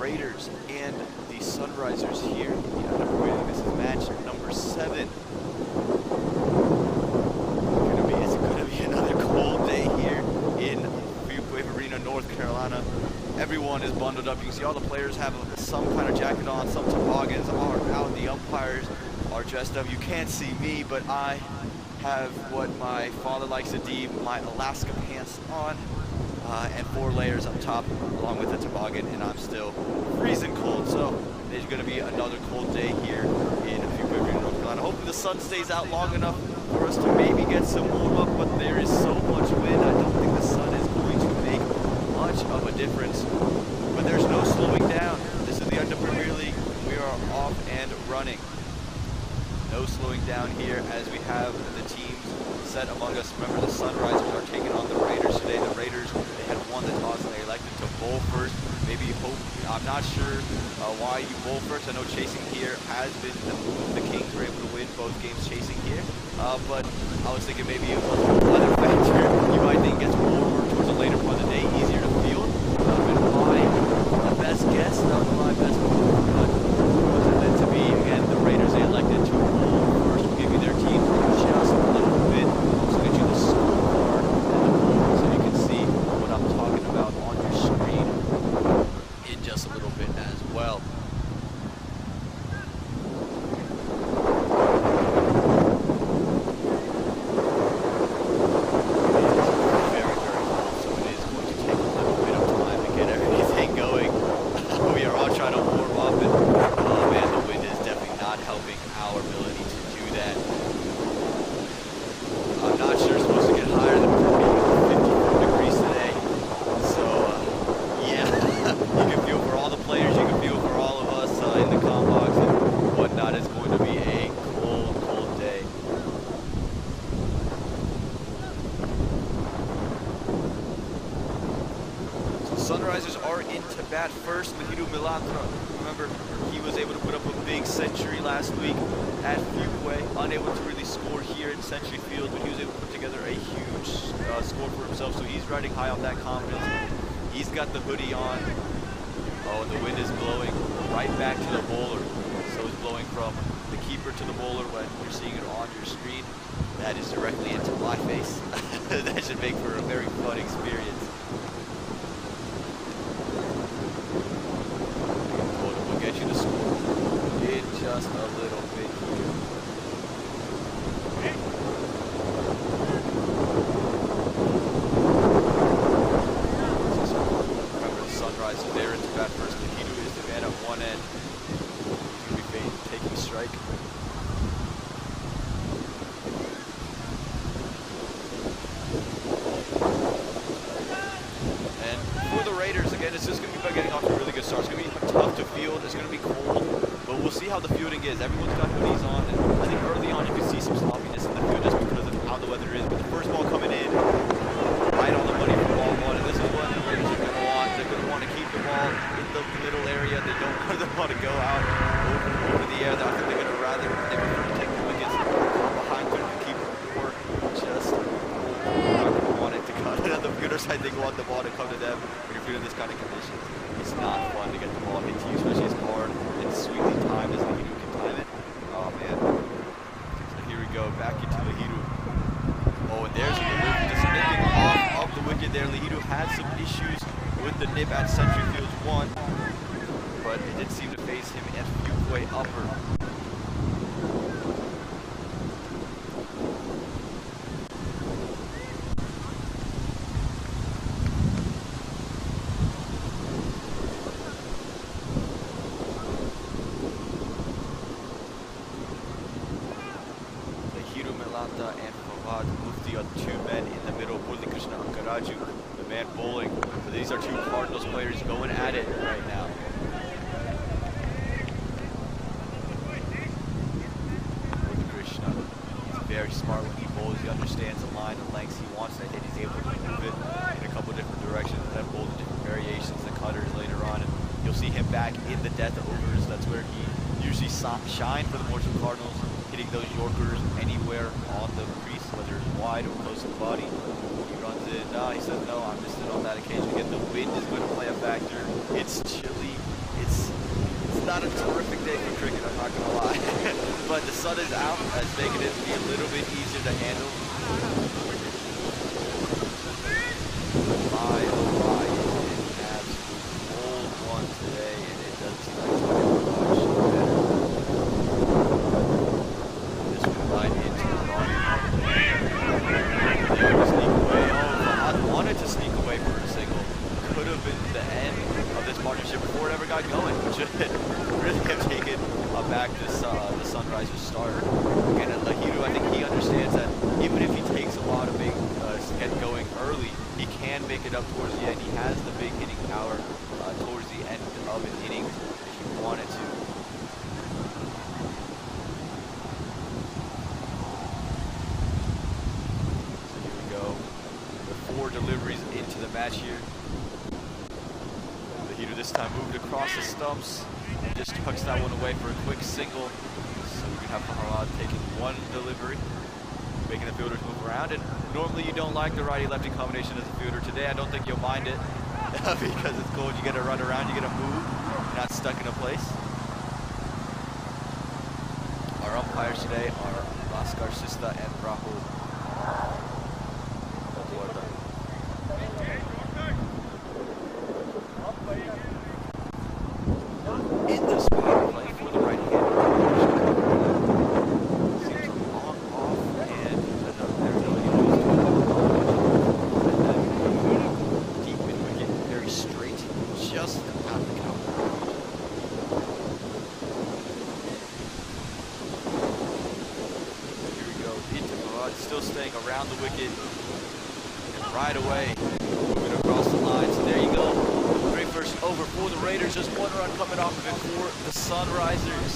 Raiders and the Sunrisers here in the Adda. This is match number 7. It's gonna be another cold day here in Fuquay Arena, North Carolina. Everyone is bundled up. You can see all the players have some kind of jacket on, some toboggans are out. The umpires are dressed up. You can't see me, but I have what my father likes to deem my Alaska pants on, and 4 layers up top along with a toboggan, and I'm still freezing cold. So there's going to be another cold day here in Fuquay, North Carolina. Hopefully the sun stays out long enough for us to maybe get some warm up, but there is so much wind. I don't think the sun is going to make much of a difference, but there's no slowing down. This is the Adda Premier League. We are off and running. No slowing down here as we have the teams set among us. Remember, the Sunrisers are taking on the Raiders today. The Raiders, they had won the toss and they elected to bowl first. Maybe hope, I'm not sure why you bowl first. I know chasing here has been the move. The Kings were able to win both games chasing here. But I was thinking maybe it was another factor. You might think it gets warmer towards the later part of the day, easier to field. That would have been my best guess. That was my best move. But was it meant to be? Again, the Raiders, they elected to bowl first. We'll give you their team just a little bit. We'll also get you the scorecard and the bowl so you can see what I'm talking about on your screen in just a little bit as well. Sunrisers are into bat first. Remember, he was able to put up a big century last week at Fuquay. Unable to really score here in Century Field, but he was able to put together a huge score for himself. So he's riding high on that confidence. He's got the hoodie on. Oh, and the wind is blowing right back to the bowler. So it's blowing from the keeper to the bowler when you're seeing it on your screen. That is directly into my face. That should make for a very fun experience. We'll get you the score in just a little bit here. Remember, the Sunrise is there into bat first. Lahidu is the man at one end. He's going to be taking strike. And for the Raiders, again, it's just going to be about getting off to a really good start. It's going to be tough to field. It's going to be cold, but we'll see how the fielding is. Everyone's got hoodies on, and I think early on you can see some sloppiness in the field just because of how the weather is. But the first ball coming in, right on the money for ball one, and this is what the Raiders are going to want. They're going to want to keep the ball in the middle area. They don't want to go out over the air. I think they're going to rather take the wickets behind to keep or just not going to want it to come. The fielders, I think, want the ball to come to them when you're feeling this kind of conditions. It's not fun to get the ball hit to you, especially as hard and sweetly timed as Lahidu can time it. Oh man. So here we go, back into Lahidu. Oh, and there's the delivery, just nipping off of the wicket there. Lahidu had some issues with the nip at Century Fields 1, but it did seem to face him at Fuquay upper. Adda and Fawad Mufti are two men in the middle. Krishna Ankaraju, the man bowling. So these are two Cardinals players going at it right now. Krishna, he's very smart when he bowls. He understands the line and lengths he wants, and he's able to move it in a couple different directions and then bowl the different variations, the cutters later on. And you'll see him back in the death overs. That's where he usually shine for the Morrisville Cardinals, hitting those Yorkers anywhere on the crease, whether it's wide or close to the body. He runs it. He says, no, I missed it on that occasion. Again, the wind is going to play a factor. It's chilly. It's not a terrific day for cricket, I'm not gonna lie. But the sun is out, that's making it be a little bit easier to handle. My oh my, it's an absolute cold one today, and it doesn't seem like it's going to get much better. This one right into the run. They would sneak away. Oh, I wanted to sneek away for a single. Could have been the end of this partnership before it ever got going, which would really have taken back this the Sunrisers start. Again, Lahiru, I think he understands that even if he takes a lot of big get going early, he can make it up towards the end. He has the big hitting power towards the end of an inning if he wanted to. So here we go. With 4 deliveries into the match here. Lahiru this time moved across the stumps. Just tucks that one away for a quick single. So we can have Faharad taking 1 delivery, making the fielders move around. And normally you don't like the righty-lefty combination as a fielder. Today I don't think you'll mind it because it's cool. You get to run around, you get to move, you're not stuck in a place. Our umpires today are Bhaskar Sista and Rahul. In the spot play for the right hand. Seems a long off and their ability to use and then deep in wicket, very straight, just out of the counter. Here we go, into Farad, still staying around the wicket and right away moving across the line. So there you go. First over for the Raiders, just 1 run coming off of it for the Sunrisers.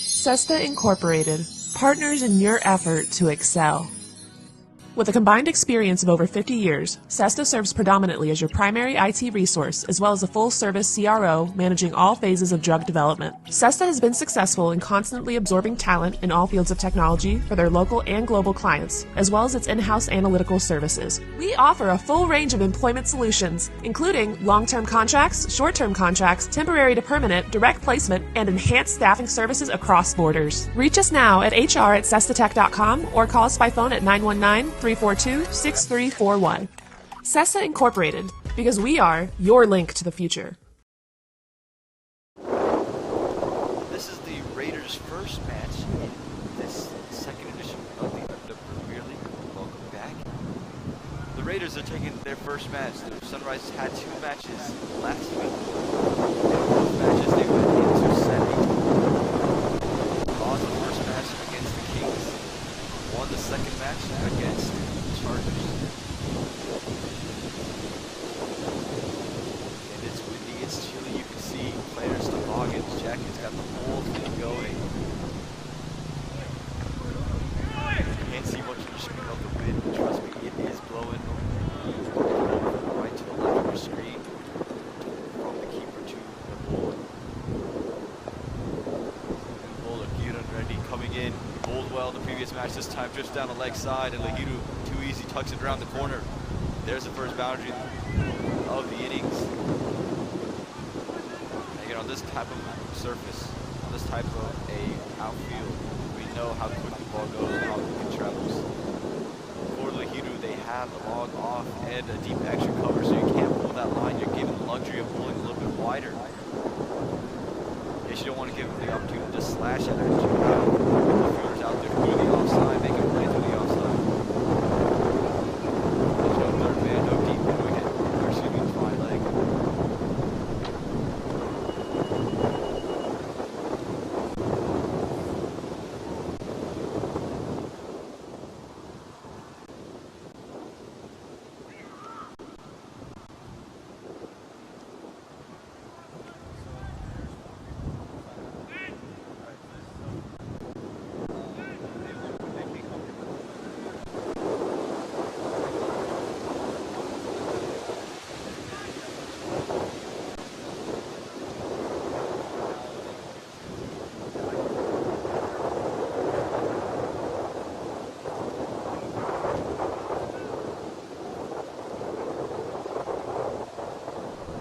Sesta Incorporated, partners in your effort to excel. With a combined experience of over 50 years, Sesta serves predominantly as your primary IT resource, as well as a full-service CRO managing all phases of drug development. Sesta has been successful in constantly absorbing talent in all fields of technology for their local and global clients, as well as its in-house analytical services. We offer a full range of employment solutions, including long-term contracts, short-term contracts, temporary to permanent, direct placement, and enhanced staffing services across borders. Reach us now at hr@sestatech.com or call us by phone at 919-342-6341. Sesta Incorporated, because we are your link to the future. This is the Raiders' first match in this second edition of the Adda Premier League. Welcome back. The Raiders are taking their first match. The Sunrisers had 2 matches last week. In both matches they went into setting. Lost the first match against the Kings. Won the second match against the Chargers. And it's windy, it's chilly, you can see players' toboggans, jackets, got the whole thing going. You can't see much of the screen of the wind, but trust me, it is blowing. Right to the left of your screen, from the keeper to the bowler. Bowler Kieran Reddy coming in, bowled well in the previous match, this time drifts down the leg side, and Lahiru, too easy, tucks it around the corner. There's the first boundary of the innings. Again, on this type of surface, on this type of a outfield, we know how quick the ball goes and how quick it travels. For Lahiru, they have a long off and a deep extra cover, so you can't pull that line. You're given the luxury of pulling a little bit wider. You don't want to give them the opportunity to slash at it. The fielders out there through the offside, they can play through the offside. There's no third man, no deep mid wicket, or excuse me, wide leg.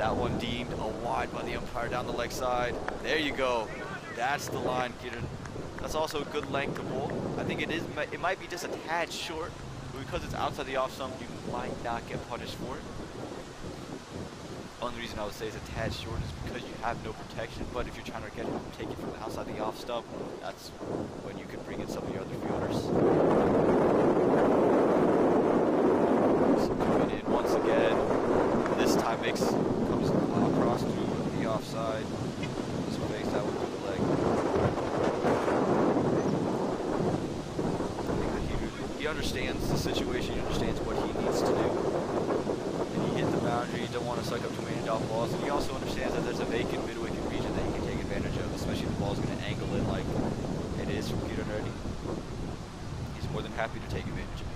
That one deemed a wide by the umpire down the leg side. There you go. That's the line, Kieran. That's also a good length to bowl. I think it might be just a tad short, but because it's outside the off stump, you might not get punished for it. Only reason I would say it's a tad short is because you have no protection, but if you're trying to take it from outside the off stump, that's when you can bring in some of your other fielders. So coming in once again, this time comes across to the offside. Just fakes that one through the leg. I think that he understands the situation, he understands what he needs to do. And he hit the boundary, you don't want to suck up too many dot balls, and he also understands that there's a vacant mid-wicket region that he can take advantage of, especially if the ball's going to angle it like it is from Kiran Reddy. He's more than happy to take advantage of it.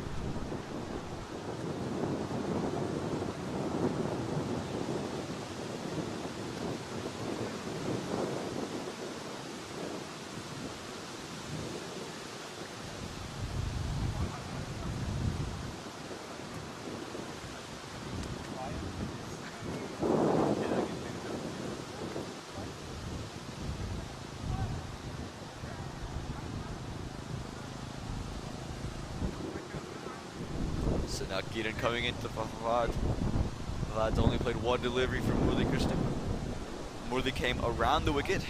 So now Gideon coming into Fahad. Fahad's only played one delivery from Murli Krishna. Murli came around the wicket.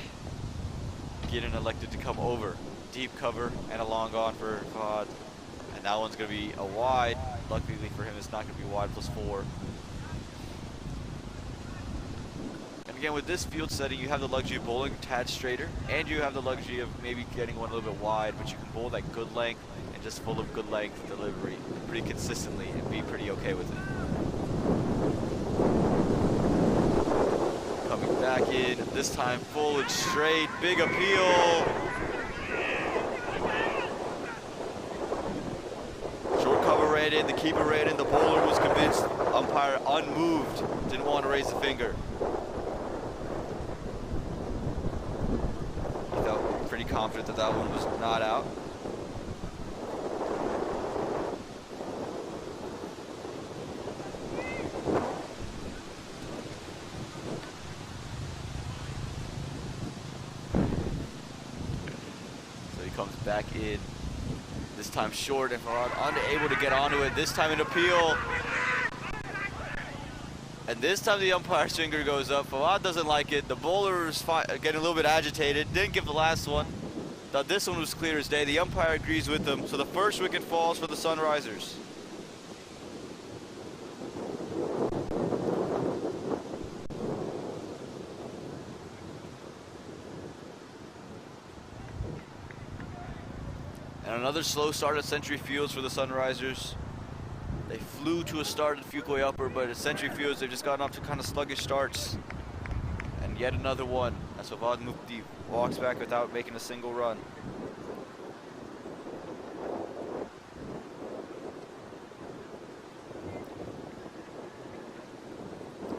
Gideon elected to come over. Deep cover and a long on for Fahad. And that one's going to be a wide. Luckily for him, it's not going to be wide +4. And again, with this field setting, you have the luxury of bowling a tad straighter, and you have the luxury of maybe getting one a little bit wide, but you can bowl that good length and just full of good length delivery pretty consistently and be pretty okay with it. Coming back in, this time full and straight, big appeal. Short cover ran in, the keeper ran in, the bowler was convinced, umpire unmoved, didn't want to raise the finger. He felt pretty confident that that one was not out. Comes back in, this time short, and Farhad unable to get onto it, this time an appeal. And this time the umpire's finger goes up. Farhad doesn't like it. The bowler is getting a little bit agitated, didn't give the last one. Thought this one was clear as day. The umpire agrees with him, so the first wicket falls for the Sunrisers. And another slow start at Century Fields for the Sunrisers. They flew to a start at Fuquay Upper, but at Century Fields they've just gotten off to kind of sluggish starts. And yet another one as Fawad Mufti walks back without making a single run.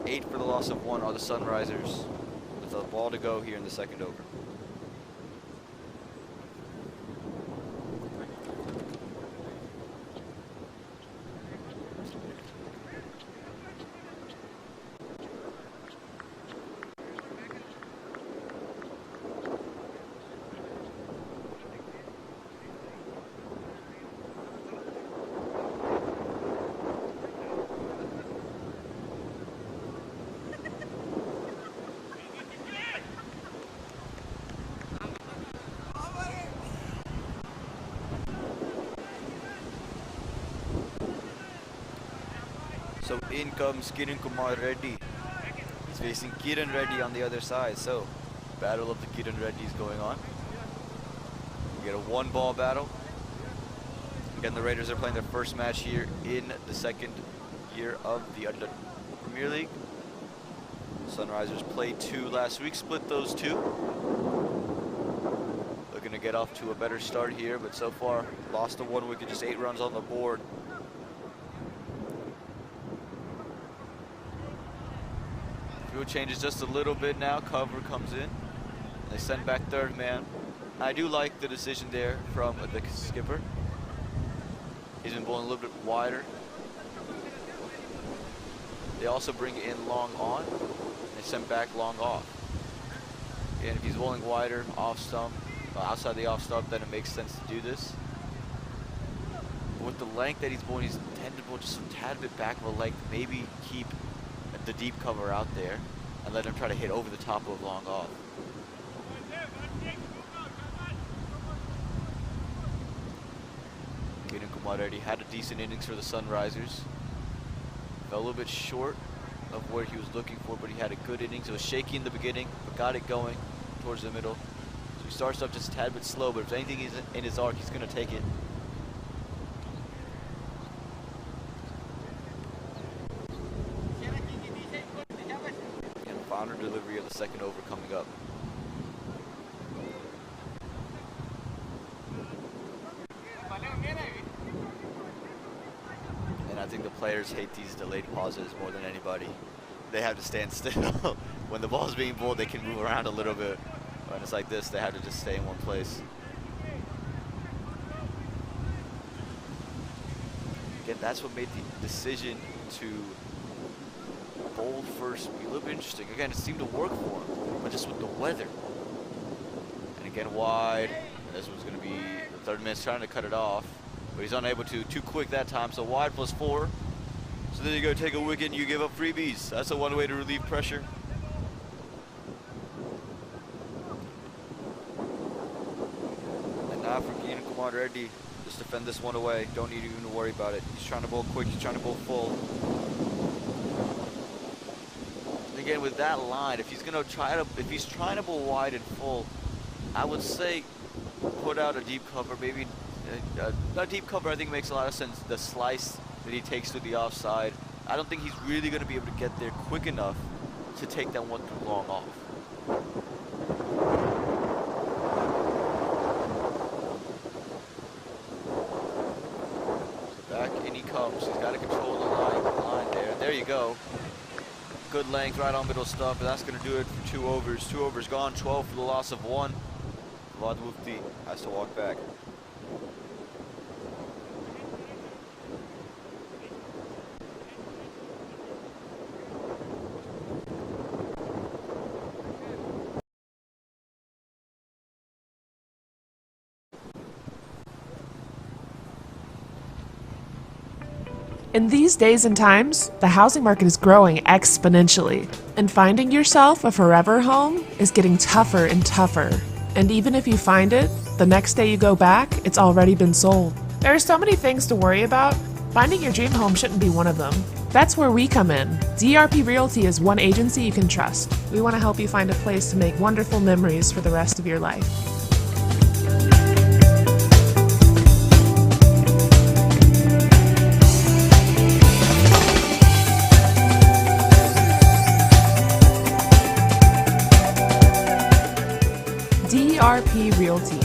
Eight for the loss of one are the Sunrisers, with a ball to go here in the second over. So in comes Kiran Kumar Reddy. He's facing Kiran Reddy on the other side. So battle of the Kiran Reddys going on. We get a one-ball battle. Again, the Raiders are playing their first match here in the second year of the Adda Premier League. Sunrisers played 2 last week, split those 2. Looking to get off to a better start here, but so far lost to 1 wicket, just 8 runs on the board. Field changes just a little bit now. Cover comes in. They send back third man. I do like the decision there from the skipper. He's been bowling a little bit wider. They also bring in long on. and sent back long off. And if he's bowling wider, off stump, outside the off stump, then it makes sense to do this. But with the length that he's bowling, he's tended to bowl just a tad bit back of a leg, maybe keep the deep cover out there and let him try to hit over the top of long off. Kumar already had a decent innings for the Sunrisers. Fell a little bit short of where he was looking for, but he had a good innings. It was shaky in the beginning, but got it going towards the middle. So he starts off just a tad bit slow, but if anything is in his arc, he's going to take it. And final delivery of the second over coming up. I think the players hate these delayed pauses more than anybody. They have to stand still. When the ball is being bowled, they can move around a little bit. When it's like this, they have to just stay in one place. Again, that's what made the decision to bowl first be a little bit interesting. Again, it seemed to work for him, but just with the weather. And again, wide. And this one's going to be the third man's trying to cut it off. But he's unable to, too quick that time, so wide +4. So then you go take a wicket and you give up freebies. That's the one way to relieve pressure. And now for Kumar Reddy, just defend this one away. Don't need even to worry about it. He's trying to bowl quick, he's trying to bowl full. And again, with that line, if he's trying to bowl wide and full, I would say put out a deep cover, maybe. Not deep cover, I think makes a lot of sense. The slice that he takes to the offside, I don't think he's really going to be able to get there quick enough to take that one too long off. So back in he comes. He's got to control the line there. There you go. Good length right on middle stump, and that's going to do it for 2 overs. 2 overs gone, 12 for the loss of 1. Vlad Mufti has to walk back. In these days and times, the housing market is growing exponentially, and finding yourself a forever home is getting tougher and tougher. And even if you find it, the next day you go back, it's already been sold. There are so many things to worry about. Finding your dream home shouldn't be one of them. That's where we come in. DRP Realty is one agency you can trust. We want to help you find a place to make wonderful memories for the rest of your life. DRP Realty,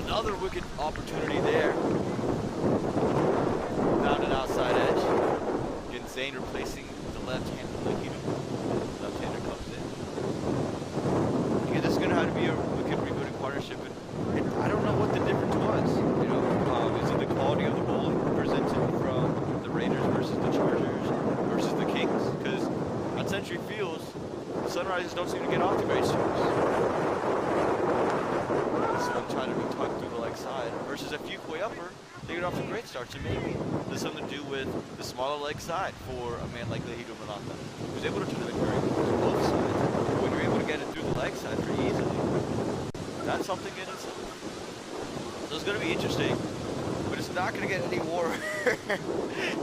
Another wicked opportunity there. Found an outside edge. Again, Zane replacing the left-hander. Left-hander comes in. Again, this is going to have to be a wicked rebooting partnership. And I don't know what the difference was. You know, is it the quality of the bowling presented from the Raiders versus the Chargers versus the Kings? Because on Century Fields, the Sunrisers don't seem to get off to great starts. Trying to be tucked through the leg side versus a Fuquay upper, they get off to great starts, and maybe there's something to do with the smaller leg side for a man like Lehido Malata, who's able to turn it very good to both sides. When you're able to get it through the leg side pretty easily, that's something in itself. So it's going to be interesting, but it's not going to get any warmer.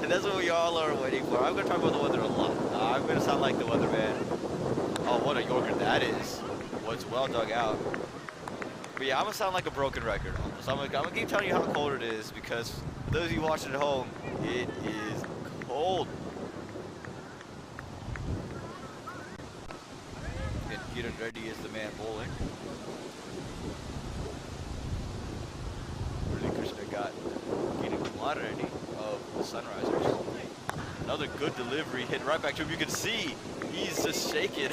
And that's what we all are waiting for. I'm going to talk about the weather a lot. I'm going to sound like the weatherman. Oh, what a Yorker that is. What's well dug out. But yeah, I'm going to sound like a broken record almost. I'm going to keep telling you how cold it is, because for those of you watching at home, it is cold. And Kieran Reddy is the man bowling. Really Krishna got Kieran Kumar Reddy of the Sunrisers. Another good delivery, hit right back to him. You can see he's just shaking.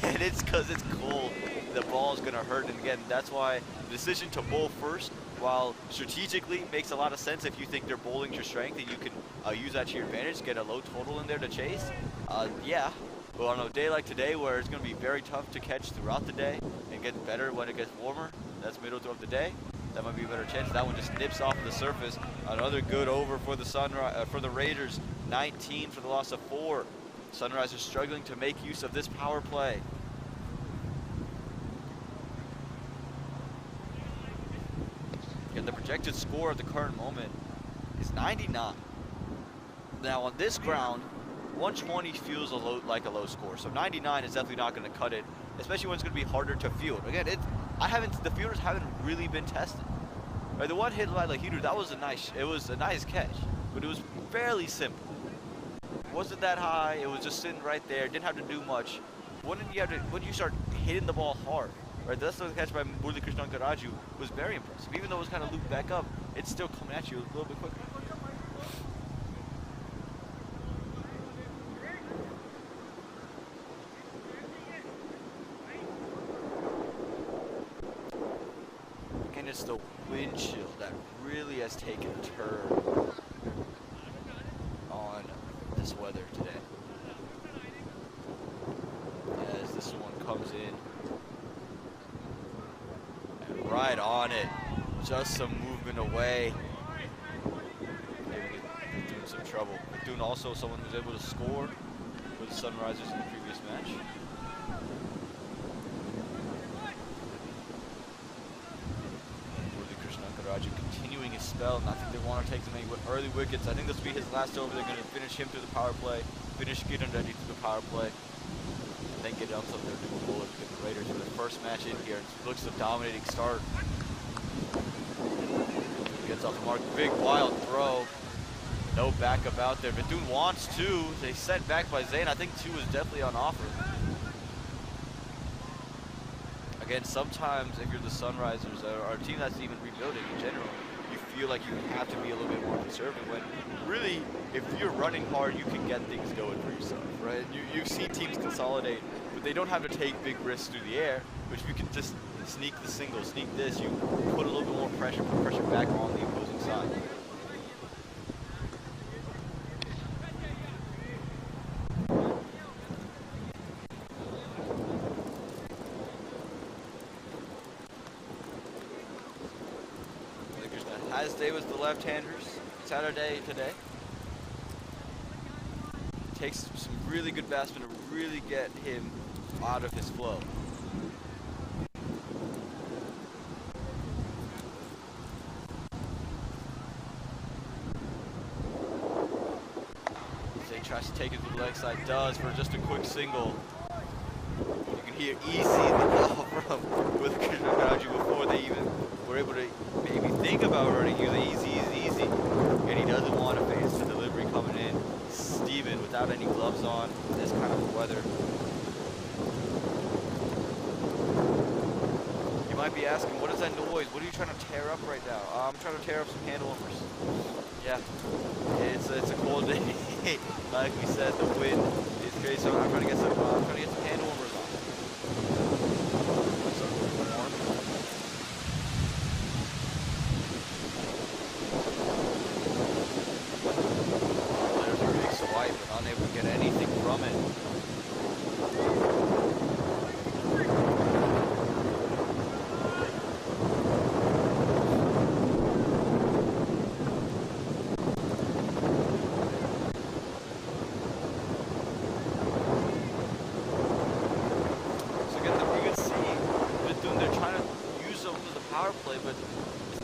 And it's because it's cold. The ball is going to hurt, and again, that's why the decision to bowl first, while strategically makes a lot of sense if you think they're bowling to strength and you can use that to your advantage, get a low total in there to chase. Yeah, but on a day like today where it's going to be very tough to catch throughout the day and get better when it gets warmer, that's middle of the day, that might be a better chance. That one just nips off the surface. Another good over for the for the Raiders, 19 for the loss of 4. Sunrisers struggling to make use of this power play. And the projected score at the current moment is 99. Now on this ground, 120 feels like a low score. So 99 is definitely not going to cut it, especially when it's going to be harder to field. Again, the fielders haven't really been tested. Right, the one hit by Lehido, that was a nice catch, but it was fairly simple. It wasn't that high. It was just sitting right there. Didn't have to do much. When you start hitting the ball hard, right? That's the catch by Murli Krishnan Karaju was very impressive. Even though it was kind of looped back up, it's still coming at you a little bit quicker. And it's the wind chill that really has taken a turn on this weather today. As this one comes in. right on it. Just some movement away. Maybe Bethune some trouble. Bethune also someone who's able to score for the Sunrisers in the previous match. Continuing his spell, and I think they want to take as many early wickets. I think this will be his last over. They're going to finish him through the power play, finish Gideon Reddy through the power play, and then get on something they're doing bullet with the Raiders for the first match in here. It looks a dominating start. Gets off the mark, big wild throw. No backup out there. Bethune wants two. They set back by Zane. I think two is definitely on offer. Again, sometimes if you're the Sunrisers or a team that's even rebuilding in general, you feel like you have to be a little bit more conservative when really, if you're running hard, you can get things going for yourself, right? You've seen teams consolidate, but they don't have to take big risks through the air, which if you can just sneak the single, sneak this, you put a little bit more pressure, put pressure back on the opposing side. As day was the left-handers, Saturday today. Takes some really good batsmen to really get him out of his flow. Zay tries to take it to the leg side, does for just a quick single. You can hear easy the ball from with Krishnagaju before they even were able to maybe think about running. He was easy, and he doesn't want to face the delivery coming in. Steven without any gloves on in this kind of weather. You might be asking, what is that noise? What are you trying to tear up right now? I'm trying to tear up some handle warmers. Yeah, it's a cold day. Like we said, the wind is crazy, so I'm trying to get some handle warmers on. So warm. There's a big swipe, but unable to get anything from it.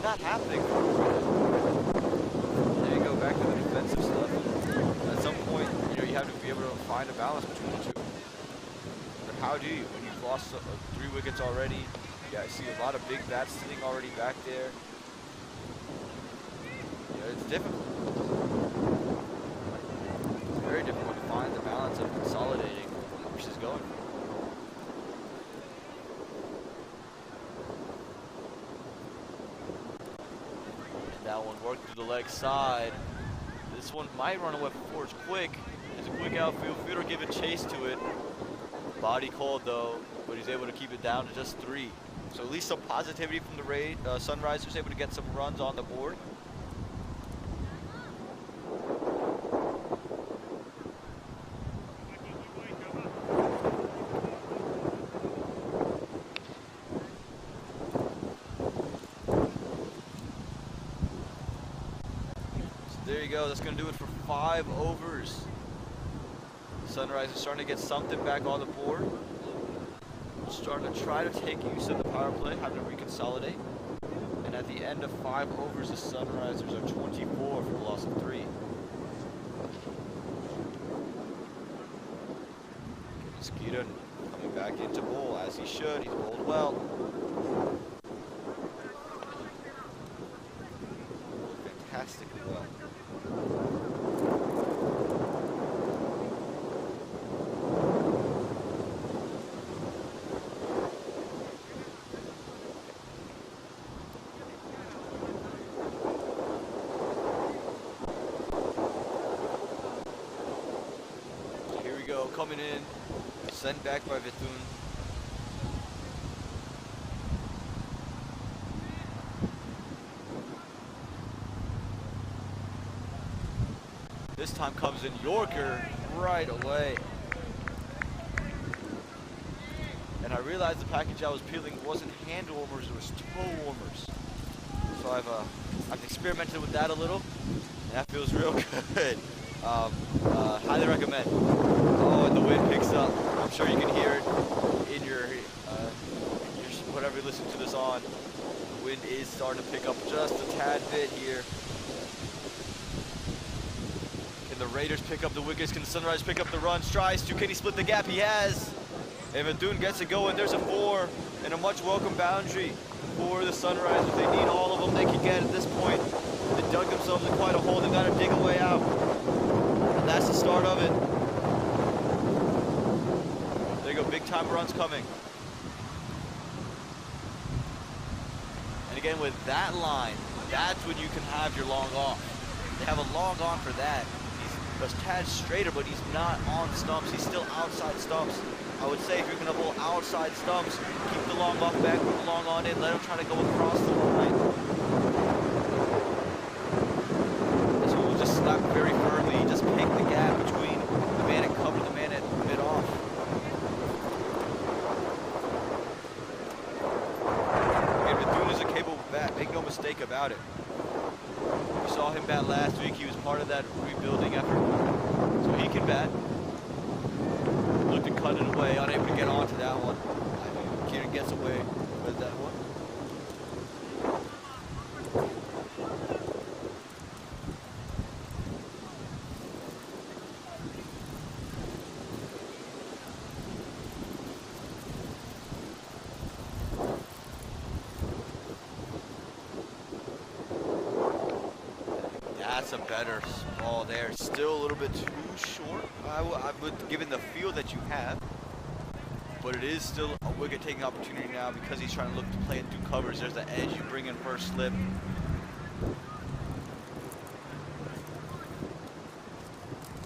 Not happening. There you go, back to the defensive stuff. At some point, you have to be able to find a balance between the two. But how do you? When you've lost 3 wickets already, I see a lot of big bats sitting already back there. It's difficult. It's very difficult to find the balance of consolidating versus going. That one worked to the leg side. This one might run away forward quick. There's a quick outfield fielder giving chase to it. Body cold though, but he's able to keep it down to just 3. So at least some positivity from the Sunrisers, able to get some runs on the board. There you go, that's going to do it for 5 overs. Sunrise is starting to get something back on the board. Starting to try to take use of the power play, having to reconsolidate. And at the end of 5 overs, the Sunrisers are 24 for the loss of 3. Mosquito coming back into bowl as he should. He's bowled well. Fantastically well. Here we go, coming in, sent back by Bethune. This time comes in Yorker right away. And I realized the package I was peeling wasn't hand warmers, it was toe warmers. So I've experimented with that a little, and that feels real good. Highly recommend. Oh, and the wind picks up. I'm sure you can hear it in your whatever you listen to this on. The wind is starting to pick up just a tad bit here. Can the Raiders pick up the wickets? Can the Sunrise pick up the runs? Tries to. Can he split the gap? He has. And Bethune gets it going. There's a 4 and a much welcome boundary for the Sunrise. If they need all of them, they can get at this point. They dug themselves in quite a hole. They got to dig a way out. And that's the start of it. There you go. Big time runs coming. And again, with that line, that's when you can have your long off. They have a long on for that. He's a tad straighter, but he's not on stumps. He's still outside stumps. I would say if you're going to bowl outside stumps, keep the long off back, put the long on in, let him try to go across the line. This one will just slap very firmly, just pick the gap between the man at cover, the man at mid off. And Bethune is a capable bat, make no mistake about it. We saw him bat last week, he was part of that rebuilding effort, so he can bat. Looked to cut it away, unable to get onto that one. Kieran gets away with that one. That's a better ball there. Still a little bit too short. I would given the feel that you have, but it is still a wicket taking opportunity now because he's trying to look to play it through covers. There's the edge. You bring in first slip.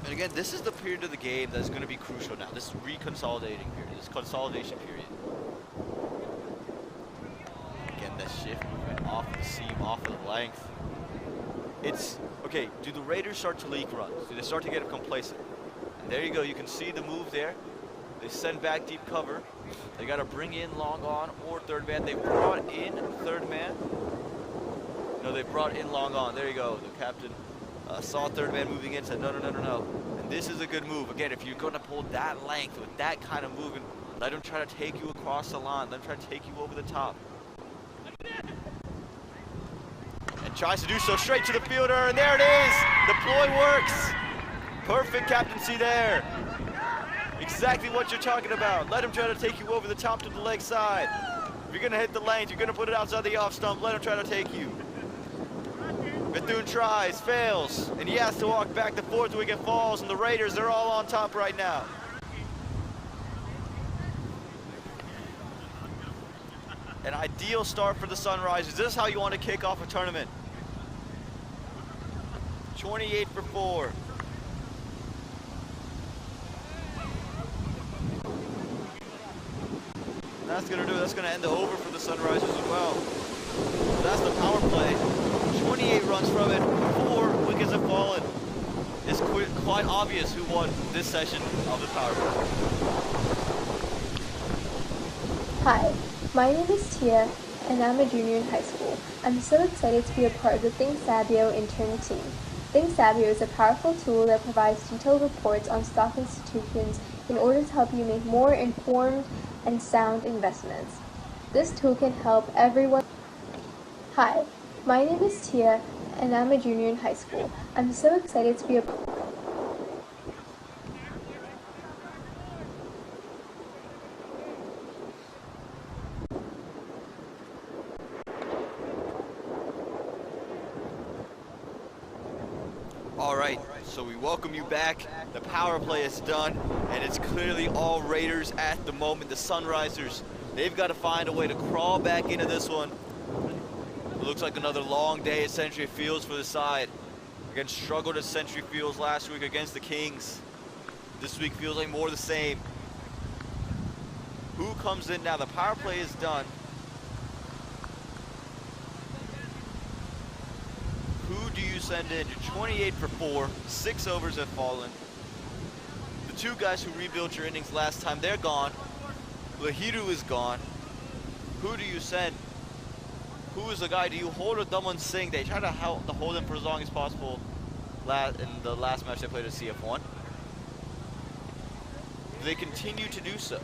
And again, this is the period of the game that's going to be crucial now. This reconsolidating period, this consolidation period. Again, that shift movement off the seam, off of the length. It's, okay, do the Raiders start to leak runs? Do they start to get complacent? And there you go, you can see the move there. They send back deep cover. They got to bring in long on or third man. They brought in third man. No, they brought in long on. There you go. The captain saw third man moving in, said no, no, no, no, no. And this is a good move. Again, if you're going to pull that length with that kind of movement, let him try to take you across the line. Let him try to take you over the top. Tries to do so straight to the fielder, and there it is! The ploy works! Perfect captaincy there. Exactly what you're talking about. Let him try to take you over the top to the leg side. If you're gonna hit the length, you're gonna put it outside the off stump, let him try to take you. Bethune tries, fails, and he has to walk back. The fourth wicket falls, and the Raiders, they're all on top right now. An ideal start for the Sunrisers. This is how you want to kick off a tournament. 28 for 4. And that's going to do it. That's going to end the over for the Sunrisers as well. So that's the power play. 28 runs from it. 4 wickets have fallen. It's quite obvious who won this session of the power play. Hi, my name is Tia, and I'm a junior in high school. I'm so excited to be a part of the Think Sabio intern team. Think Sabio is a powerful tool that provides detailed reports on stock institutions in order to help you make more informed and sound investments. This tool can help everyone. Hi, my name is Tia, and I'm a junior in high school. I'm so excited to be a Alright, so we welcome you back. The power play is done, and it's clearly all Raiders at the moment. The Sunrisers, they've got to find a way to crawl back into this one. It looks like another long day at Century Fields for the side. Again, struggled at Century Fields last week against the Kings. This week feels like more of the same. Who comes in now? The power play is done. Who do you send in? You're 28 for 4. 6 overs have fallen. The two guys who rebuilt your innings last time, they're gone. Lahiru is gone. Who do you send? Who is the guy? Do you hold a Daman Singh? They try to hold him for as long as possible in the last match they played at CF1. They continue to do so.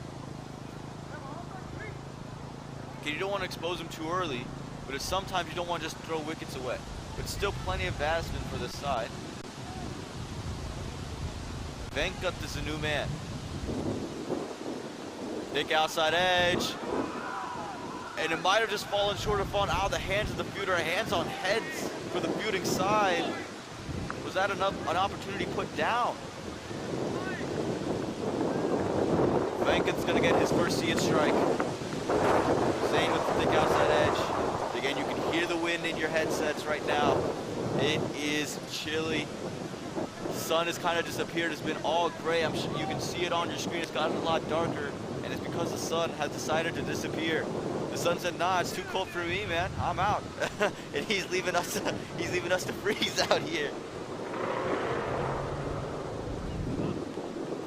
Okay, you don't want to expose him too early, but sometimes you don't want to just throw wickets away. But still plenty of batsmen for this side. Venkat is a new man. Thick outside edge. And it might have just fallen short of falling out of the hands of the fielder. Hands on heads for the fielding side. Was that an opportunity put down? Venkat's gonna get his first seed strike. Zane with the thick outside edge. Again, you can hear the wind in your headsets right now. It is chilly. Sun has kind of disappeared. It's been all gray. I'm sure you can see it on your screen. It's gotten a lot darker, and it's because the sun has decided to disappear. The sun said, "Nah, it's too cold for me, man. I'm out." And he's leaving us. He's leaving us to freeze out here.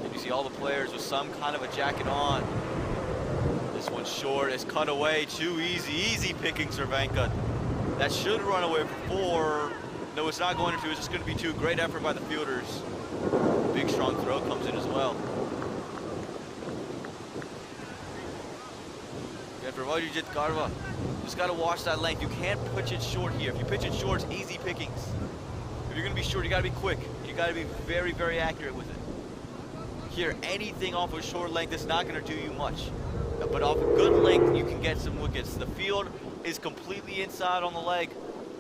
And you see all the players with some kind of a jacket on. This one's short. It's cut away. Too easy. Easy pickings for Venkat. That should run away for 4. No, it's not going to. It's just going to be 2. Great effort by the fielders. Big strong throw comes in as well. For Rajit Garva, just got to watch that length. You can't pitch it short here. If you pitch it short, it's easy pickings. If you're going to be short, you got to be quick. You got to be very, very accurate with it. Here, anything off a short length is not going to do you much. But off a good length, you can get some wickets. The field is completely inside on the leg.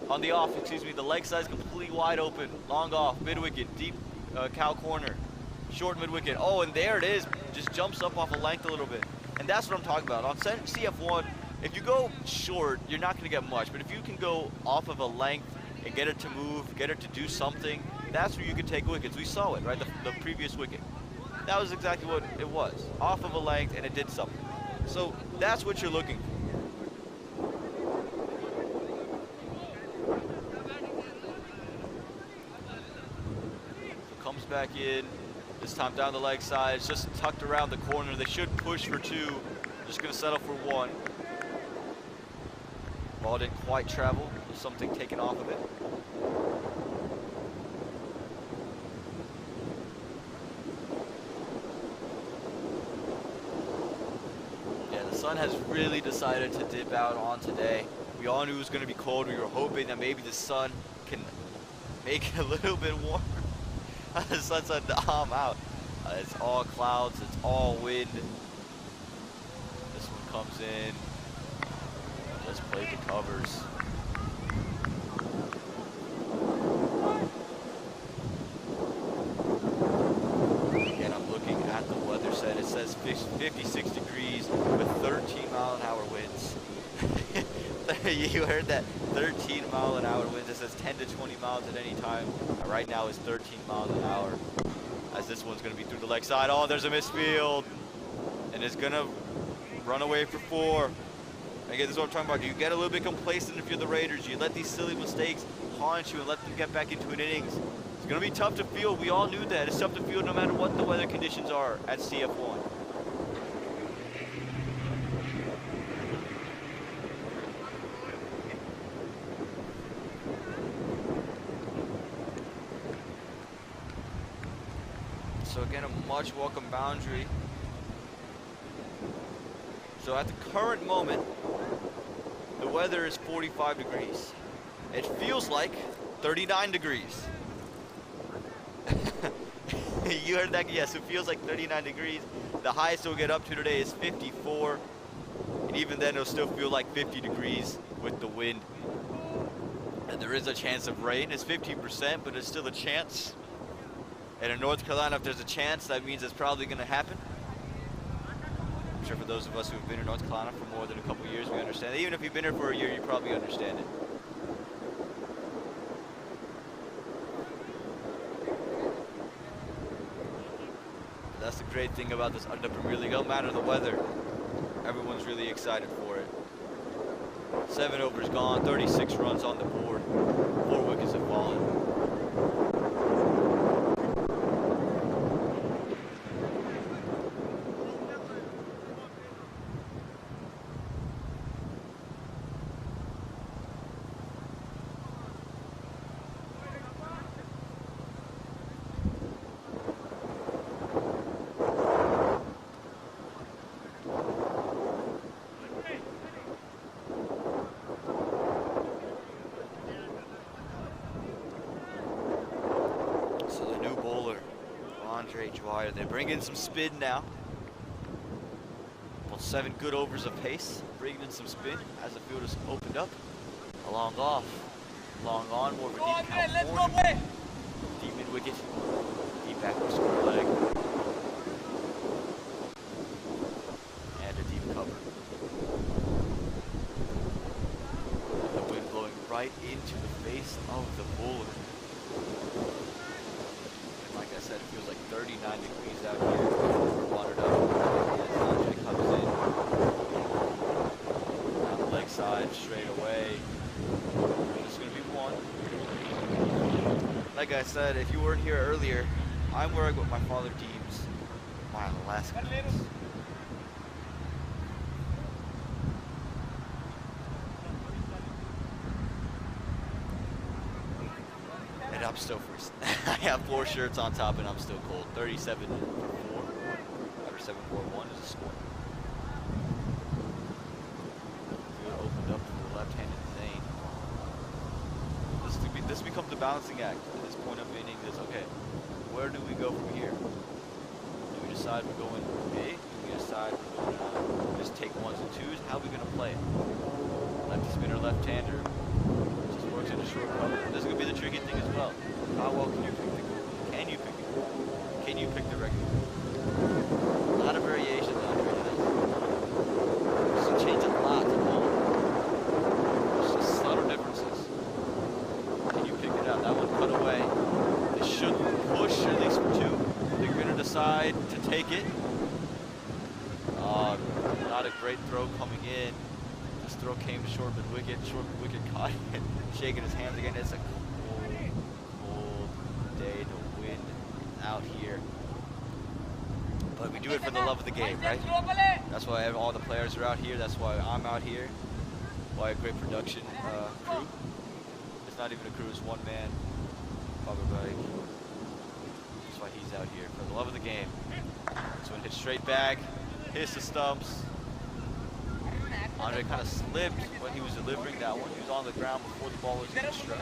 On the off, excuse me. The leg side is completely wide open. Long off, mid wicket, deep cow corner, short mid wicket. Oh, and there it is. Just jumps up off a length a little bit. And that's what I'm talking about. On CF1, if you go short, you're not going to get much. But if you can go off of a length and get it to move, get it to do something, that's where you can take wickets. We saw it, right? The previous wicket. That was exactly what it was. Off of a length, and it did something. So that's what you're looking for. So comes back in. This time down the leg side, it's just tucked around the corner. They should push for 2. Just gonna settle for 1. Ball didn't quite travel. There's something taken off of it. Yeah, the sun has really decided to dip out on today. We all knew it was gonna be cold. We were hoping that maybe the sun can make it a little bit warmer. The sun said, I'm out. It's all clouds, it's all wind. This one comes in. Just played the covers. Again, I'm looking at the weather set. It says 56 degrees with 13-mile-an-hour winds. You heard that, 13-mile-an-hour winds. It says 10 to 20 miles at any time. Right now it's 13 miles an hour. As this one's gonna be through the leg side. Oh, there's a misfield. And it's gonna run away for 4. Again, this is what I'm talking about. You get a little bit complacent if you're the Raiders. You let these silly mistakes haunt you and let them get back into an innings. It's gonna be tough to field. We all knew that. It's tough to field no matter what the weather conditions are at CF1. So again, a much welcome boundary. So at the current moment, the weather is 45 degrees. It feels like 39 degrees. You heard that? Yes, it feels like 39 degrees. The highest we'll get up to today is 54. And even then, it'll still feel like 50 degrees with the wind. And there is a chance of rain. It's 50%, but it's still a chance. And in North Carolina, if there's a chance, that means it's probably going to happen. I'm sure for those of us who have been in North Carolina for more than a couple years, we understand it. Even if you've been here for a year, you probably understand it. That's the great thing about this Adda Premier League. No matter the weather, everyone's really excited for it. 7 overs gone, 36 runs on the board, 4 wickets have fallen. Andre Dwyer. They bring in some spin now. Well, 7 good overs of pace, bringing in some spin as the field is opened up. A long off, long on, more of a deep count forward. Deep mid wicket, deep backward square leg, and a deep cover. The wind blowing right into the face of the bowler. And like I said, it feels like 39 degrees out here. We're watered up as Andre comes in. Down the leg side, straight away. Just gonna be one. Like I said, if you weren't here earlier, I'm wearing what my father deems my Alaska boots. And I'm still freezing. I have 4 shirts on top and I'm still cold. 37 for 4. 37-4-1 is the score. Field opened up to the left-handed Zane. This becomes the balancing act at this point of inning. Is okay, where do we go from here? Do we decide we're going big? Do we decide we're going just take 1s and 2s? How are we going to play it? Lefty spinner, left-hander. Just works in a short cover. This is going to be the tricky thing as well. How well can you pick the goal? Can you pick it? Can you pick the regular? A lot of variations on here. This will change a lot to ball. There's just subtle differences. Can you pick it out? That one cut away. They should push at least for 2. They're going to decide to take it. Not a great throw coming in. This throw came to short mid wicket. Short mid wicket caught it. Shaking his hands again. It's a cold day. The wind out here. But we do it for the love of the game, right? That's why all the players are out here. That's why I'm out here. Why a great production crew. It's not even a crew, it's one man. Bobby Bike. That's why he's out here. For the love of the game. This one hits straight back. Hits the stumps. Andre kind of slipped when he was delivering that one. He was on the ground before the ball was even struck.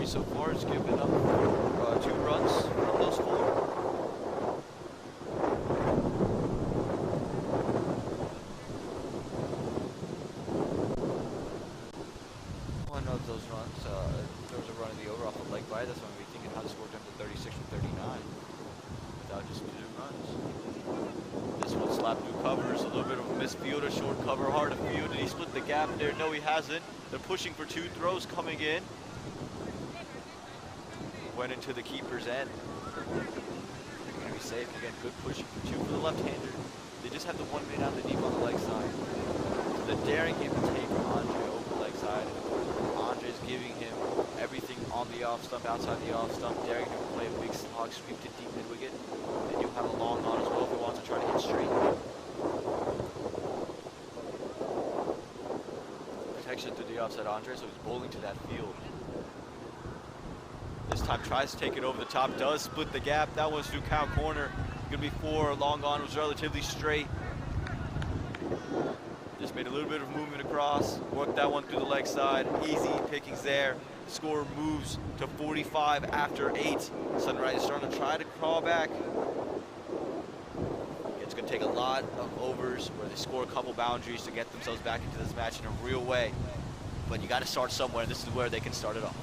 So far, it's given up 2 runs from those 4. One of those runs, there was a run in the over off the leg by. That's why we're thinking how to score down to 36 or 39 without just 2 runs. This one slapped through covers, a little bit of a misfield, a short cover, hard to field. Did he split the gap there? No, he hasn't. They're pushing for 2 throws coming in. Went into the keeper's end. They're going to be safe. Again, good pushing for 2 for the left-hander. They just have the 1 man out the deep on the leg side. So they're daring him to take Andre over the leg side. Andre's giving him everything on the off stump, outside the off stump, daring him to play a big slog sweep to deep mid-wicket. They do have a long on as well if he wants to try to hit straight. Protection through the offside Andre, so he's bowling to that field. This time tries to take it over the top, does split the gap. That one's through cow corner. Gonna be 4. Long on was relatively straight. Just made a little bit of movement across. Worked that one through the leg side. Easy pickings there. Score moves to 45 after 8. Sunrise is starting to try to crawl back. It's gonna take a lot of overs where they score a couple boundaries to get themselves back into this match in a real way. But you gotta start somewhere, and this is where they can start it off.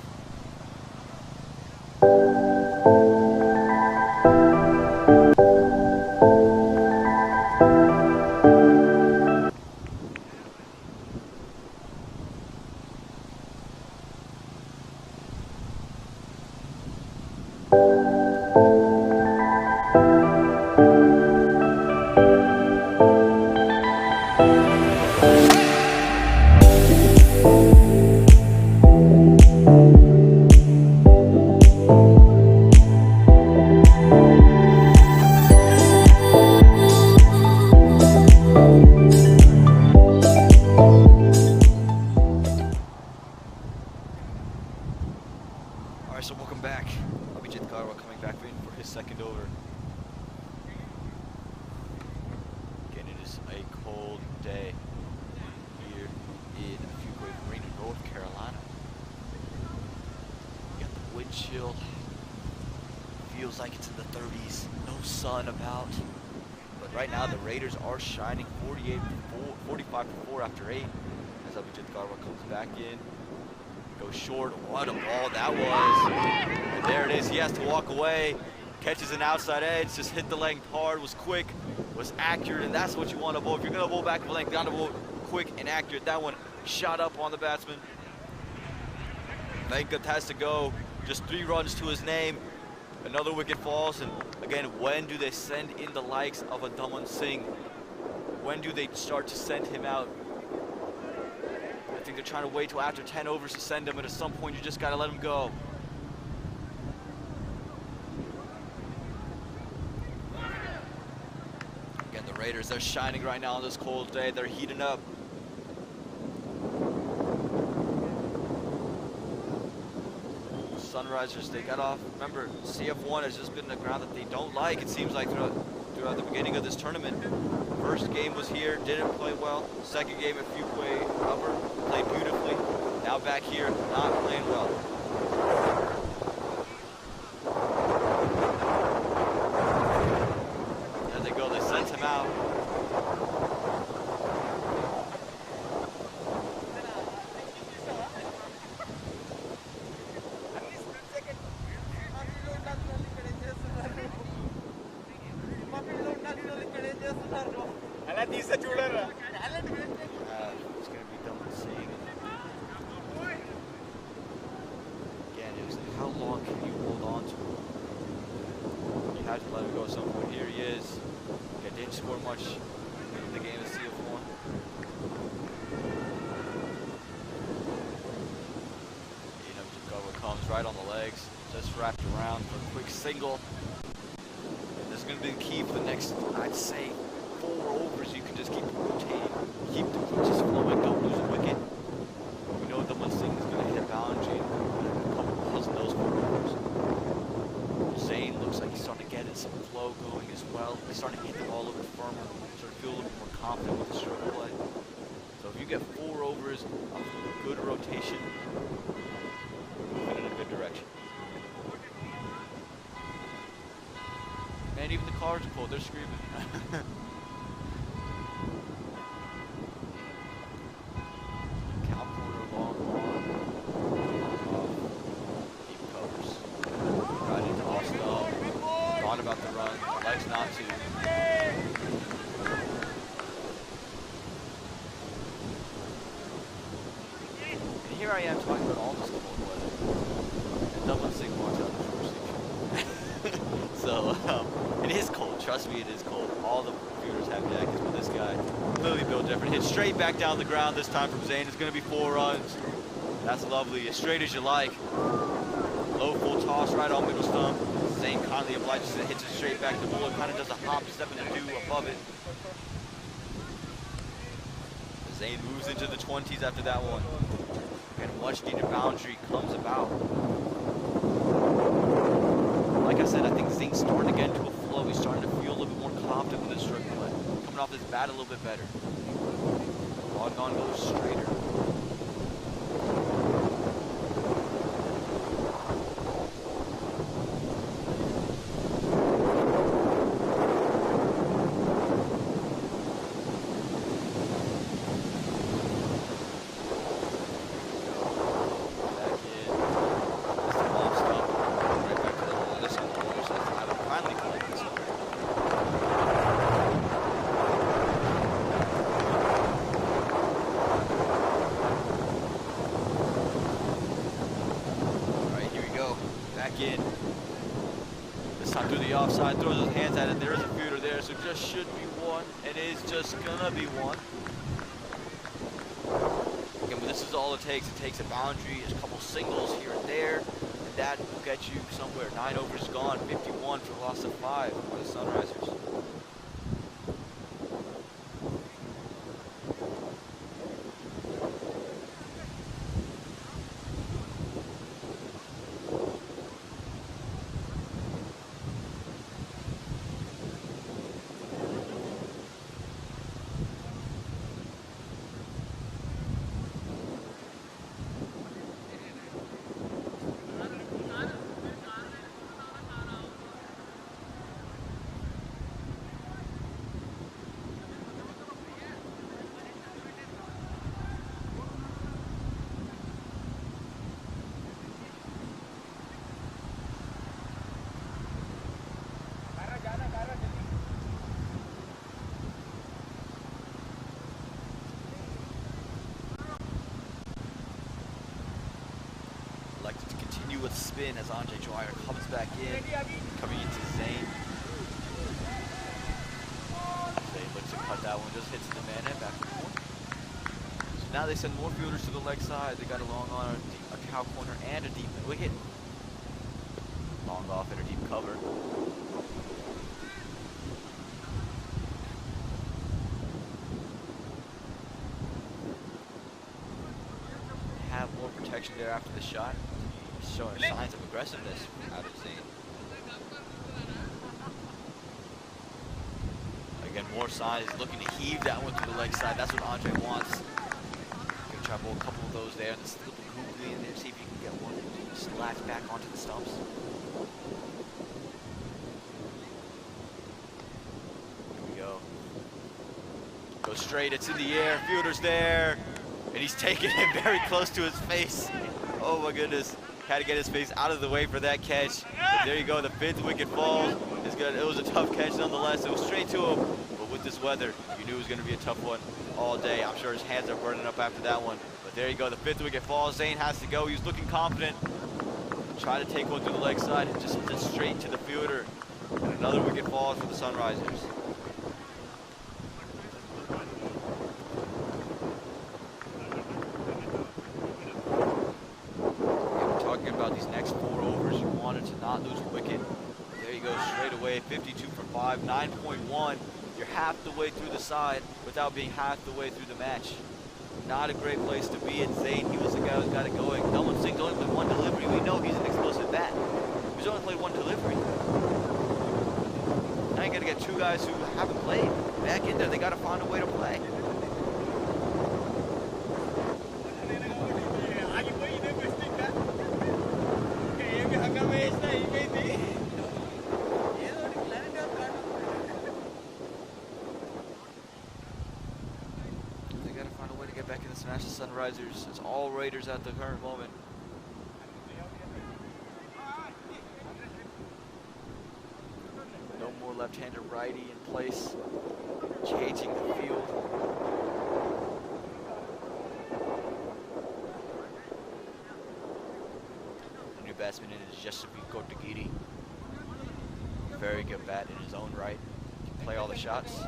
Alright, so welcome back. Abhijit Garwa coming back in for his second over. Again, it is a cold day here in Fuquay Marina, North Carolina. You got the wind chill. Feels like it's in the 30s. No sun about. But right now the Raiders are shining 45-4 after 8 as Abhijit Garwa comes back in. Goes short. What a ball that was. And there it is. He has to walk away. Catches an outside edge. Just hit the length hard. Was quick. Was accurate. And that's what you want to bowl. If you're going to bowl back of length, you got to bowl quick and accurate. That one shot up on the batsman. Venkat has to go. Just 3 runs to his name. Another wicket falls. And again, when do they send in the likes of a Daman Singh? When do they start to send him out? I think they're trying to wait till after 10 overs to send him, and at some point you just got to let him go. Again, the Raiders, they're shining right now on this cold day. They're heating up. Sunrisers, they got off. Remember, CF1 has just been the ground that they don't like, it seems like, throughout the beginning of this tournament. First game was here, didn't play well. Second game at Fuquay Upper, played beautifully. Now back here, not playing well. There they go, they sent him out. It's going to be Daman Singh. Again, it was how long can you hold on to him? You had to let him go at some point. Here he is. Again, didn't score much in the game of CF1. Jacobo comes right on the legs, just wrapped around for a quick single. And this is going to be the key for the next, I'd say, 4 overs. You can just keep rotating, keep the pitches flowing, don't lose a wicket. We know Daman Singh is going to hit a boundary in a couple balls in those 4 overs. Zayn looks like he's starting to get some flow going as well. He's starting to hit the ball a little bit firmer, starting to feel a little bit more confident with the stroke play. So if you get 4 overs of good rotation, moving in a good direction. Man, even the cars are cold, they're screaming. Cow corner, long on. Deep covers. Right into off stop. Thought about the run, likes not to. And here I am talking about all this cold weather. And Daman Singh walks out the first section. So, it is cold. Trust me, it is cold. All the viewers have jackets, but this guy clearly built different. Hit straight back down the ground this time from Zayn. It's going to be 4 runs. That's lovely. As straight as you like. Low full toss right on middle stump. Zayn kindly obliges it, hits it straight back. The bowler kind of does a hop, step and a do above it. Zayn moves into the 20s after that one. And much needed boundary comes about. Like I said, I think Zayn's starting to get into a flow. He's starting to feel a little bit more confident with his stroke play. Coming off his bat a little bit better. Log on goes straighter. Offside, throws his hands at it. There is a fielder there, so just should be 1. It is just gonna be 1. Again, but this is all it takes. It takes a boundary, a couple singles here and there, and that will get you somewhere. 9 overs gone, 51 for a loss of 5 for the Sunrisers. with spin as Andre Dwyer comes back in, coming into Zane. Zane looks to cut that one, just hits the man and back to point. So now they send more fielders to the leg side. They got a long on, a cow corner, and a deep wicket. Long off and a deep cover. Have more protection there after the shot. Showing signs of aggressiveness out of Zane. Again, more signs. He's looking to heave that one to the leg side. That's what Andre wants. Gonna try to bowl a couple of those there, and just slip a googly in there, see if he can get one. Just latch back onto the stumps. Here we go. Go straight, it's in the air, fielder's there. And he's taking it very close to his face. Oh my goodness. Had to get his face out of the way for that catch. But there you go, the 5th wicket falls. It was a tough catch nonetheless. It was straight to him. But with this weather, you knew it was going to be a tough one all day. I'm sure his hands are burning up after that one. But there you go, the 5th wicket falls. Zane has to go. He was looking confident. Try to take one through the leg side and just straight to the fielder. And another wicket falls for the Sunrisers. About these next 4 overs, you wanted to not lose a wicket. There you go, straight away, 52 for 5, 9.1. You're half the way through the side without being half the way through the match. Not a great place to be. And Zane, he was the guy who got it going. Nolan Singh's only played 1 delivery. We know he's an explosive bat. He's only played 1 delivery. Now you got to get 2 guys who haven't played back in there. They got to find a way to play. Smash the Sunrisers. It's all Raiders at the current moment. No more left-hander righty in place, changing the field. The new batsman in is Jesupi Kortagiri. Very good bat in his own right. Can play all the shots.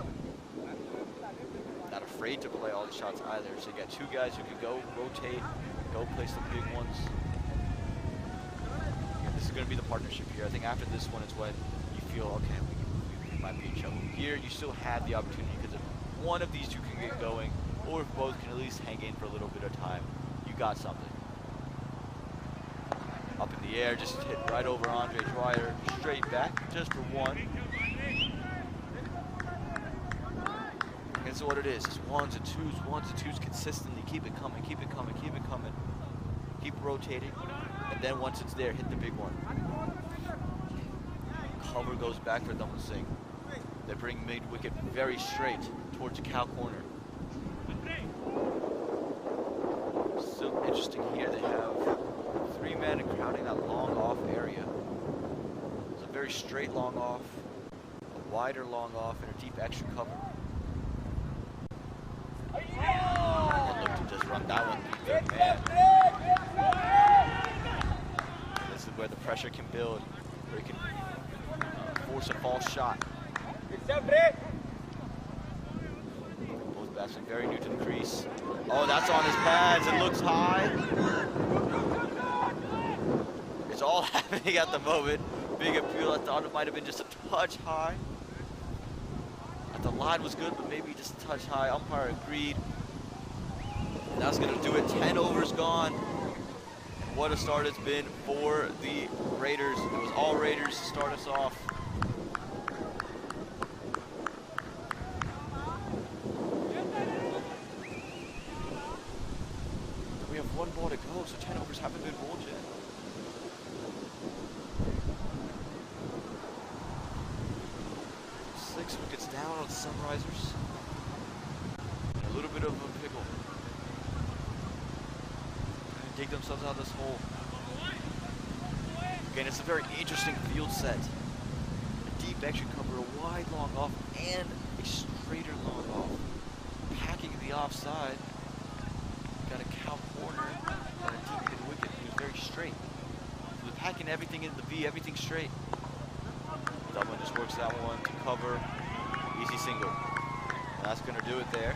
Not afraid to play all the shots either. So you got 2 guys who can go rotate, go play some big ones. And this is going to be the partnership here. I think after this one is when you feel, okay, we might be in trouble. Here, you still have the opportunity because if one of these 2 can get going, or if both can at least hang in for a little bit of time, you got something. Up in the air, just hit right over Andre Dwyer, straight back, just for 1. That's what it is. It's 1s and 2s, 1s and 2s consistently. Keep it coming, keep it coming, keep it coming. Keep rotating. And then once it's there, hit the big one. Cover goes back for Nolan Singh. They bring mid-wicket very straight towards the cow corner. Still interesting here. They have 3 men crowding that long off area. It's a very straight long off, a wider long off, and a deep extra cover. And look to just run that one through 3rd man. This is where the pressure can build, where you can force a false shot. Both batsmen very new to the crease. Oh, that's on his pads. It looks high. It's all happening at the moment. Big appeal. I thought it might have been just a touch high. The line was good, but maybe just a touch high. Umpire agreed. And that's going to do it. 10 overs gone. And what a start it's been for the Raiders. It was all Raiders to start us off. We have 1 ball to go, so 10 overs haven't been bowled yet. Wickets down on the Sunrisers. A little bit of a pickle. Trying to dig themselves out of this hole. Again, it's a very interesting field set. A deep extra cover, a wide long off, and a straighter long off. Packing the offside. Got a cow corner and a deep mid wicket who's very straight. So the packing everything into the V, everything straight. Dublin just works that one to cover. Easy single. And that's going to do it there.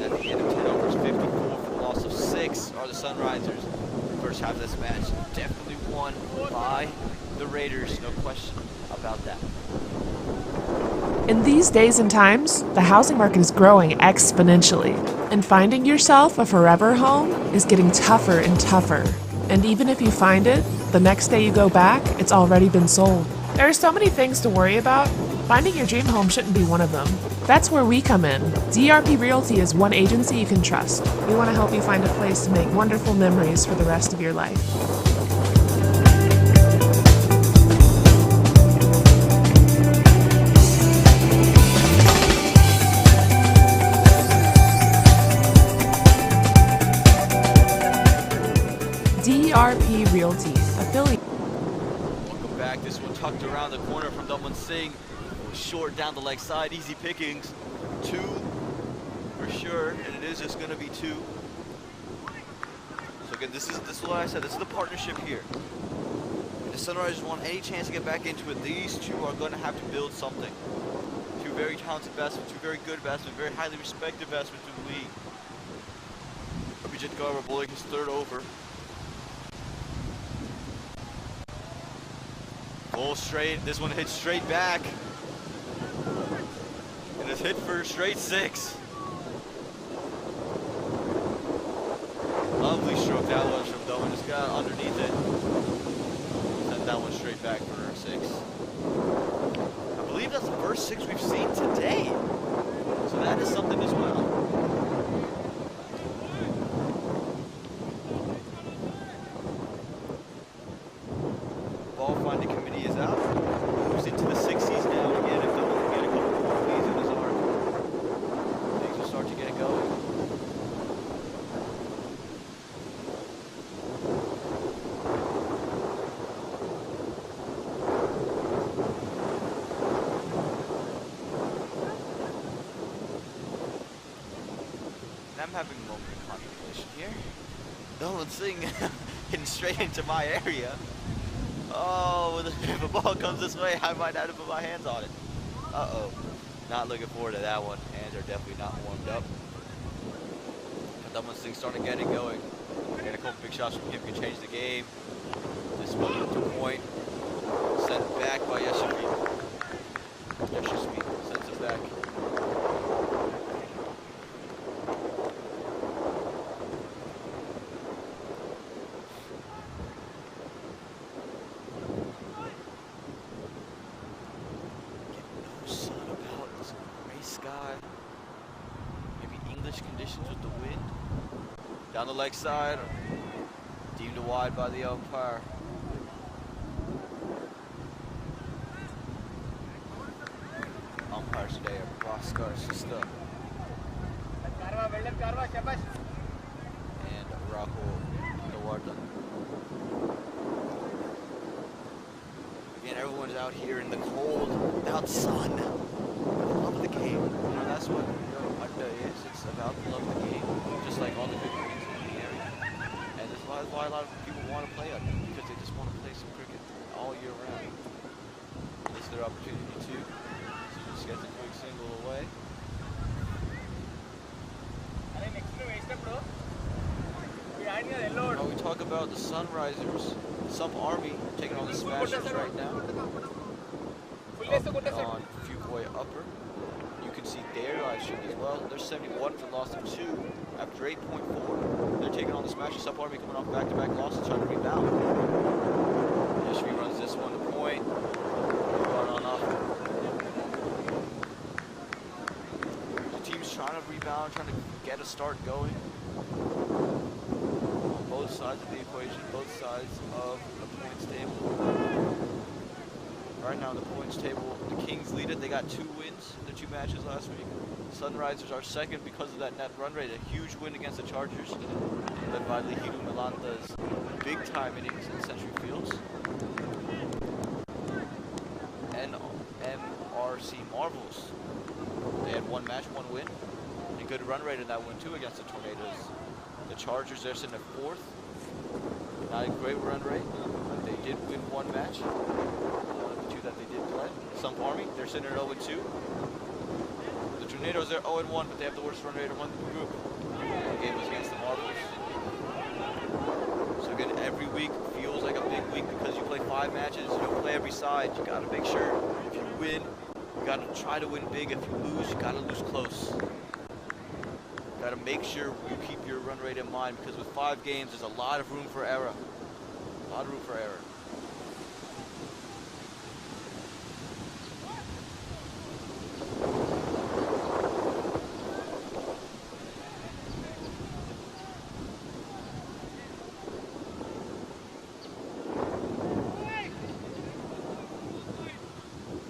At the end of turnovers, 54 for the loss of 6 are the Sunrisers. First half of this match definitely won by the Raiders, no question about that. In these days and times, the housing market is growing exponentially, and finding yourself a forever home is getting tougher and tougher. And even if you find it, the next day you go back, it's already been sold. There are so many things to worry about. Finding your dream home shouldn't be one of them. That's where we come in. DRP Realty is one agency you can trust. We want to help you find a place to make wonderful memories for the rest of your life. DRP Realty, affiliate. Welcome back. This one tucked around the corner from Dublin Singh. Short down the leg side, easy pickings. 2 for sure, and it is just going to be 2. So again, this is what I said. This is the partnership here. If the Sunrisers want any chance to get back into it, these two are going to have to build something. 2 very talented batsmen, 2 very good batsmen, very highly respected batsmen to the league. Abhijit Garver bowling his 3rd over. Ball straight. This one hits straight back. And it's hit for a straight 6. Lovely stroke that was from Dublin. Just got underneath it. Sent that one straight back for a 6. I believe that's the first 6 we've seen today. So that is something as well. Ball finding committee is out. Moves into the 60s now. Again, if Dublin can get a couple more plays in his arm, things will start to get going. And I'm having a moment of contemplation here. Dublin Singh hitting straight into my area. Oh, if a ball comes this way, I might have to put my hands on it. Uh-oh. Not looking forward to that one. Hands are definitely not warmed up. But Dublin Singh starting to get it going. Get a couple big shots from him can change the game. This one to point. Sent back by Yashasvi. Yashasvi sends it back. Conditions with the wind. Down the leg side. Deemed wide by the umpire. Umpires today are Bhaskar Sista and Rahul Nawardhan. Again, everyone's out here in the cold, without sun. For the love of the game. You know, that's what Adda is. It's about the love of the game. Just like all the good things in the area. And that's why a lot of people want to play Adda. Because they just want to play some cricket all year round. This is their opportunity too. So just gets a quick single away. Now we talk about the Sunrisers. Some Army taking on the Smashers right now. Up on Fuquay Upper. You can see their live stream as well. They're 71 for loss of 2 after 8.4. They're taking on the Smashers. Some Army coming off back-to-back losses, trying to rebound. Yashvi runs this one to point. Run on up. The team's trying to rebound, trying to get a start going. Both sides of the equation, both sides of the points table. Right now in the points table, the Kings lead it. They got 2 wins in their 2 matches last week. Sunrisers are second because of that net run rate. A huge win against the Chargers, led by Lihiru Milanta's big-time innings in Century Fields. And MRC Marvels, they had 1 match, 1 win pretty good run rate in that one too against the Tornadoes. The Chargers, they're sitting at 4th. Not a great run rate, but they did win one match. The two that they did play. Sump Army, they're sitting at 0-2. The Tornadoes, they're 0-1, but they have the worst run rate among the group. The game was against the Marbles. So again, every week feels like a big week because you play 5 matches. You don't play every side. You gotta make sure if you win, you gotta try to win big. If you lose, you gotta lose close. Got to make sure you keep your run rate in mind because with 5 games, there's a lot of room for error. A lot of room for error.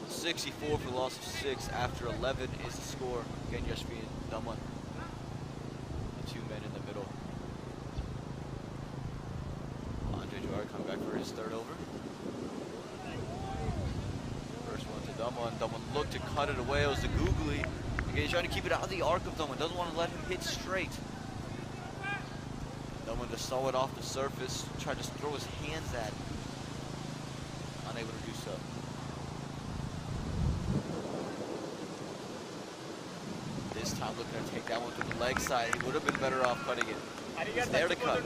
$64 for the loss of 6 after 11 is the score. Again, Yashvi and Daman. In the middle. Andre Jawar coming back for his 3rd over. First one to Daman. Daman looked to cut it away. It was the googly. Again, he's trying to keep it out of the arc of Daman. Doesn't want to let him hit straight. Daman just saw it off the surface. Tried to throw his hands at it. Unable to do so. This time looking to take that one to the leg side. He would have been better off cutting it. He's there to cut.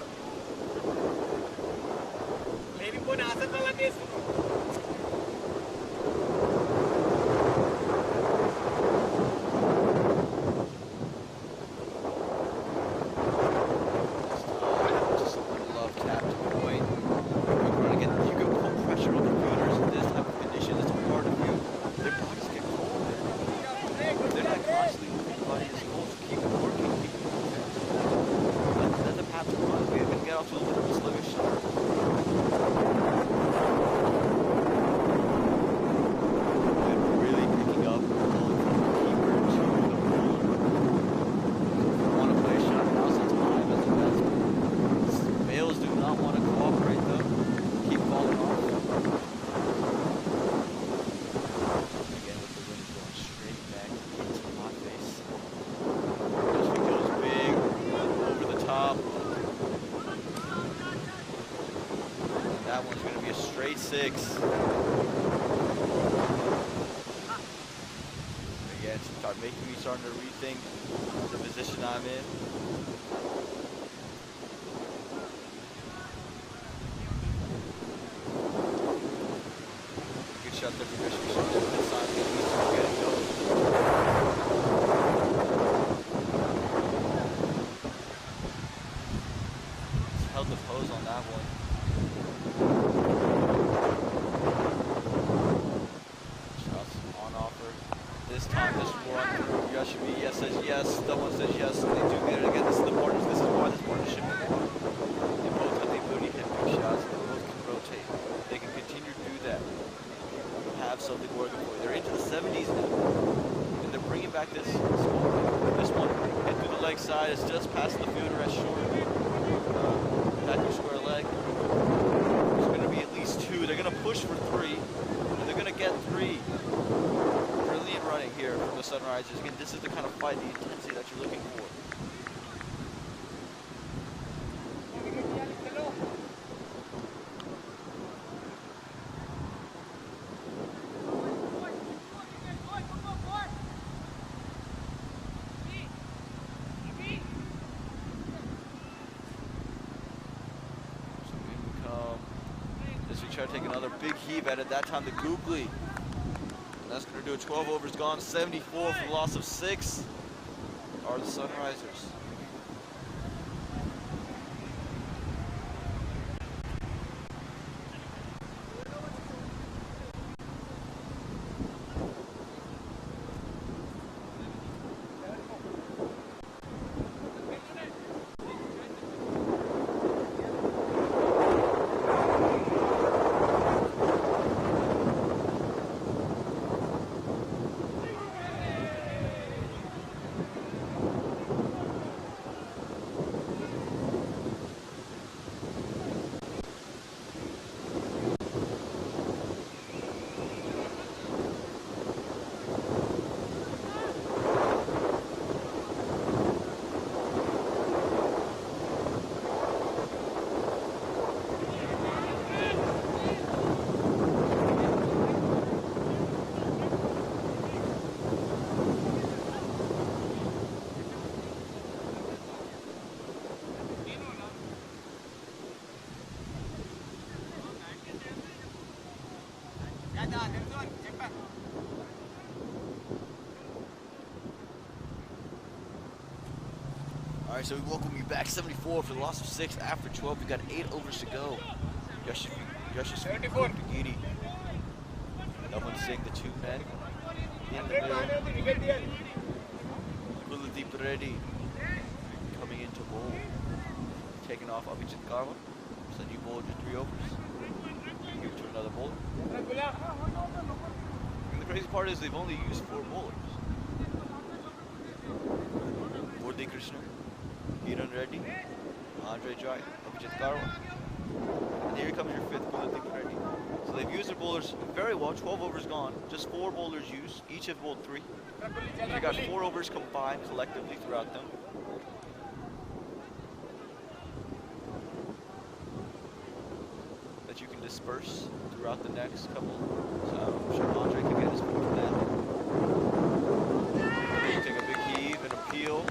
That one's going to be a straight 6. Again, start making me starting to rethink the position I'm in. Good shot there for Bishop. This time, he's getting going. Held the pose on that one. Shots on offer. This time, this one, Yashavi, yes says yes, someone says yes, and they do get it again. This is the partners, this is why this partnership is on. They both have the ability to hit big shots, they both can rotate. They can continue to do that. Have something working for you. They're into the 70s now, and they're bringing back this score. This one, hit through the leg side, it's just past the fielder as short. Back to square leg. There's going to be at least 2. They're going to push for 3. And they're going to get 3. Brilliant running here from the Sunrisers. Again, this is the kind of fight, the intensity that you're looking for. Try to take another big heave at it. That time the googly. And that's going to do it. 12 overs gone. 74 for the loss of 6 are the Sunrisers. Alright, so we welcome you back. 74 for the loss of 6 after 12. We got 8 overs to go. Yashasvi Giri. No one's seeing the 2 men in the middle. Kuldeep ready. Coming into bowl. Taking off Abhijit Garwa. So you bowled your 3 overs. Give it to another bowler. And the crazy part is they've only used 4 bowlers. Murthy Krishna, Kiran Reddy, Andre Jai, Abhijit Garwa. And here comes your 5th Kuldeep Reddy. So they've used their bowlers very well. 12 overs gone. Just 4 bowlers used. Each have bowled 3. They got 4 overs combined collectively throughout them. That you can disperse throughout the next couple. So I'm sure Andre can get his foot to that. Take a big heave and appeal.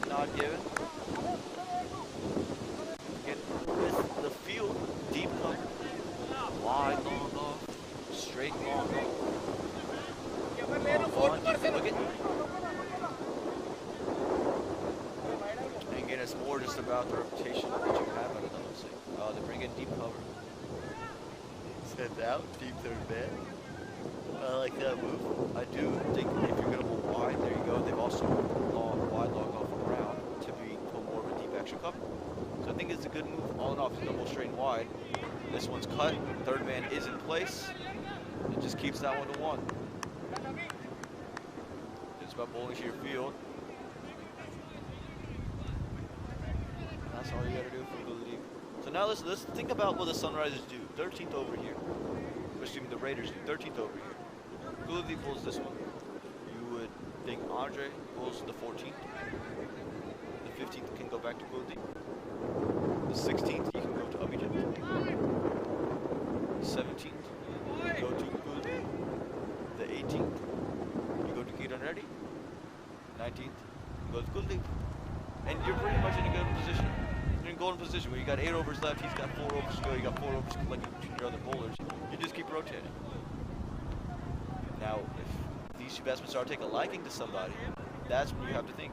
Not given. Get with the field. Deep cover. Wide long off. Straight long off. Look it. And again, it's more just about the reputation that you have out of those. They bring in deep cover. Send out, deep third man. I like that move. I do think if you're going to move wide, there you go. They've also wide long off around to be put more of a deep extra cover. So I think it's a good move. All in all, it's double straight and wide. This one's cut. Third man is in place. It just keeps that one to 1. It's about bowling to your field. And that's all you got to do for the deep. So now let's think about what the Sunrisers do. 13th over here. Excuse me, the Raiders do. 13th over here. Kuldeep pulls this one. You would think Andre pulls the 14th. The 15th can go back to Kuldeep. The 16th, you can go to Abhijit. 17th, you go to Kuldeep. The 18th, you go to Kiran Reddy. 19th, you go to Kuldeep. And you're pretty much in a good position. You're in golden position where you got 8 overs left, he's got 4 overs to go, you got 4 overs collected between your other bowlers. You just keep rotating. Now, if these 2 batsmen start to take a liking to somebody, that's when you have to think.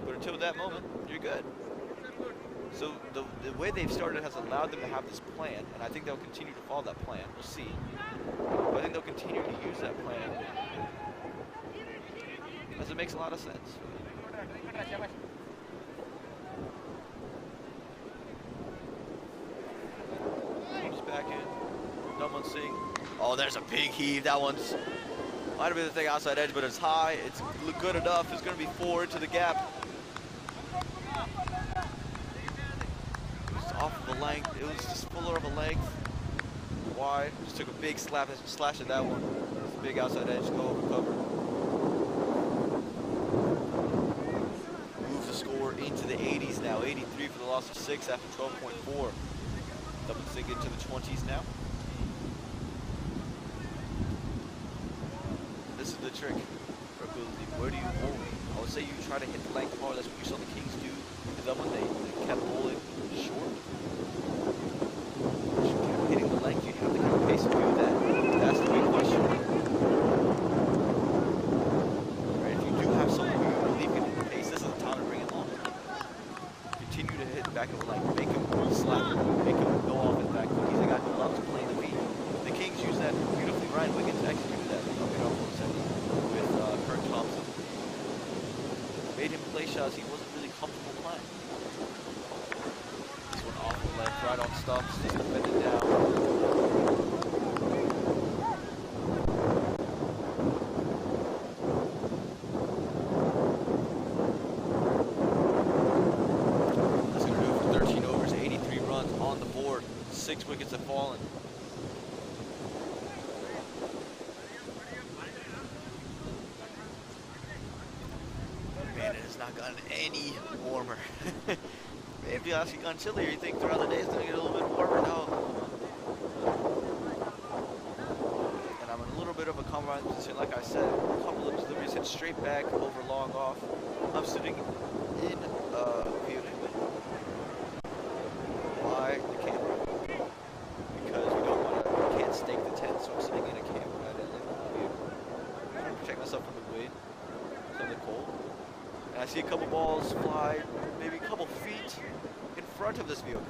But until that moment, you're good. So the way they've started has allowed them to have this plan, and I think they'll continue to follow that plan. We'll see. But I think they'll continue to use that plan, as it makes a lot of sense. Comes back in. Someone Singh. Oh, there's a big heave. That one's might have been the thing outside edge, but it's high. It's good enough. It's going to be 4 into the gap. Just off of a length. It was just fuller of a length. Wide. Just took a big slash at that one. It's a big outside edge. Go over cover. Moves the score into the 80s now. 83 for the loss of 6 after 12.4. Double Singh into the 20s now. This is the trick for Kuldeep. Where do you bowl? I would say you try to hit the length hard. That's what you saw the Kings do. And then when they kept bowling short, you kept hitting the length. You have the kind of pace to do that. That's the big question. Right, if you do have someone who you believe can hit the pace, this is the time to bring it long. Continue to hit back of the length. Make him slap. Make him go off his back. He's a guy who loves playing the beat. The Kings use that beautifully. Ryan Wiggins executed that with Kurt Thompson. Made him play shots he wasn't really comfortable playing. This one off the left, right on stumps, just defended down. That's going to do it for 13 overs, 83 runs on the board. 6 wickets have fallen. Man, it has not gotten any warmer. If you actually gone chillier, you think throughout the day it's going to get a little bit warmer. No. And I'm in a little bit of a compromised position. Like I said, a couple of deliveries hit straight back over long off. I'm sitting in view. Why the camera? Because we can't stake the tent, so I'm sitting in a camera. I didn't like the view. I'm trying to protect myself from the wind, from the cold. And I see see a couple balls fly maybe a couple feet in front of this vehicle.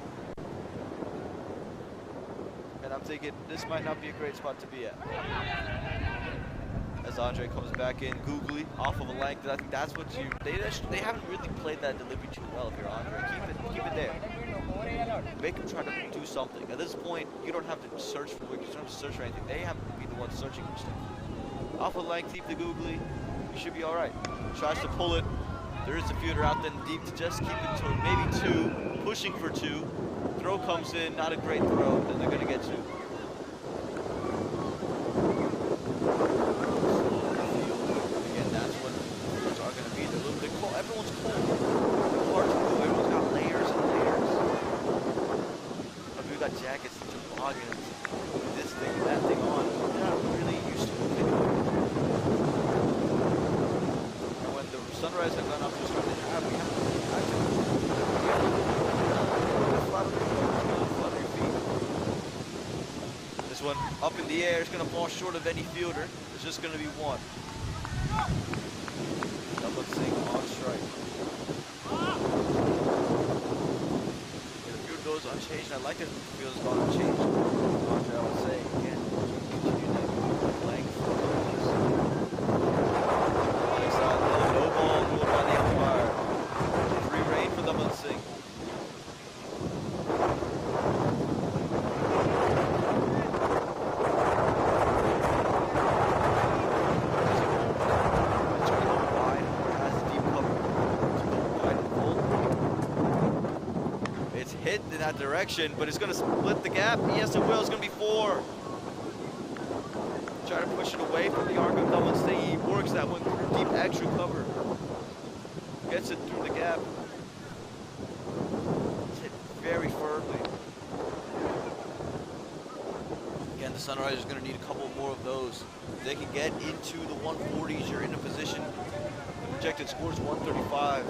And I'm thinking this might not be a great spot to be at. As Andre comes back in, googly, off of a length. I think that's what they haven't really played that delivery too well if you're Andre. Keep it there. Make them try to do something. At this point, you don't have to search for wickets, you don't have to search for anything. They have to be the ones searching for stuff. Off of length, keep the googly, you should be all right. Tries to pull it. There is a fielder out there deep to just keep it to maybe 2, pushing for 2. Throw comes in, not a great throw, then they're gonna get 2. Again, that's what fields are gonna be. They're a little bit cold. Everyone's cold. Hard to move. Everyone's got layers and layers. We've got jackets and toboggans, this thing and that thing on. They're not really used to it anymore. And when the Sunrise have gone up to a start, we have to flutter your feet. This one up in the air is going to fall short of any fielder. There's just going to be one. Double Singh on strike. Goes unchanged, and I like it if the field has gone unchanged. Andre, I would say, again, continue that length. Next on, no ball ruled by the umpire. Free reign for the Singh. Hit in that direction, but it's going to split the gap. Yes, it will. It's going to be 4. Try to push it away from the arc of Dublin State. He works that one through deep extra cover. Gets it through the gap. It's hit very firmly. Again, the Sunrisers are going to need a couple more of those. If they can get into the 140s, you're in a position. The projected score is 135.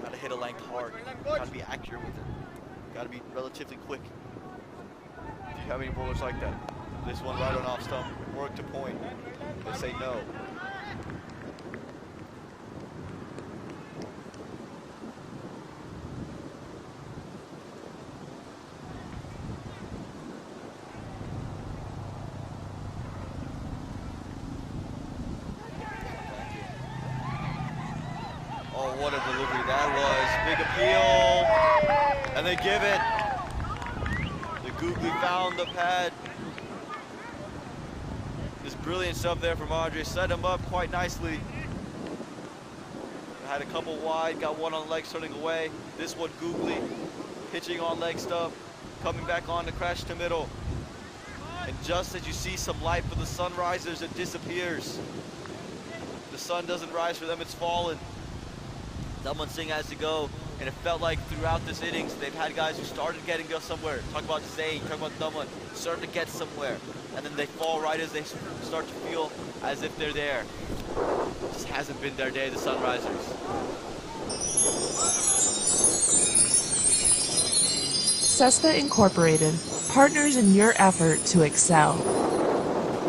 Gotta hit a length hard. Gotta be accurate with it. Gotta be relatively quick. Do you have any bowlers like that? This one right on off stump, work to point. They say no. Oh, what a delivery that was. Big appeal. And they give it. The googly found the pad. This brilliant stuff there from Andre. Set him up quite nicely. Had a couple wide, got one on leg turning away. This one googly, pitching on leg stub, coming back on to crash to middle. And just as you see some light for the Sunrisers, it disappears. The sun doesn't rise for them, it's fallen. Dublin Singh has to go, and it felt like throughout this innings, they've had guys who started getting go somewhere. Talk about Zayn, talk about Dublin, starting to get somewhere. And then they fall right as they start to feel as if they're there. It just hasn't been their day, the Sunrisers. Cesta Incorporated, partners in your effort to excel.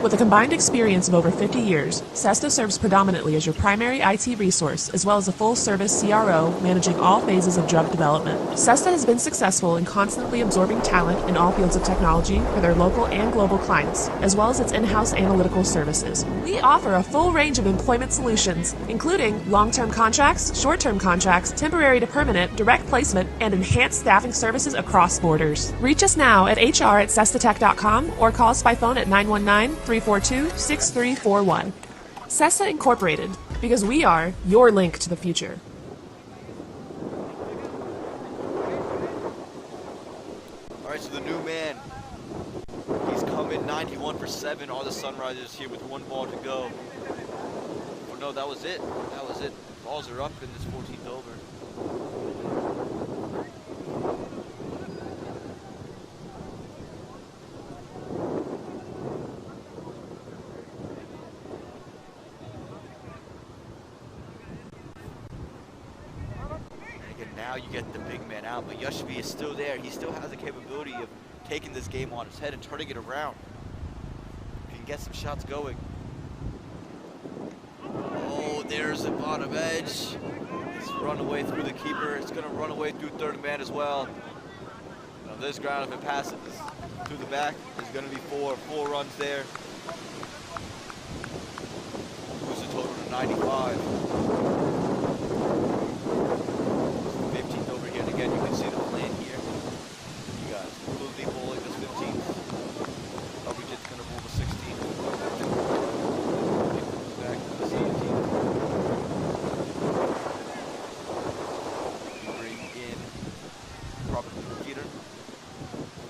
With a combined experience of over 50 years, Cesta serves predominantly as your primary IT resource, as well as a full-service CRO managing all phases of drug development. Cesta has been successful in constantly absorbing talent in all fields of technology for their local and global clients, as well as its in-house analytical services. We offer a full range of employment solutions, including long-term contracts, short-term contracts, temporary to permanent, direct placement, and enhanced staffing services across borders. Reach us now at hr@cestatech.com or call us by phone at 919-342-6341. Cesta Incorporated, because we are your link to the future. All right, so the new man, he's come in 91 for 7. All the Sunrisers here with 1 ball to go. Oh no, that was it. That was it. Balls are up in this 14th over. Again, now you get the big man out, but Yashvi is still there. He still has the capability of taking this game on his head and turning it around. He can get some shots going. Oh, there's the bottom edge. It's run away through the keeper. It's going to run away through third man as well. On this ground, if it passes through the back, there's going to be four runs there. Boosts the total to 95. 15th over here, and again, you can see the plan here. You guys, Luthy bowling this 15th. Abhijit's going to bowl the 16th. It comes back to the 17th. You bring in probably Peter.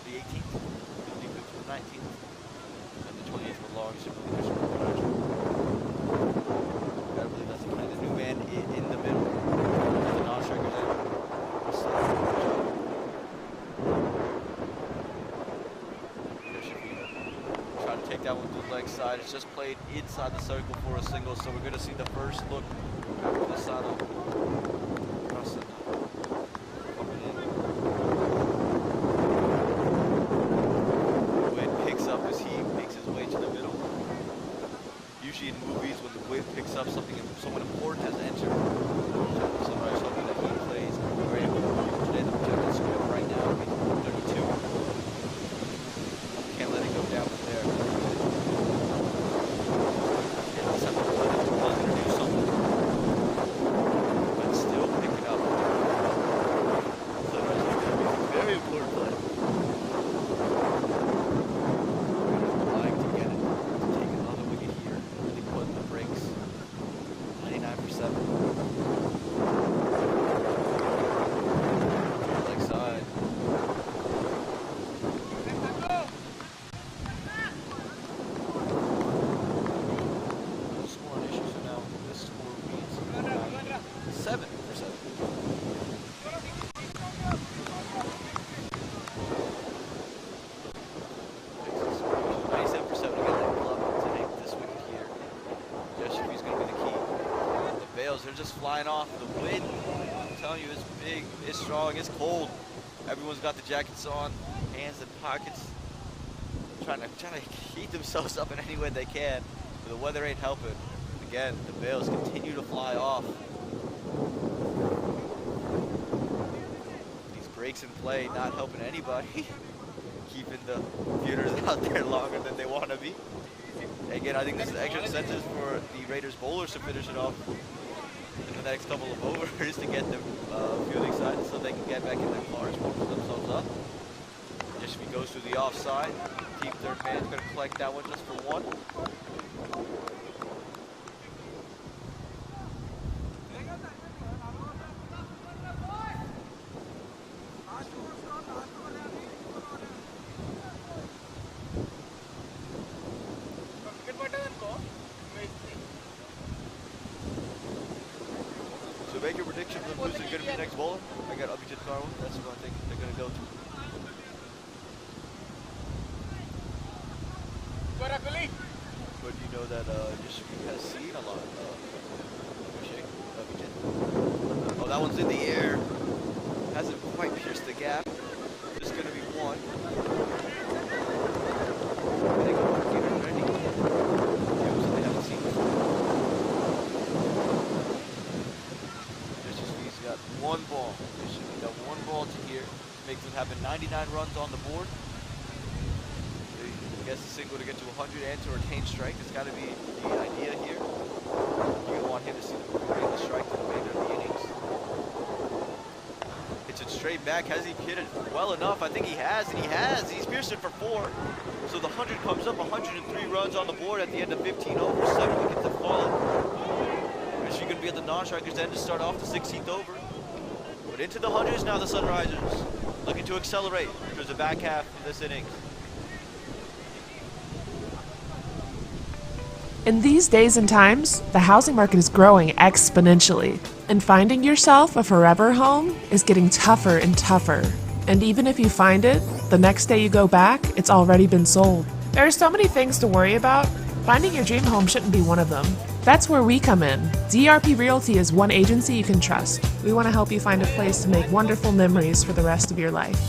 The 18th, the 19th, and the 20th for long. Gotta believe that's the kind of new man in the middle. The non-strikers in. Trying to take that one to the leg side. It's just played inside the circle for a single, so we're going to see the first look after the saddle. Usually in movies, when the wind picks up someone important has entered, somebody something that he plays. We're able to today the projected score right now is 32. Can't let it go down from there. Yeah, let's have to let it do something. But still picking up. Sunrise is going to be a very important play. They're just flying off. The wind, I'm telling you, is big, it's strong, it's cold. Everyone's got the jackets on, hands in pockets, trying to heat themselves up in any way they can. But the weather ain't helping. Again, the bales continue to fly off. These breaks in play not helping anybody. Keeping the computers out there longer than they want to be. Again, I think this is extra incentive for the Raiders bowlers to finish it off in the next couple of overs to get them feeling excited so they can get back in their cars, warm themselves up. Yashvi goes to the offside. Team third man's going to collect that one just for one. So make your prediction for who's going to be next bowler. I got Abhijit Karwal. That's who I think they're going to go to. But you know that Yashvi has seen a lot of Abhijit. Oh, that one's in the air. Hasn't quite pierced the gap. Just going to be one. I think I'm ready. They haven't seen before. He's got one ball. He's got one ball to here. Makes them happen 99 runs on the board. He gets a single to get to 100 and to retain strike. It's got to be the idea here. You're going to want him to see the strike to the remainder of the innings. It's a straight back. Has he hit it well enough? I think he has, and he has. He's pierced it for 4. So the 100 comes up, 103 runs on the board at the end of 15 overs, 7 wickets have fallen. Is she going to be at the non-strikers end to start off the 16th over? But into the hundreds now, the Sunrisers looking to accelerate towards the back half of this innings. In these days and times, the housing market is growing exponentially, and finding yourself a forever home is getting tougher and tougher. And even if you find it, the next day you go back, it's already been sold. There are so many things to worry about. Finding your dream home shouldn't be one of them. That's where we come in. DRP Realty is one agency you can trust. We want to help you find a place to make wonderful memories for the rest of your life.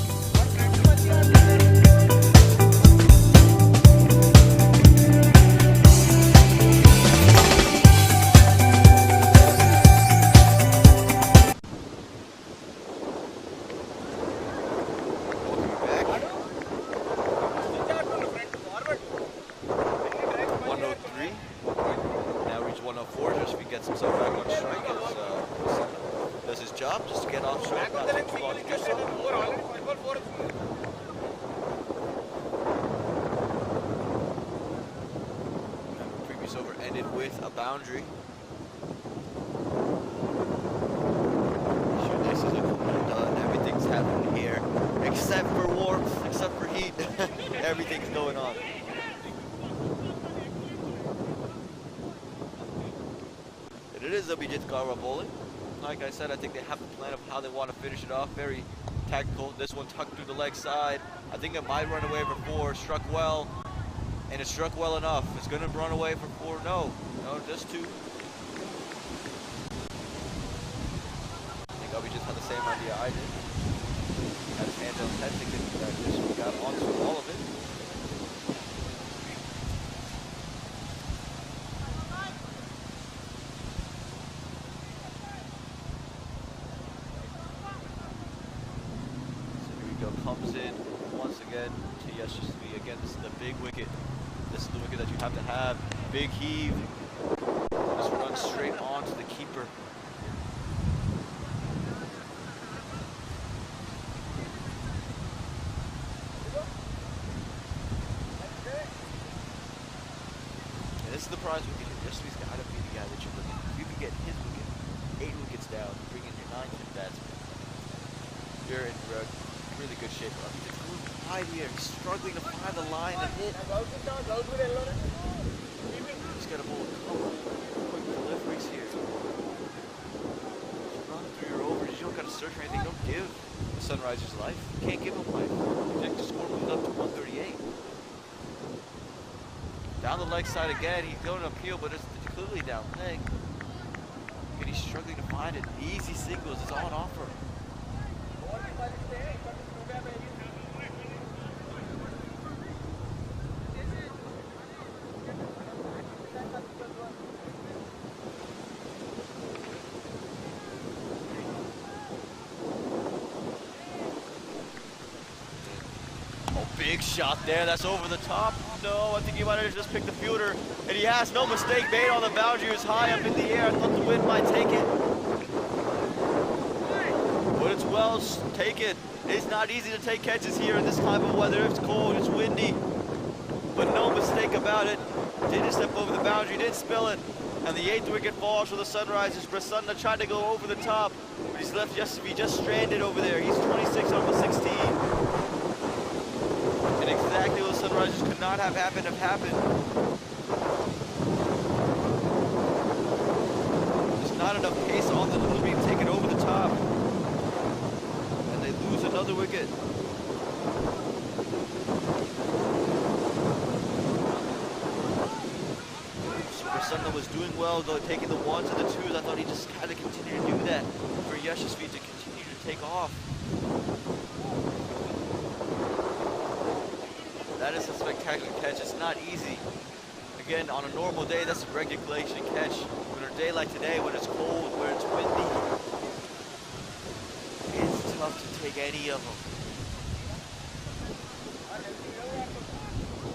Boundary. Sure, this is done. Everything's happening here, except for warmth, except for heat. Everything's going on. And it is WJ's Garwa bowling. Like I said, I think they have the plan of how they want to finish it off. Very tactical. This one tucked through the leg side. I think it might run away for 4. Struck well. And it struck well enough. It's going to run away for 4. No, just 2. I think Obi just had the same idea I did. Had his hands on his head thinking that this one got onto all of it. So here we go. Comes in once again to Yashasvi. Again, this is the big wicket. This is the wicket that you have to have. Big heave. Just run straight on to the keeper. And this is the prize wicket. Yashasvi's got to be the guy that you're looking at. If you can get his wicket, 8 wickets down, bring in your 9th batsman, you're in really good shape. He's going wide here. He's struggling to find the line and hit. He's got to bowl a couple quick deliveries here. Just run through your overs. You don't got to search for anything. Don't give the Sunrisers life. You can't give them life. Projected score moves up to 138. Down the leg side again. He's going to appeal, but it's clearly down leg. And he's struggling to find it. Easy singles is on offer. Big shot there, that's over the top. No, I think he might have just picked the fielder. And he has no mistake made on the boundary. It was high up in the air. I thought the wind might take it. But it's well taken. It's not easy to take catches here in this type of weather. It's cold, it's windy. But no mistake about it. Didn't step over the boundary, didn't spill it. And the 8th wicket falls for the Sunrisers. Prasanna tried to go over the top, but he's left Yashasvi just stranded over there. He's 26 over 16. And exactly what the Sunrisers could not have happened have happened. There's not enough pace on the delivery to take it over the top. And they lose another wicket. Prasanna was doing well, though, taking the 1s and the 2s. I thought he just had to continue to do that for Yashasvi to continue to take off. That is a spectacular catch. It's not easy. Again, on a normal day, that's a regulation catch. But on a day like today, when it's cold, where it's windy, it's tough to take any of them.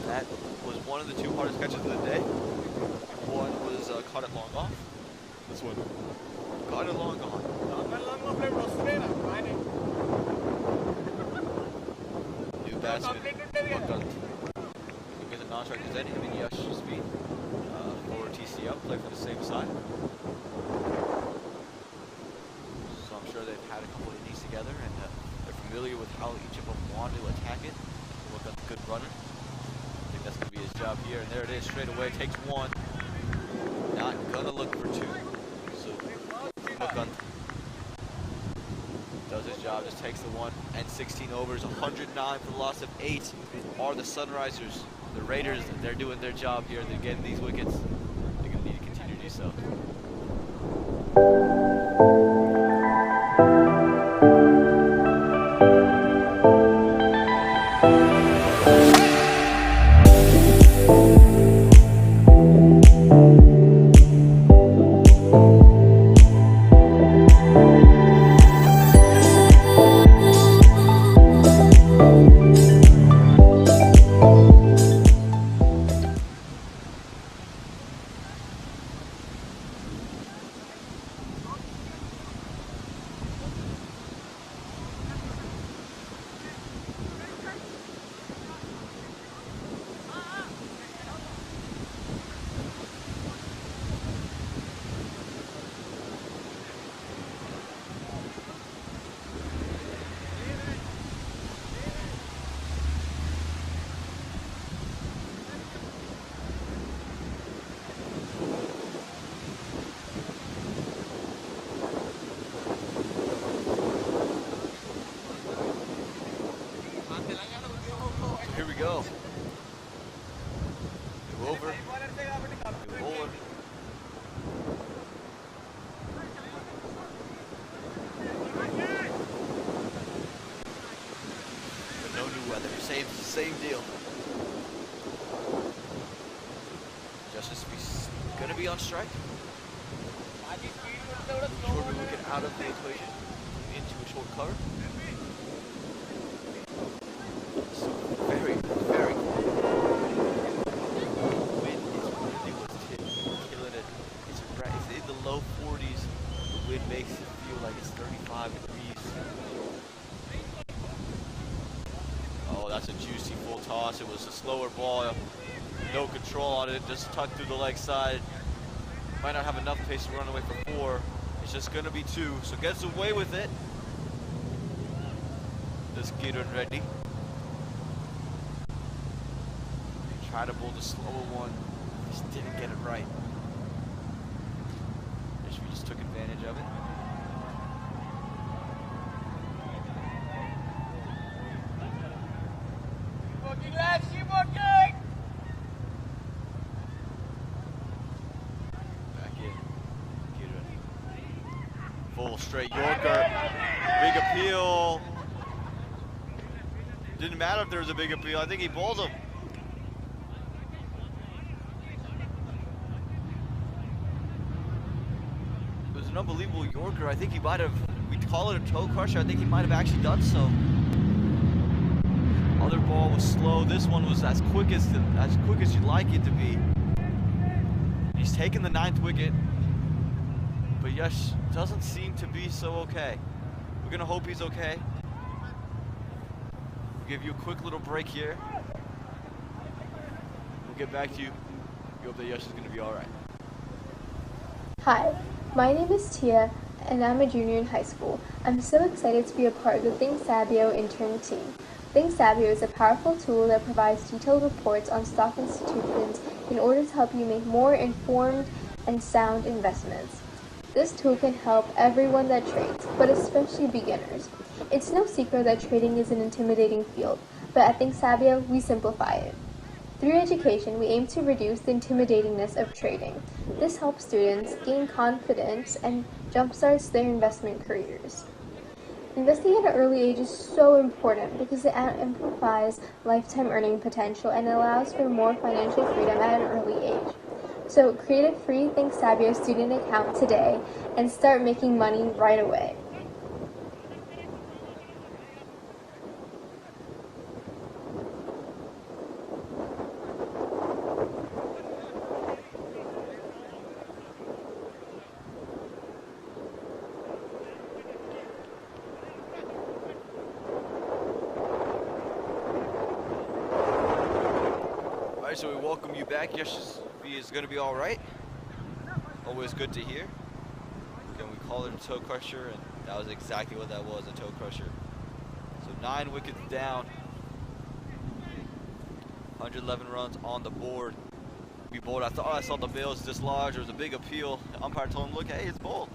That was one of the 2 hardest catches of the day. One was caught it long off. This one caught it long on. New batsman. Because a non-strike is any him and Yashasvi for TCL, play for the same side. So I'm sure they've had a couple of innings together and they're familiar with how each of them want to attack it. Look at the good runner. I think that's going to be his job here. And there it is, straight away, takes 1. Not going to look for 2. So Mukund does his job, just takes the 1 and 16 overs, 109 for the loss of 8 are the Sunrisers. The Raiders, they're doing their job here. They're getting these wickets. They're going to need to continue to do so. so. Here we go. Move over. Move over. But no new weather. Same deal. Justice gonna be on strike. Shorter we get out of the equation into a short cover. Very, very cold. Wind is really what's killing it. It's in the low 40s. The wind makes it feel like it's 35 degrees. Oh, that's a juicy full toss. It was a slower ball. No control on it. Just tucked through the leg side. Might not have enough pace to run away for 4. It's just going to be 2. So gets away with it. Just get it ready. Try to bowl the slower one, just didn't get it right. We just took advantage of it. Keep working, lads, keep working! Back in. Get it. Full straight Yorker. Big appeal. Didn't matter if there was a big appeal. I think he bowled him. An unbelievable Yorker. I think he might have, we'd call it a toe crusher. I think he might have actually done so. Other ball was slow. This one was as quick as you'd like it to be. He's taken the 9th wicket, but Yash doesn't seem to be so okay. We're gonna hope he's okay. We'll give you a quick little break here. We'll get back to you. We hope that Yash is gonna be all right. Hi, my name is Tia, and I'm a junior in high school. I'm so excited to be a part of the Think Sabio intern team. Think Sabio is a powerful tool that provides detailed reports on stock institutions in order to help you make more informed and sound investments. This tool can help everyone that trades, but especially beginners. It's no secret that trading is an intimidating field, but at Think Sabio, we simplify it. Through education, we aim to reduce the intimidatingness of trading. This helps students gain confidence and jumpstarts their investment careers. Investing at an early age is so important because it amplifies lifetime earning potential and allows for more financial freedom at an early age. So create a free Think Sabio student account today and start making money right away. So we welcome you back. Yash is going to be all right. Always good to hear. Again, we call it a toe crusher, and that was exactly what that was, a toe crusher. So 9 wickets down. 111 runs on the board. We bowled. I thought I saw the bails dislodge. There was a big appeal. The umpire told him, look, hey, it's bowled.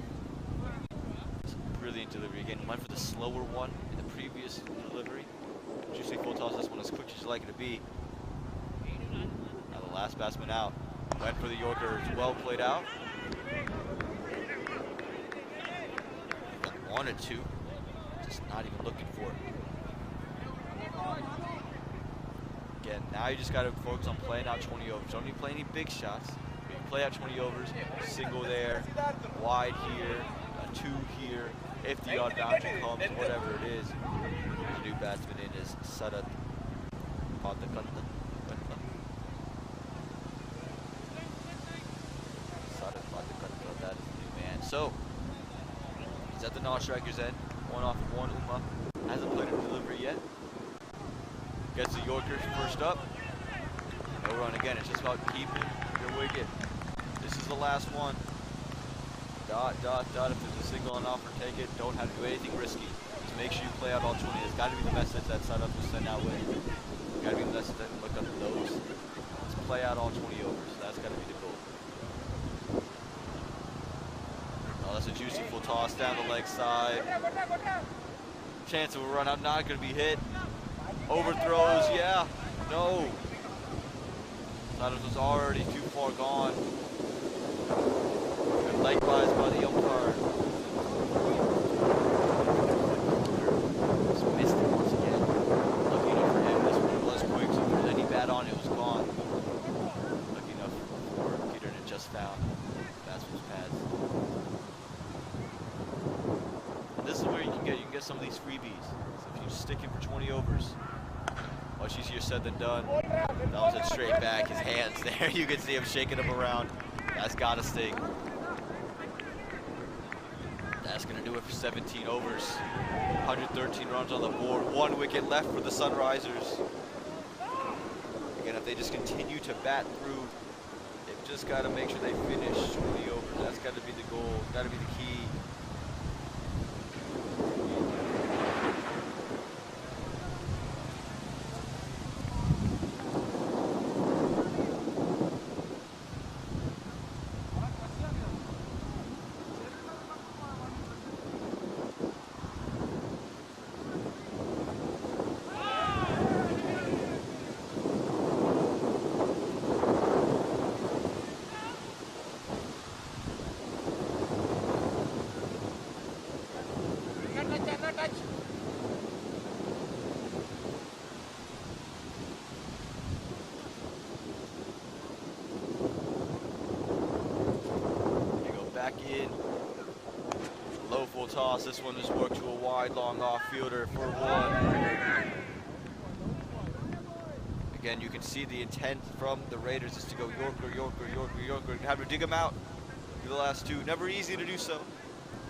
Brilliant delivery. Again, went for the slower one in the previous delivery. Juicy full toss. This one as quick as you like it to be. Now the last batsman out. Went for the Yorker. It's well played out. Wanted to, just not even looking for it. Again, now you just got to focus on playing out 20 overs. Don't even play any big shots. You play out 20 overs, single there, wide here, a 2 here. If the odd boundary comes, whatever it is, the new batsman in is Adda. That is the new man. So, he's at the non-striker's end. One off of one. Uma hasn't played a delivery yet. Gets the Yorker first up. No run again. It's just about keeping your wicket. This is the last one. Dot, dot, dot. If there's a single on offer, take it. Don't have to do anything risky. Just make sure you play out all 20. It's got to be the message that Adda was sent out with. Got to be the message that look up those. Let's play out all 20 overs. That's got to be the goal. Oh, that's a juicy full toss down the leg side. Chance of a run out, not going to be hit. Overthrows, yeah, no. Adda was already too far gone. And likewise by the umpire. Just missed it once again. Lucky enough for him, this one was quick, so if there's any bat on it, was gone. Lucky enough for Peter had just found batsman's pads. And this is where you can get some of these freebies. So if you stick him for 20 overs, much easier said than done. That was it straight back, his hands there. You can see him shaking him around. That's gotta sting. That's gonna do it for 17 overs. 113 runs on the board. 1 wicket left for the Sunrisers. Again, if they just continue to bat through, they've just gotta make sure they finish 20 overs. That's gotta be the goal, gotta be the key. Back in. Low full toss. This one just worked to a wide, long off fielder for 1. Again, you can see the intent from the Raiders is to go Yorker, Yorker, Yorker, Yorker. Have to dig them out for the last 2. Never easy to do so.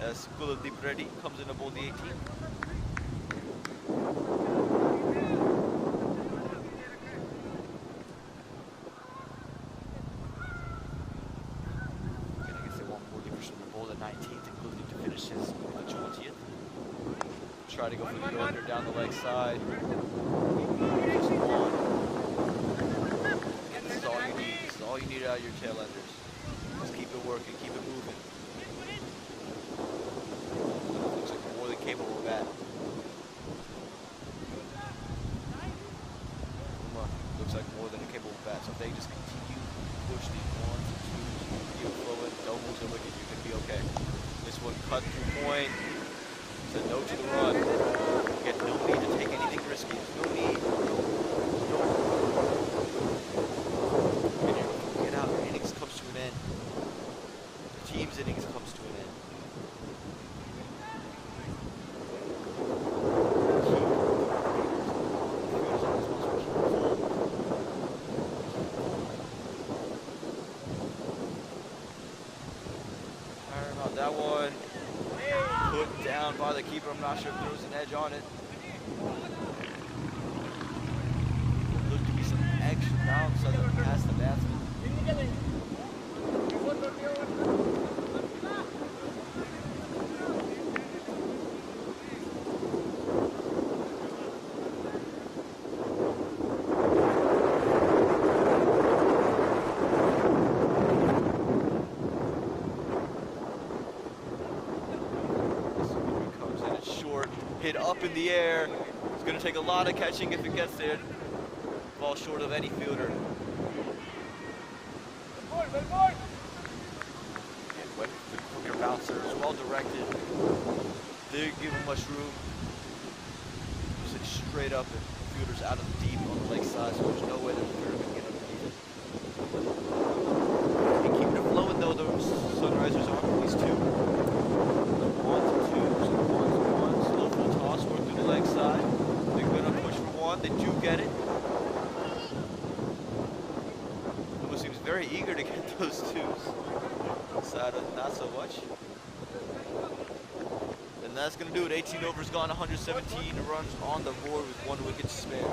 As Kuldeep Reddy comes in aboard the 18. Try to go for the Yorker down the leg side. Just 1. And this is all you need. This is all you need out of your tail enders. Just keep it working, keep it moving. Looks like more than capable of that. Looks like more than a capable of that. So if they just continue to push these 1s and 2s, keep flowing, don't lose a wicket, you can be okay. This one cut through point. Said no to the run. Get no need to take anything risky. There's no need. There's no. And get out. Your innings comes to an end. The team's innings comes to an end. That one put down by the keeper. I'm not sure if there was an edge on it. There looked to be some extra bounce on the past the batsman. Hit up in the air. It's going to take a lot of catching if it gets there. Fall short of any fielder. the quicker bouncers, well directed. They give him much room. Just like straight up and fielders out of the deep on the leg side, so there's no way that the fielder can get underneath it. And keeping it flowing though, those Sunrisers are these two. 1 to 2, so 1 to 1, slow full toss, work through the leg side. They're gonna push for one, they do get it. Lewis seems very eager to get those twos. Sada, not so much. And that's going to do it. 18 overs gone, 117 runs on the board with 1 wicket to spare.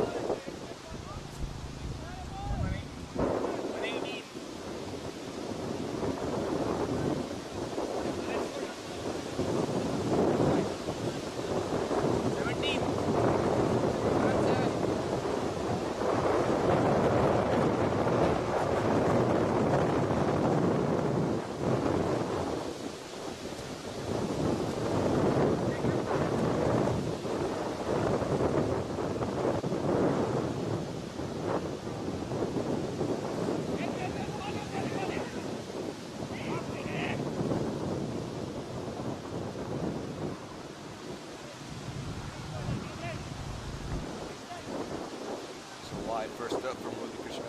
First up from Intermission.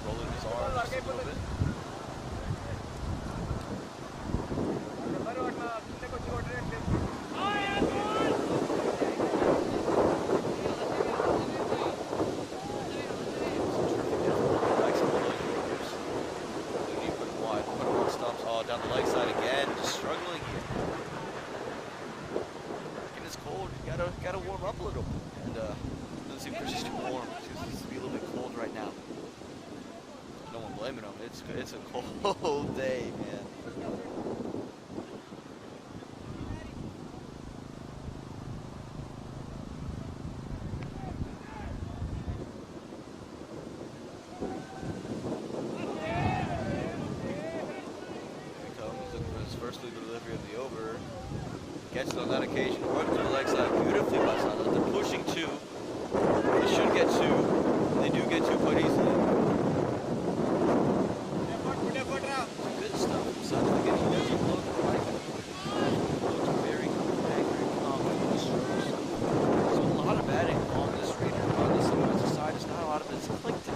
Rolling his arms just a little bit. Oh, down the leg side again, just struggling here. It's cold. You gotta warm up a little. And doesn't seem just too warm. It seems to be a little bit cold right now. No one blaming him. It's a cold day, man. Here he comes. He's looking for his first legal delivery of the over. Gets it on that occasion, works to the leg side beautifully by Sada. They're pushing 2. They should get 2. They do get 2 quite easily. Good stuff from Sada. Again, he doesn't look like it. He looks very compact, very confident in the strokes. So a lot of batting on this Raider, on this Sunriser side. It's not a lot of it's clicked in.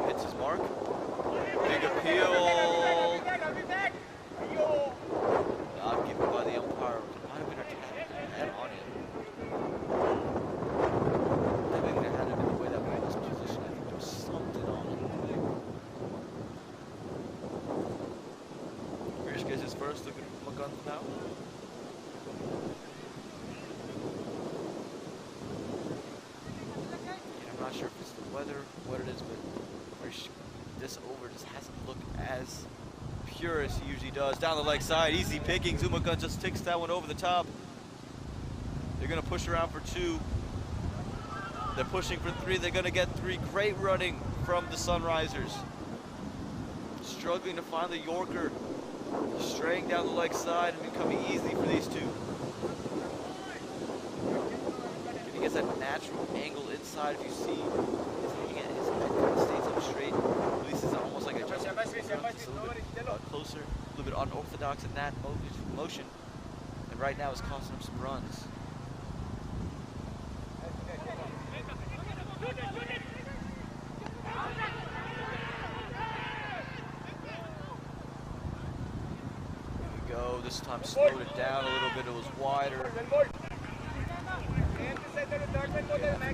Hits his mark. Big appeal. Not given by the umpire. Might have been a tap on it. I think there had to be the way that ball was positioned. I think there was something on it. Rich gets his first. Look at McGuns now. And I'm not sure if it's the weather, what it is, but this over just hasn't looked as pure as he usually does. Down the leg side, easy pickings. Umagun just takes that one over the top. They're going to push around for 2. They're pushing for 3. They're going to get 3. Great running from the Sunrisers. Struggling to find the Yorker. Straying down the leg side and becoming easy for these 2. He gets that natural angle inside. If you see his head kind of stays up straight. Releases almost like a jump. It's a little bit closer, a little bit unorthodox in that motion. And right now it's costing him some runs. Here we go. This time slowed it down a little bit. It was wider.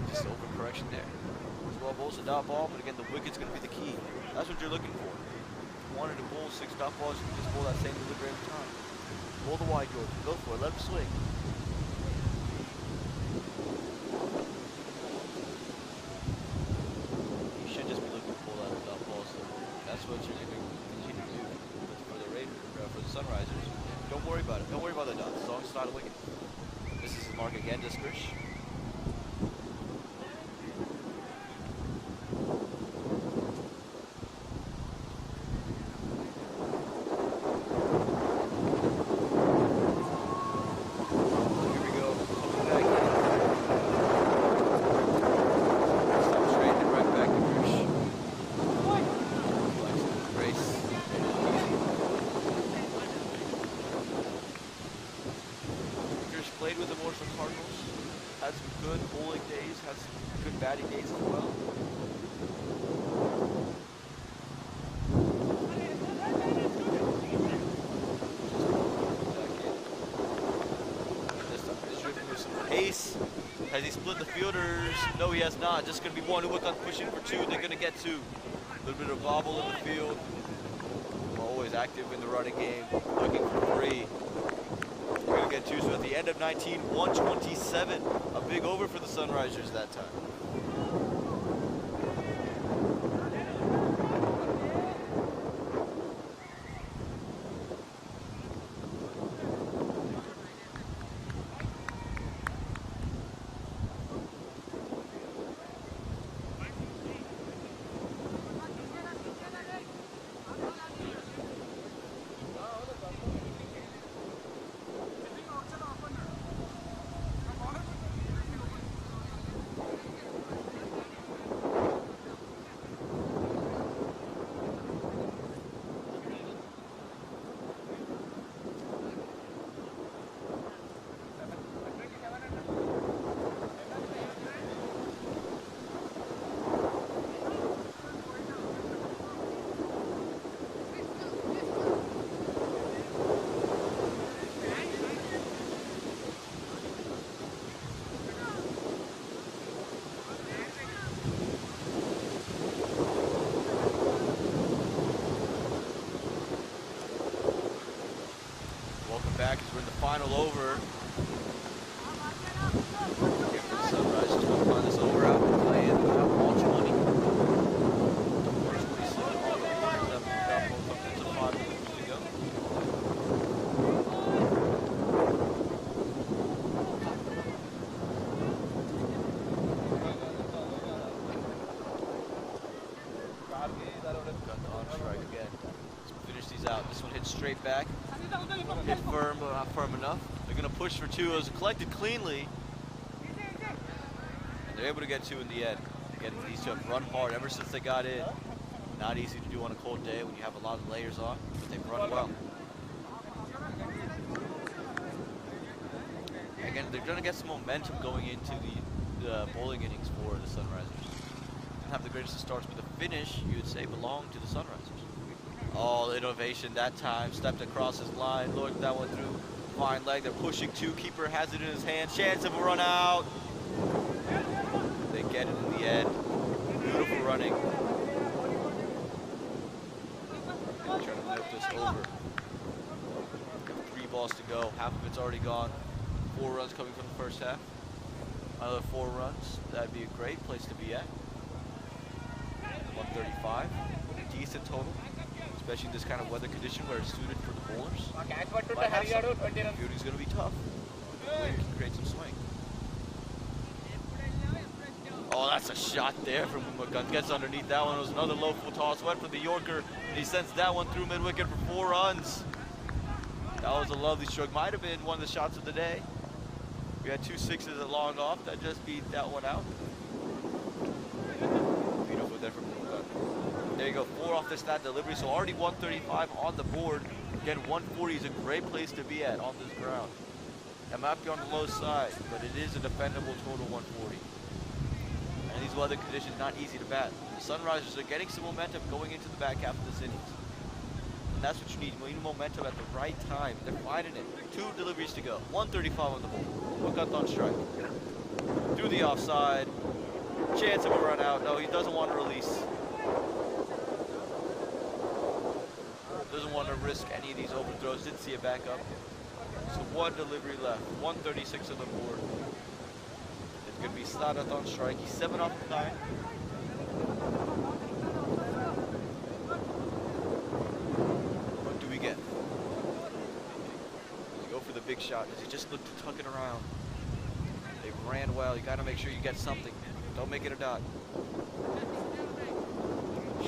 Just overcorrection there. Well, bowls a dot ball, but again, the wicket's going to be the key. That's what you're looking for. If you wanted to bowl 6 dot balls, you can just bowl that same delivery every time. Bowl the wide George. Go for it. Let him swing. Don't worry about the dots. As long as it's not a wicket. This is his mark again, Diskrish. Played with the Morrisville Cardinals, had some good bowling days, had some good batting days as well. This time he's driven with some pace. Has he split the fielders? No, he has not. Just going to be one. Uwakan pushing for two. They're going to get two. A little bit of bobble in the field. Always active in the running game, looking for three. We're going to get two, so at the end of 19, 127. A big over for the Sunrisers that time. Back as we're in the final over. If the Sunrisers will find this over out and play in without all 20. First we see all the players that got both up into the 5 minutes to go. Got the on strike again. Let's finish these out. This one hits straight back. Hit firm, but not firm enough. They're going to push for two. It was collected cleanly. And they're able to get two in the end. Again, these two have run hard ever since they got in. Not easy to do on a cold day when you have a lot of layers on, but they've run well. Again, they're going to get some momentum going into the bowling innings for the Sunrisers. Didn't have the greatest of starts, but the finish, you would say, belonged to the Sunrisers. Oh, innovation that time. Stepped across his line. Looked that one through. Fine leg. They're pushing two. Keeper has it in his hand. Chance of a run out. They get it in the end. Beautiful running. And trying to flip this over. 3 balls to go. Half of it's already gone. 4 runs coming from the first half. Another 4 runs. That'd be a great place to be at. 135. Decent total. Especially in this kind of weather condition where it's suited for the bowlers. Fielding's going to be tough. The wind can create some swing. Oh, that's a shot there from Umagun. Gets underneath that one. It was another low full toss. Went for the Yorker. And he sends that one through mid-wicket for 4 runs. That was a lovely stroke. Might have been one of the shots of the day. We had 2 sixes at long off. That just beat that one out. Beautiful there from Umagun. There you go, 4 off the stat delivery, so already 135 on the board. Again, 140 is a great place to be at on this ground. It might be on the low side, but it is a defendable total 140. And these weather conditions, not easy to bat. The Sunrisers are getting some momentum going into the back half of this innings. And that's what you need. You need momentum at the right time. They're finding it. 2 deliveries to go. 135 on the board. Look on strike. Through the offside. Chance of a run out. No, he doesn't want to release. Doesn't want to risk any of these overthrows. Didn't see it back up. So 1 delivery left. 136 on the board. It's going to be Sladat on strike. He's 7 off the 9. What do we get? Does he go for next shot? Does he just look to tuck it around? They ran well. You got to make sure you get something. Don't make it a dot.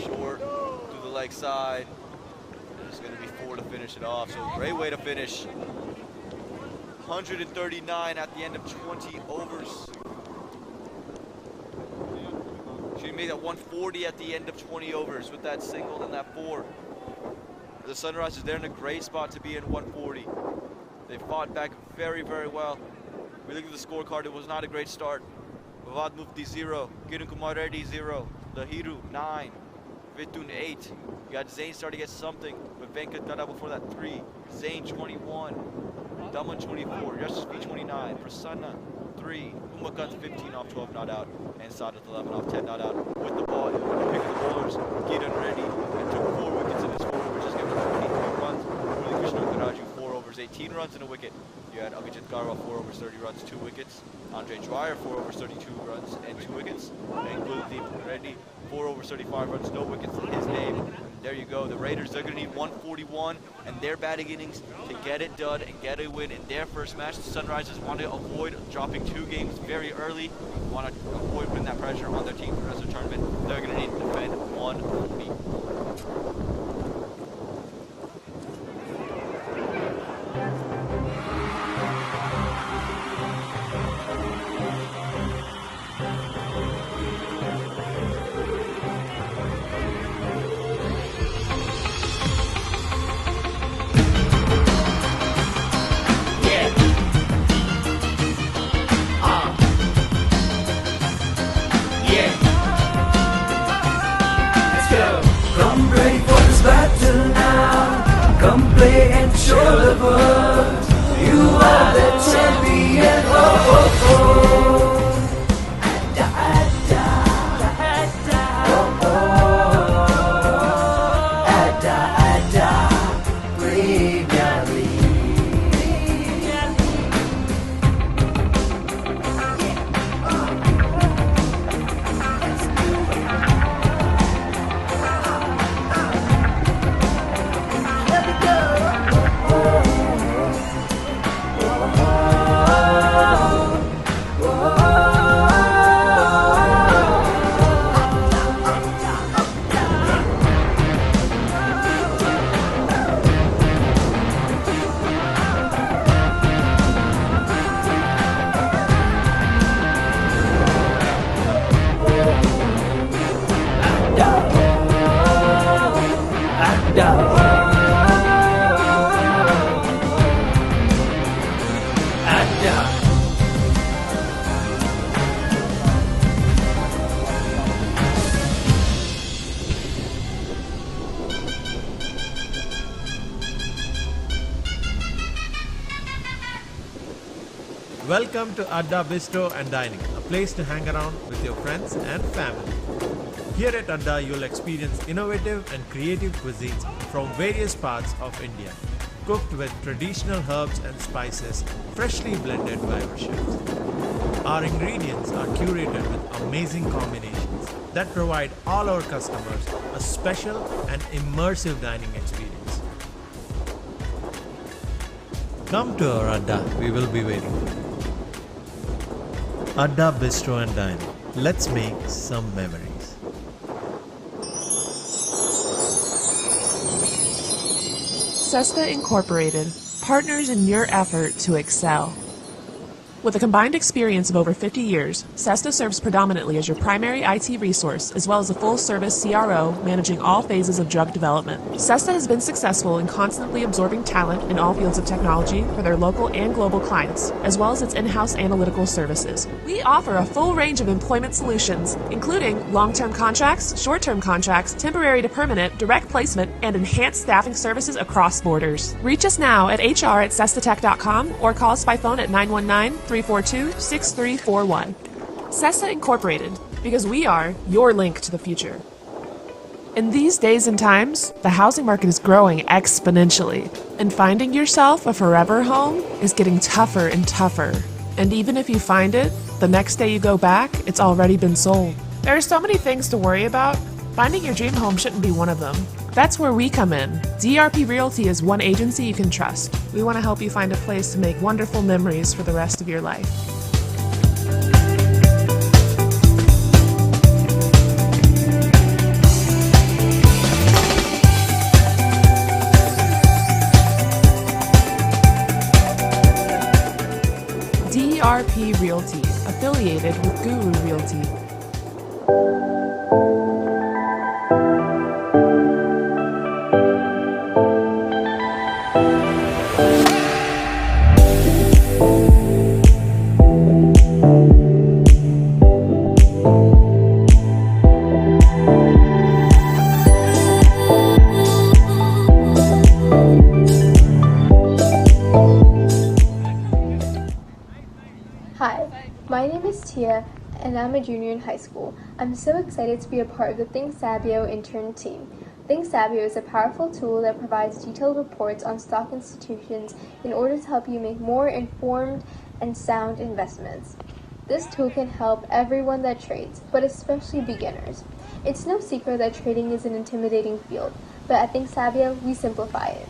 Short through the leg side. There's going to be 4 to finish it off. So great way to finish. 139 at the end of 20 overs. She made that 140 at the end of 20 overs with that single and that 4. The Sunrisers, they're in a great spot to be in 140. They fought back very, very well. We look at the scorecard, it was not a great start. Vavad Mufti 0, Kirun Kumar Reddy 0, Lahiru 9, Vitun 8. You got Zain starting to get something, but Venkat got out before that 3. Zain 21, Daman 24, Yashasvi 29, Prasanna 3, Umakant 15 off 12 not out, and Sadat 11 off 10 not out. With the ball, pick of the bowlers, Kiran Reddy, and took 4 wickets in his 4 overs, just gave him 23 runs. Murali Krishna Karaju 4 overs, 18 runs and a wicket. You had Abhijit Garwa 4 overs, 30 runs, 2 wickets. Andre Dwyer 4 overs, 32 runs and 2 wickets. And Kuldeep Reddy 4 overs, 35 runs, no wickets in his name. And there you go. The Raiders, they're going to need 141 and their batting innings to get it done and get a win in their first match. The Sunrisers want to avoid dropping 2 games very early. Want to avoid putting that pressure on their team for the rest of the tournament. They're going to need to defend 1 only. Welcome to Adda Bistro and Dining, a place to hang around with your friends and family. Here at Adda, you'll experience innovative and creative cuisines from various parts of India, cooked with traditional herbs and spices freshly blended by our chefs. Our ingredients are curated with amazing combinations that provide all our customers a special and immersive dining experience. Come to our Adda, we will be waiting for you. Adda Bistro and Dining. Let's make some memories. Sesta Incorporated, partners in your effort to excel. With a combined experience of over 50 years, Sesta serves predominantly as your primary IT resource, as well as a full-service CRO managing all phases of drug development. Sesta has been successful in constantly absorbing talent in all fields of technology for their local and global clients, as well as its in-house analytical services. We offer a full range of employment solutions, including long-term contracts, short-term contracts, temporary to permanent, direct placement, and enhanced staffing services across borders. Reach us now at hr@sestatech.com or call us by phone at 919-342-6341. Sesta Incorporated, because we are your link to the future. In these days and times, the housing market is growing exponentially, and finding yourself a forever home is getting tougher and tougher. And even if you find it, the next day you go back, it's already been sold. There are so many things to worry about. Finding your dream home shouldn't be one of them. That's where we come in. DRP Realty is one agency you can trust. We want to help you find a place to make wonderful memories for the rest of your life. DRP Realty, affiliated with Guru Realty. Hi, my name is Tia, and I'm a junior in high school. I'm so excited to be a part of the Think Sabio intern team. Think Sabio is a powerful tool that provides detailed reports on stock institutions in order to help you make more informed and sound investments. This tool can help everyone that trades, but especially beginners. It's no secret that trading is an intimidating field, but at Think Sabio, we simplify it.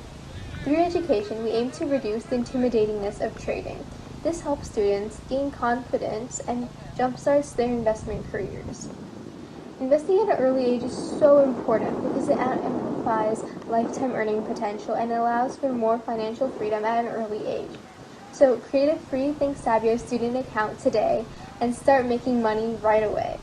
Through education, we aim to reduce the intimidatingness of trading. This helps students gain confidence and jumpstarts their investment careers. Investing at an early age is so important because it amplifies lifetime earning potential and allows for more financial freedom at an early age. So create a free Think Sabio student account today and start making money right away.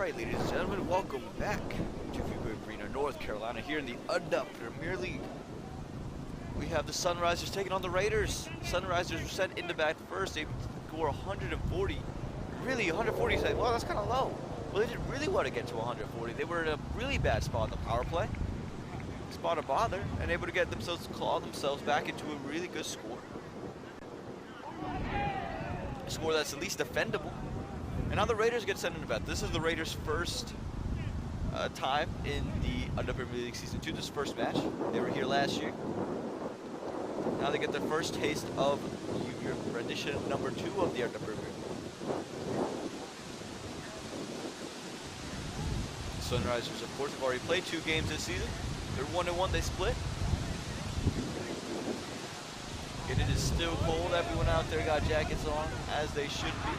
Alright, ladies and gentlemen, welcome back to Fightback Arena, North Carolina, here in the Adda Premier League. We have the Sunrisers taking on the Raiders. Sunrisers were sent into bat first. They score 140. Really, 140, you say, well, that's kind of low. Well, they didn't really want to get to 140. They were in a really bad spot in the power play. Spot of bother, and able to get themselves, claw themselves back into a really good score. A score that's at least defendable. And now the Raiders get sent into bat. This is the Raiders' first time in the Adda Premier League Season 2. This first match. They were here last year. Now they get their first taste of rendition number 2 of the Adda Premier League. Sunrisers, of course, have already played 2 games this season. They're 1-1, they split. And it is still cold. Everyone out there got jackets on, as they should be.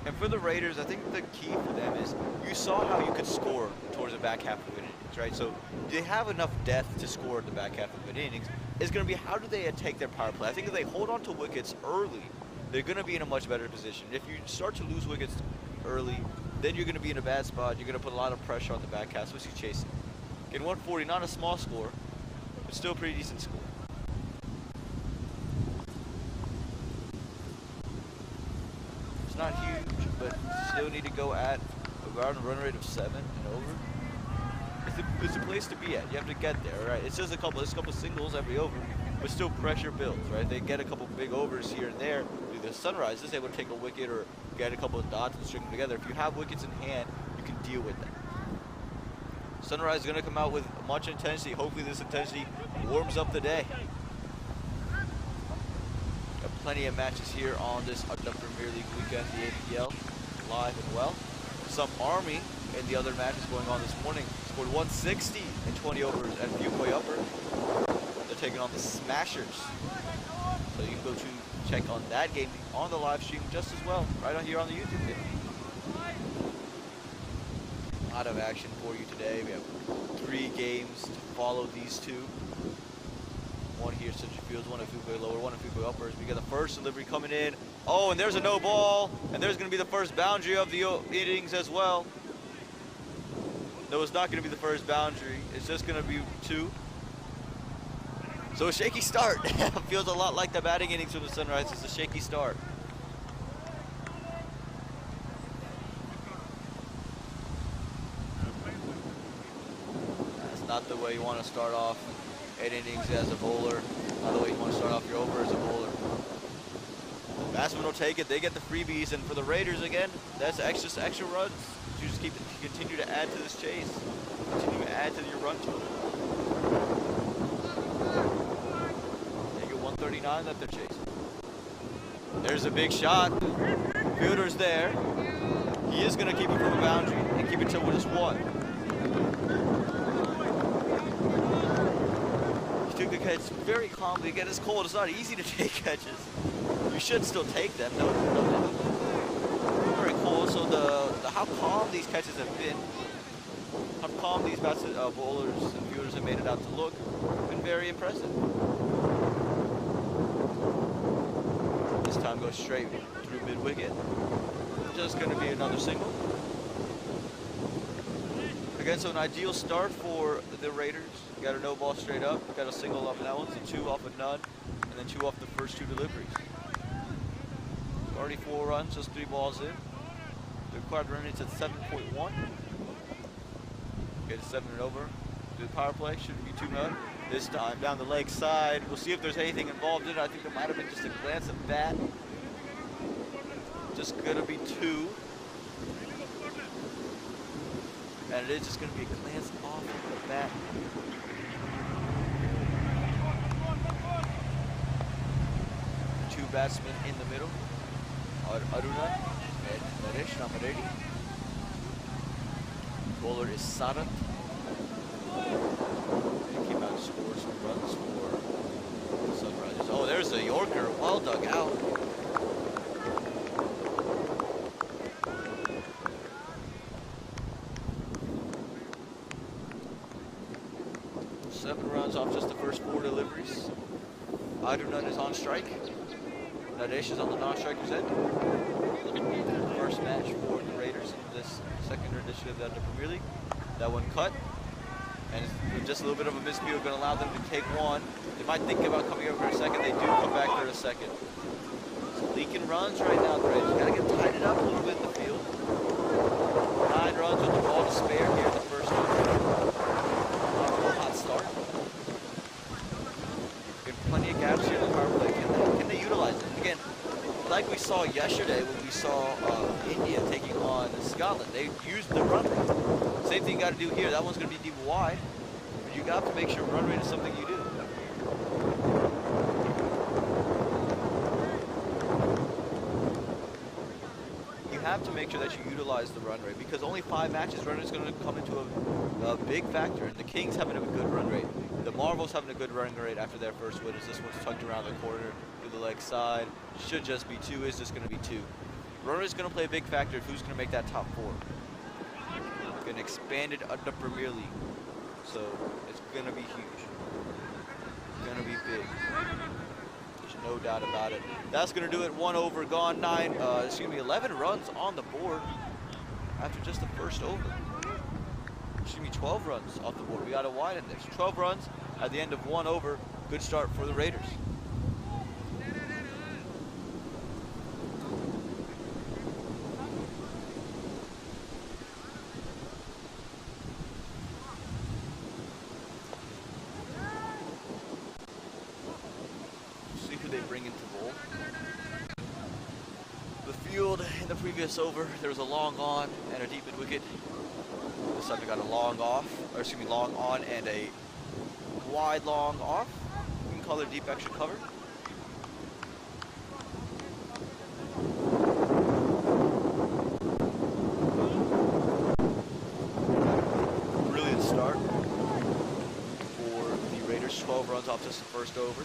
And for the Raiders, I think the key for them is you saw how you could score towards the back half of innings, right? So do they have enough depth to score at the back half of an innings? It's going to be how do they take their power play. I think if they hold on to wickets early, they're going to be in a much better position. If you start to lose wickets early, then you're going to be in a bad spot. You're going to put a lot of pressure on the back half, especially chasing. Getting 140, not a small score, but still a pretty decent score. It's not huge, but still need to go at around a run rate of 7 and over. It's a place to be at. You have to get there, right? It's just a couple singles every over, but still pressure builds, right? They get a couple big overs here and there. The Sunrisers able to take a wicket or get a couple of dots and string them together. If you have wickets in hand, you can deal with them. Sunrise is going to come out with much intensity. Hopefully this intensity warms up the day. Got plenty of matches here on this Adda Premier League weekend, the APL, live and well. Some Army in the other matches going on this morning scored 160 in 20 overs at Viewpoint Upper. They're taking on the Smashers. So you can go to check on that game on the live stream just as well, right on here on the YouTube video. A lot of action for you today. We have 3 games to follow these 2. One here at Century Fields, one at Viewpoint Lower, one at Viewpoint Uppers. We got the first delivery coming in. Oh, and there's a no ball, and there's going to be the first boundary of the innings as well. No, it's not going to be the first boundary. It's just going to be 2. So a shaky start. Feels a lot like the batting innings from the Sunrise. It's a shaky start. That's not the way you want to start off an innings as a bowler. Not the way you want to start off your over as a bowler. The batsmen will take it. They get the freebies. And for the Raiders, again, that's extra runs. You just continue to add to this chase. Continue to add to your run total. 139 that they're chasing. There's a big shot. Fielder's there. He is going to keep it from the boundary and keep it to just 1. He took the catch very calmly. Again, it's cold. It's not easy to take catches. You should still take them. No. Very cool. So the how calm these catches have been, how calm these bowlers and fielders have made it out to look, been very impressive. This time goes straight through mid-wicket. Just going to be another single. Again, so an ideal start for the Raiders. Got a no ball straight up. Got a single off that one, so 2 off a none, and then 2 off the first 2 deliveries. Already 4 runs, just 3 balls in. The required run rate's at 7.1. Get a 7 and over. Do the power play, shouldn't be too much. This time down the leg side. We'll see if there's anything involved in it. I think there might have been just a glance of bat. Just gonna be 2. And it is just gonna be a glance off of the bat. Two batsmen in the middle. Aruna and Naresh Namaredi. Bowler is Sarat. Came out and scored some runs for the Sunrisers. Oh, there's a Yorker, well dug out. 7 runs off just the first 4 deliveries. Adda is on strike. Nadesh is on the non-striker's end. First match for the Raiders in this second edition of the Adda Premier League. That one cut. And just a little bit of a miscue going to allow them to take one. They might think about coming over for a second. They do come back for a second. So leaking runs right now, the Raiders. Got to get tightened up a little bit in the field. 9 runs with the ball to spare here in the first one. Hot start. Getting plenty of gaps here in the power play. Can they utilize it? Again, like we saw yesterday when we saw India taking on Scotland, they used the run rate. Same thing you got to do here. That one's going to be deep wide, but you got to make sure run rate is something you do. You have to make sure that you utilize the run rate because only 5 matches run rate is going to come into a big factor. And the Kings having a good run rate. The Marvels having a good run rate after their first win as this one's tucked around the corner to the leg side. Should just be 2, is just going to be 2. Run rate is going to play a big factor of who's going to make that top 4. An expanded Adda Premier League, so it's gonna be huge. It's gonna be big. There's no doubt about it. That's gonna do it. 1 over gone. 11 runs on the board after just the first over. 12 runs off the board. We got a wide in there. 12 runs at the end of 1 over. Good start for the Raiders. In the previous over, there was a long on and a deep mid wicket. This time we got a long off, or excuse me, long on and a wide long off. We can call it deep extra cover. Brilliant start for the Raiders. 12 runs off just the first over.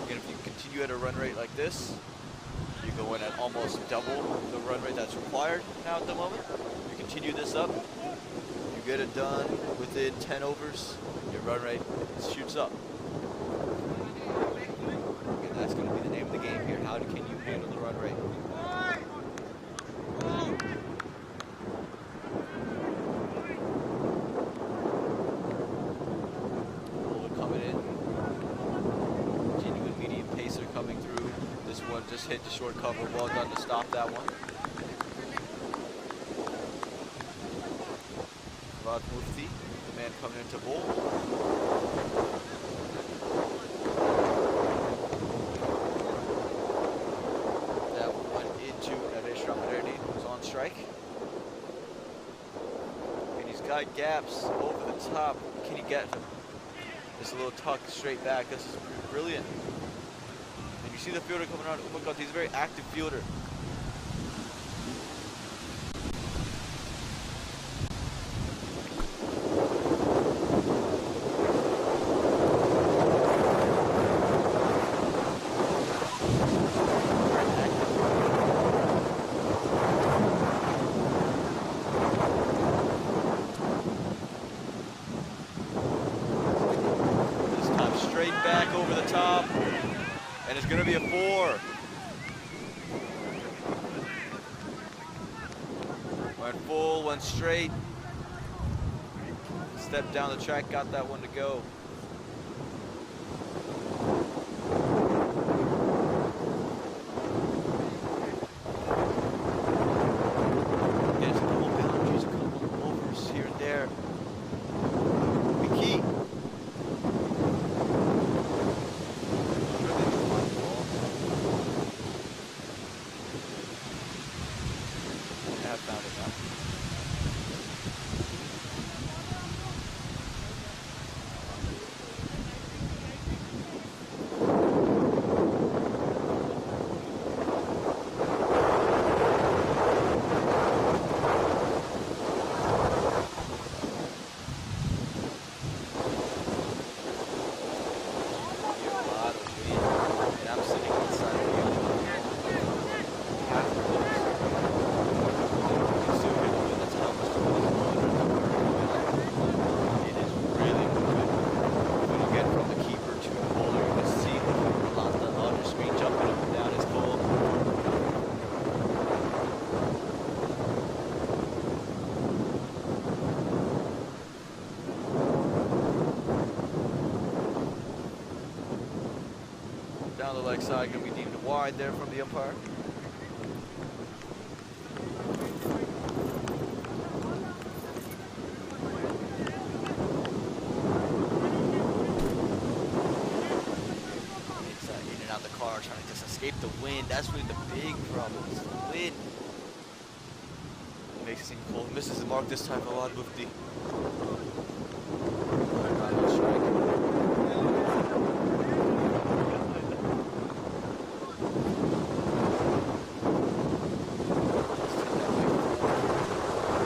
Again, if you continue at a run rate like this, you go in at almost double the run rate that's required now at the moment. You continue this up, you get it done within 10 overs, your run rate shoots up. And that's going to be the name of the game here. How can you handle the run rate? Coming in. Continuing medium pacer coming through. This one just hit the short cover. Well done to stop that one. Rod Mufti, the man coming into bowl. That one went into Nadesh Ramadani, who's on strike. And he's got gaps over the top. Can he get him? Just a little tuck straight back. This is brilliant. And you see the fielder coming around. Oh my God, he's a very active fielder. Back over the top, and it's going to be a 4. Went full, went straight, stepped down the track, got that one to go. There's a couple boundaries, a couple overs here and there. The key. down the leg side, going to be deemed wide there from the umpire. It's in and out the car, trying to just escape the wind. That's really the big problem, is the wind. Makes it seem cold. Misses the mark this time, Fawad Mufti. Right on strike.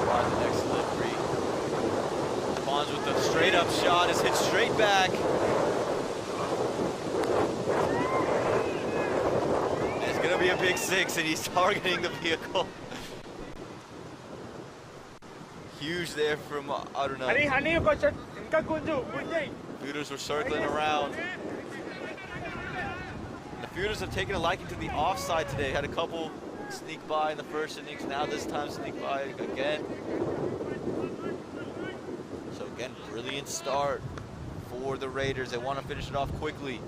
Wide the next delivery. Responds with the straight up shot, is hit straight back. And it's gonna be a big six, and he's targeting the vehicle. Huge there from, I don't know. Fielders were circling around. The fielders have taken a liking to the offside today. Had a couple sneak by in the first innings. Now this time sneak by again. So again, brilliant start for the Raiders. They want to finish it off quickly.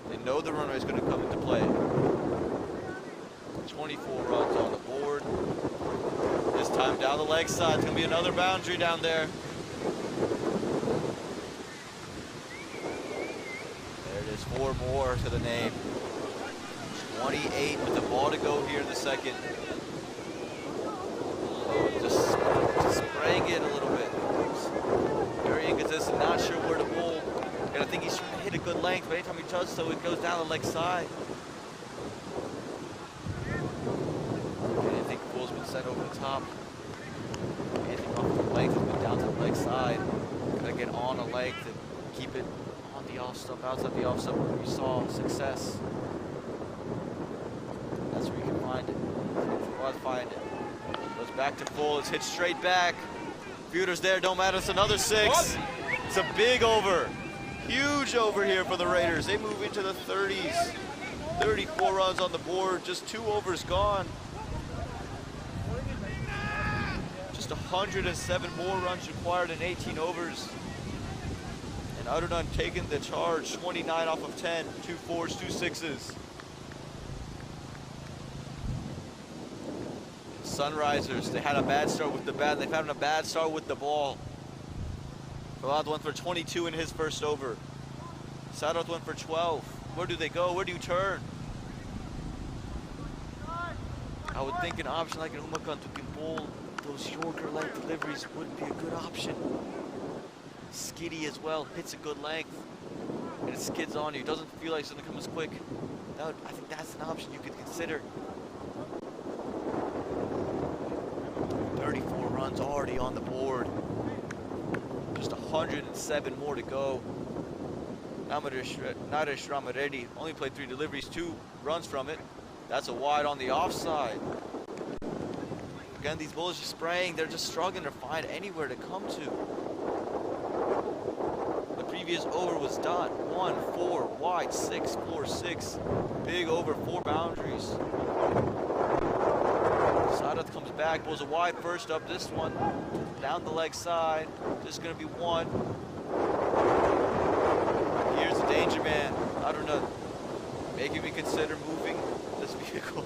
They know the runway is going to come into play. 24 runs on the board. This time down the leg side. It's going to be another boundary down there. There it is, 4 more to the name. 28 with the ball to go here in the second. Oh, just spraying it a little bit. Very inconsistent, not sure where to bowl. And I think he's trying to hit a good length, but anytime he does so, it goes down the leg side. Sent over the top. Anything off the length has been down to the leg side. Gotta get on a leg to keep it on the off stump, outside the off stump where we saw success. That's where you can find it. Let's find it. Goes back to full, it's hit straight back. Fielders there, don't matter, it's another 6. It's a big over. Huge over here for the Raiders. They move into the 30s. 34 runs on the board, just 2 overs gone. 107 more runs required in 18 overs. And Adda taking the charge, 29 off of 10, 2 4s, 2 6s. Sunrisers, they had a bad start with the bat, they've had a bad start with the ball. Fawad went for 22 in his first over. Sadat went for 12. Where do they go? Where do you turn? I would think an option like an Umakant who can bowl those shorter length deliveries would be a good option. Skiddy as well, hits a good length, and it skids on you. Doesn't feel like it's gonna come as quick. I think that's an option you could consider. 34 runs already on the board. Just 107 more to go. Nadesh Ramaredi only played 3 deliveries, 2 runs from it. That's a wide on the offside. Again, these bowlers are spraying. They're just struggling to find anywhere to come to. The previous over was done. 1 4 wide, 6 4 6. Big over, 4 boundaries. Sadat comes back, bowls a wide first up. This one down the leg side. Just gonna be 1. Here's the danger man. I don't know. Making me consider moving this vehicle.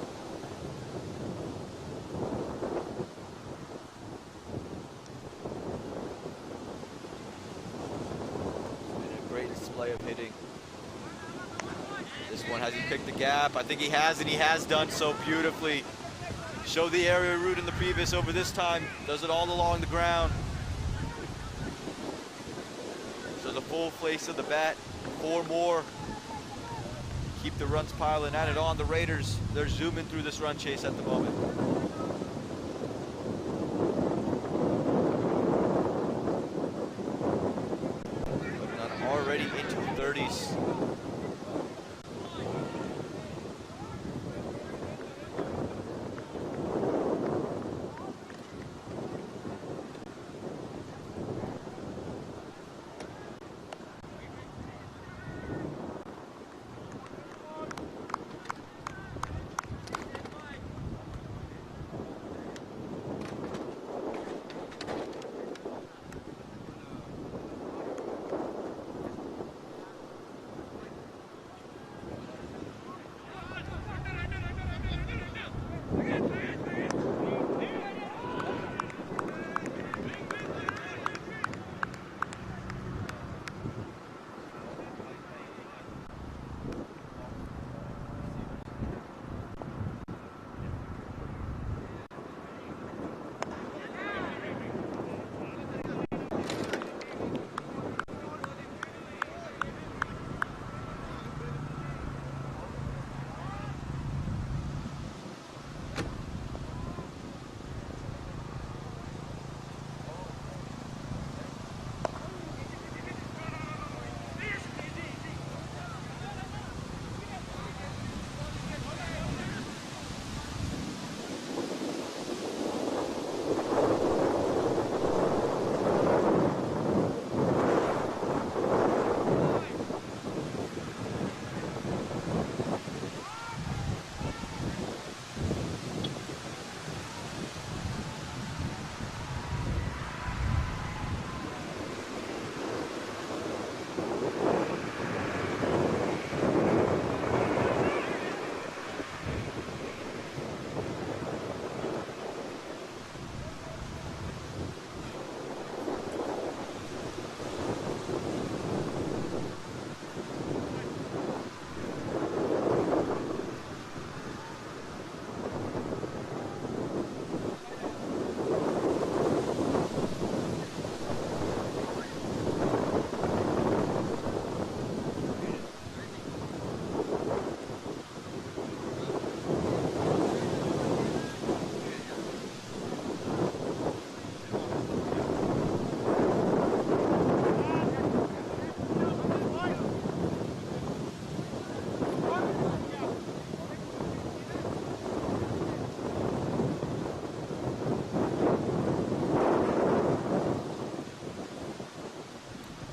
Of hitting. This one, has he picked the gap? I think he has, and he has done so beautifully. Showed the area route in the previous over, this time does it all along the ground. So the full face of the bat, 4 more. Keep the runs piling, add it on. The Raiders, they're zooming through this run chase at the moment. Already into the 30s.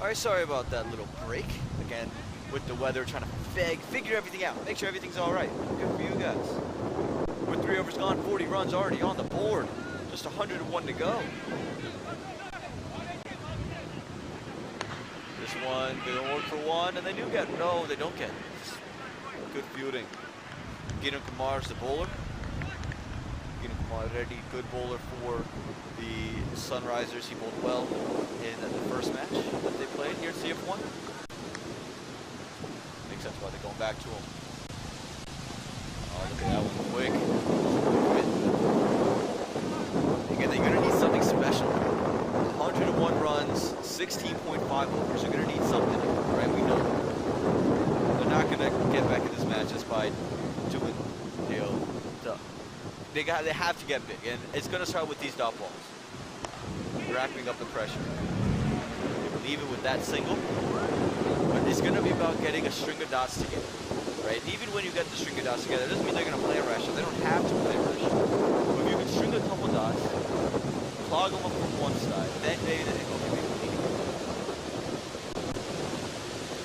Alright, sorry about that little break. Again, with the weather, trying to figure everything out. Make sure everything's alright. Good for you guys. With 3 overs gone, 40 runs already on the board. Just 101 to go. This one, they don't work for one, and they do get, no, they don't get. Good fielding. Gideon Kamar's the bowler. Gideon Kamar ready, good bowler for the Sunrisers. He bowled well in the first match that they played here at CF1. Makes sense why they're going back to him. Oh, look at that one quick. Again, they're gonna need something special. 101 runs, 16.5 overs. You're gonna need something, right? We know they're not gonna get back in this match just by doing, you know, they have to get big, and it's gonna start with these dot balls, racking up the pressure. Leave it with that single, but it's gonna be about getting a string of dots together, right? Even when you get the string of dots together, it doesn't mean they're gonna play a rush. They don't have to play a rush. But if you can string a couple dots, clog them up from one side, then maybe they think, okay, maybe we need to go.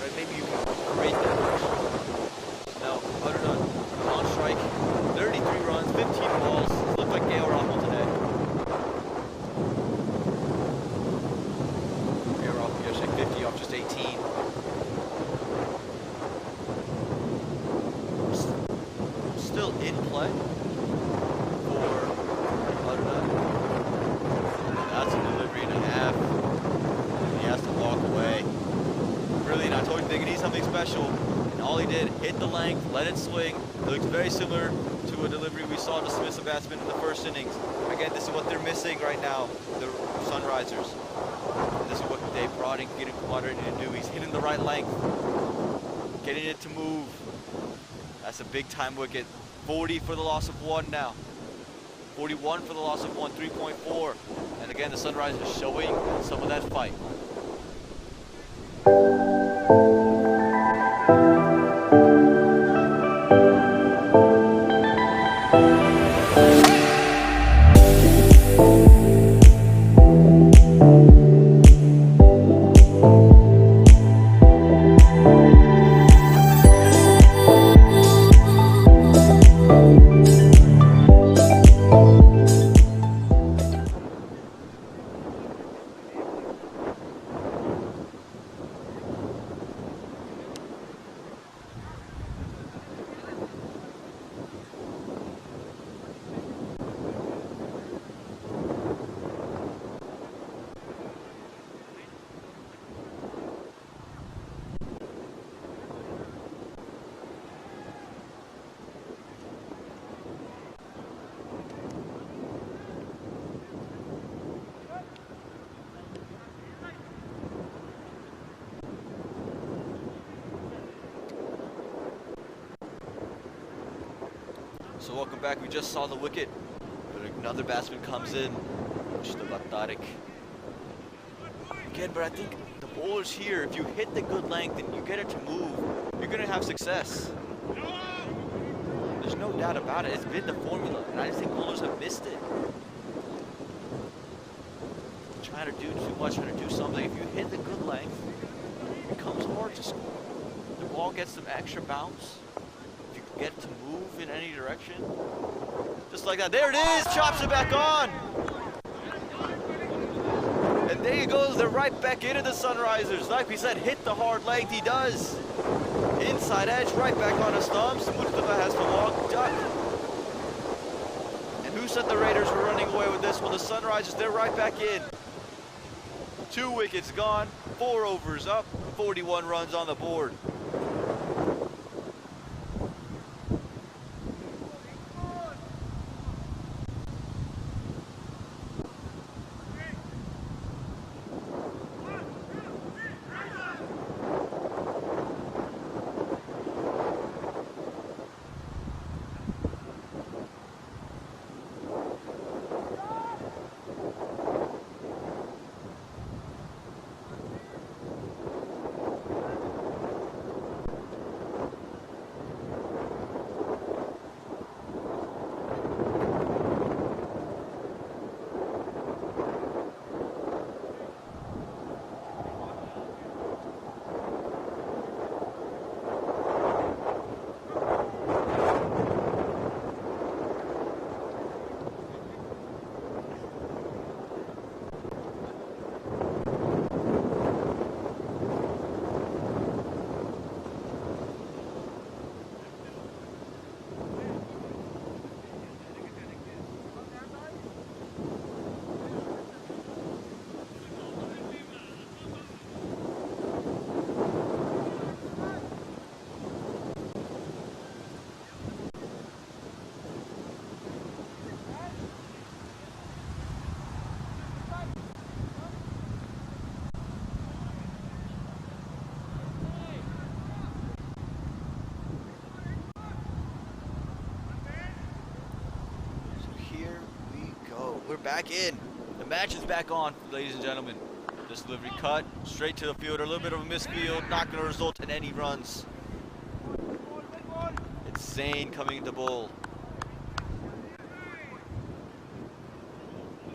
Right? Maybe you can create that rush. Now, Adda on strike, 33 runs, 15 balls. Looked like Gale Rockle today. Gale Rockle yesterday, 50 off just 18. Still in play for Adda. That's a delivery and a half. He has to walk away. Brilliant. I told you they could need something special. And all he did, hit the length, let it swing. It looks very similar to a delivery we saw to Smith's batsman in the first innings. Again, this is what they're missing right now, the Sunrisers. This is what they brought in, getting Quadrant to do. He's hitting the right length, getting it to move. That's a big time wicket. 40 for the loss of one now. 41 for the loss of one, 3.4. And again, the Sunrisers showing some of that fight. So welcome back. We just saw the wicket, but another batsman comes in, Tarik. Again, but I think the bowlers here, if you hit the good length and you get it to move, you're gonna have success. There's no doubt about it. It's been the formula, and I just think bowlers have missed it. Trying to do too much, trying to do something. If you hit the good length, it becomes hard to score. The ball gets some extra bounce. Get to move in any direction. Just like that. There it is! Chops it back on! And there he goes. They're right back into the Sunrisers. Like we said, hit the hard length. He does. Inside edge, right back on his thumbs. Mustafa has to walk. Duck. And who said the Raiders were running away with this? Well, the Sunrisers, they're right back in. 2 wickets gone. 4 overs up. 41 runs on the board. back in. The match is back on, ladies and gentlemen. This delivery cut straight to the fielder. A little bit of a misfield, not going to result in any runs. It's Zane coming into bowl.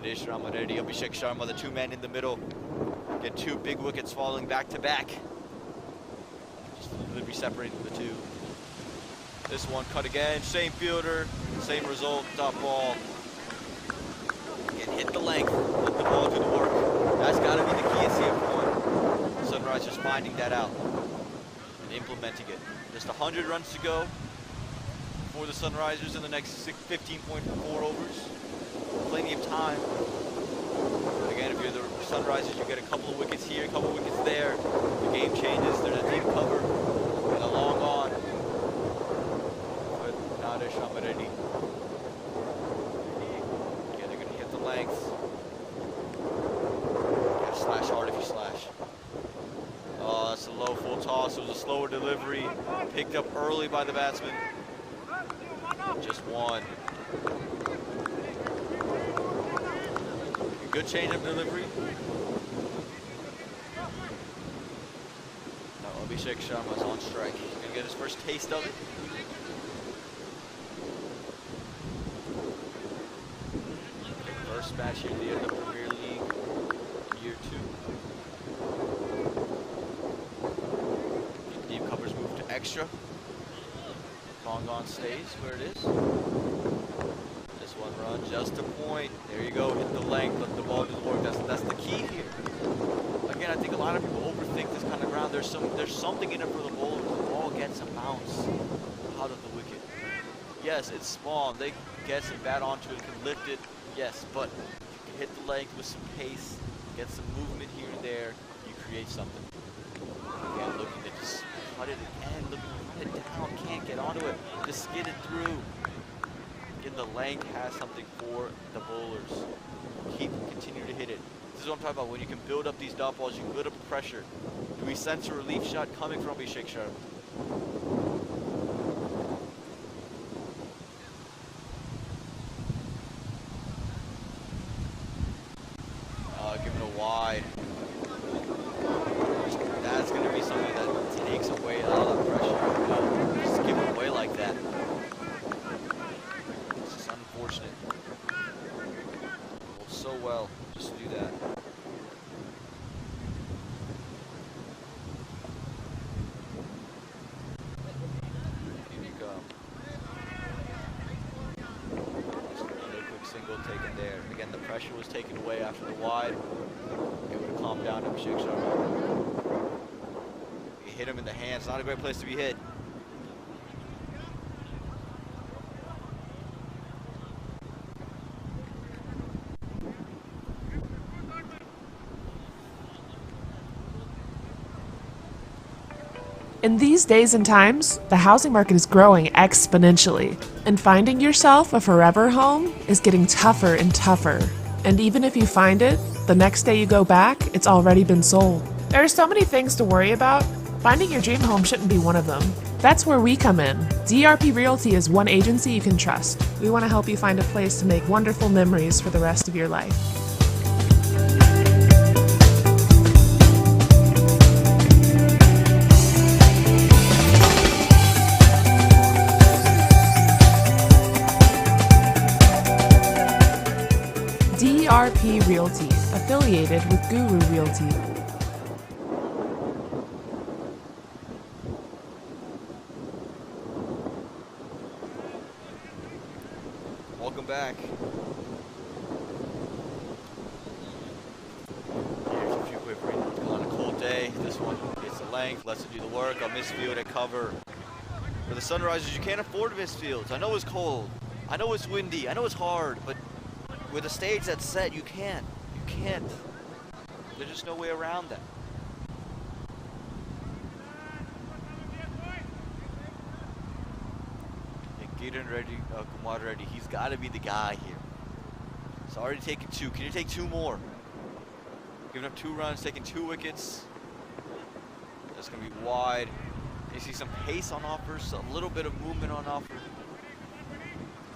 Nish Ramaredi, Abhishek Sharma, the two men in the middle. Get two big wickets falling back to back. Just the delivery separating the two. This one cut again, same fielder, same result, top ball. Again, hit the length, let the ball do the work. That's got to be the key at CF1. Sunrisers finding that out and implementing it. Just 100 runs to go for the Sunrisers in the next 15.4 overs. Plenty of time. But again, if you're the Sunrisers, you get a couple of wickets here, a couple of wickets there. The game changes. There's a deep cover and a long on. But Nadesh Ramaredi. Again, they're going to hit the length. You got to slash hard if you slash. Oh, that's a low full toss. It was a slower delivery. Picked up early by the batsman. Just one. Good change-up delivery. Now Abhishek Sharma's on strike. He's going to get his first taste of it. First match here in the Premier League, year 2. Deep covers move to extra. Long on stays where it is. One run, just a point. There you go, hit the length, let the ball do the work. That's the key here. Again, I think a lot of people overthink this kind of ground. There's something in it for the bowlers. The ball gets a bounce out of the wicket. Yes, it's small. They get some bat onto it, can lift it. Yes, but you can hit the length with some pace, get some movement here and there. You create something. Again, looking to just cut it again, looking to cut it down. Can't get onto it. Just skid it through. Again, the length has something for the bowlers. Continue to hit it. This is what I'm talking about. When you can build up these dot balls, you can build up the pressure. Do we sense a relief shot coming from Abhishek Sharma? Giving a wide. That's going to be something that takes away a lot of that pressure. Just give it away like that. Unfortunate. Rolled so well just to do that. Here you go. Just another quick single taken there. Again, the pressure was taken away after the wide. It would have calmed down Abhishek Sharma. He hit him in the hands. Not a great place to be hit. In these days and times, the housing market is growing exponentially, and finding yourself a forever home is getting tougher and tougher. And even if you find it, the next day you go back, it's already been sold. There are so many things to worry about. Finding your dream home shouldn't be one of them. That's where we come in. DRP Realty is one agency you can trust. We want to help you find a place to make wonderful memories for the rest of your life. DRP Realty, affiliated with Guru Realty. Welcome back. Here's a few quick readings. On a cold day, this one hits the length, lets it do the work. A misfield at cover. For the Sunrisers, you can't afford misfields. I know it's cold. I know it's windy. I know it's hard, but with a stage that's set, you can't. You can't. There's just no way around that. Gideon Reddy, Kumar Reddy, he's got to be the guy here. He's already taken 2. Can you take 2 more? Giving up 2 runs, taking 2 wickets. That's going to be wide. You see some pace on offer, so a little bit of movement on offer.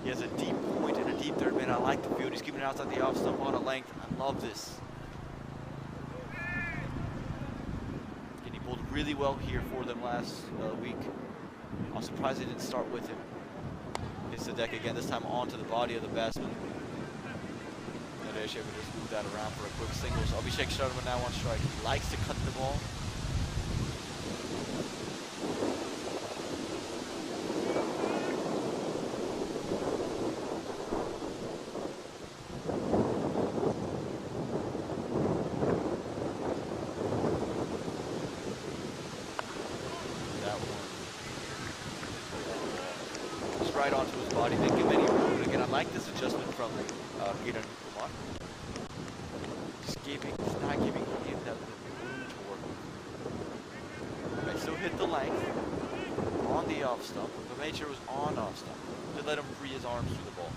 He has a deep point and a deep third man. I like the field. He's keeping it outside the off stump on a length. I love this. And he bowled really well here for them last week. I was surprised they didn't start with him. Hits the deck again, this time onto the body of the batsman. Nadesh able to just move that around for a quick single. So Abhishek Sharma now on strike. He likes to cut the ball. Right onto his body, didn't give any room. And again, I like this adjustment from Peter Kumar. Just not giving him that room to work with. Right, still hit the length on the off stump, but made sure it was on off stump to let him free his arms through the ball.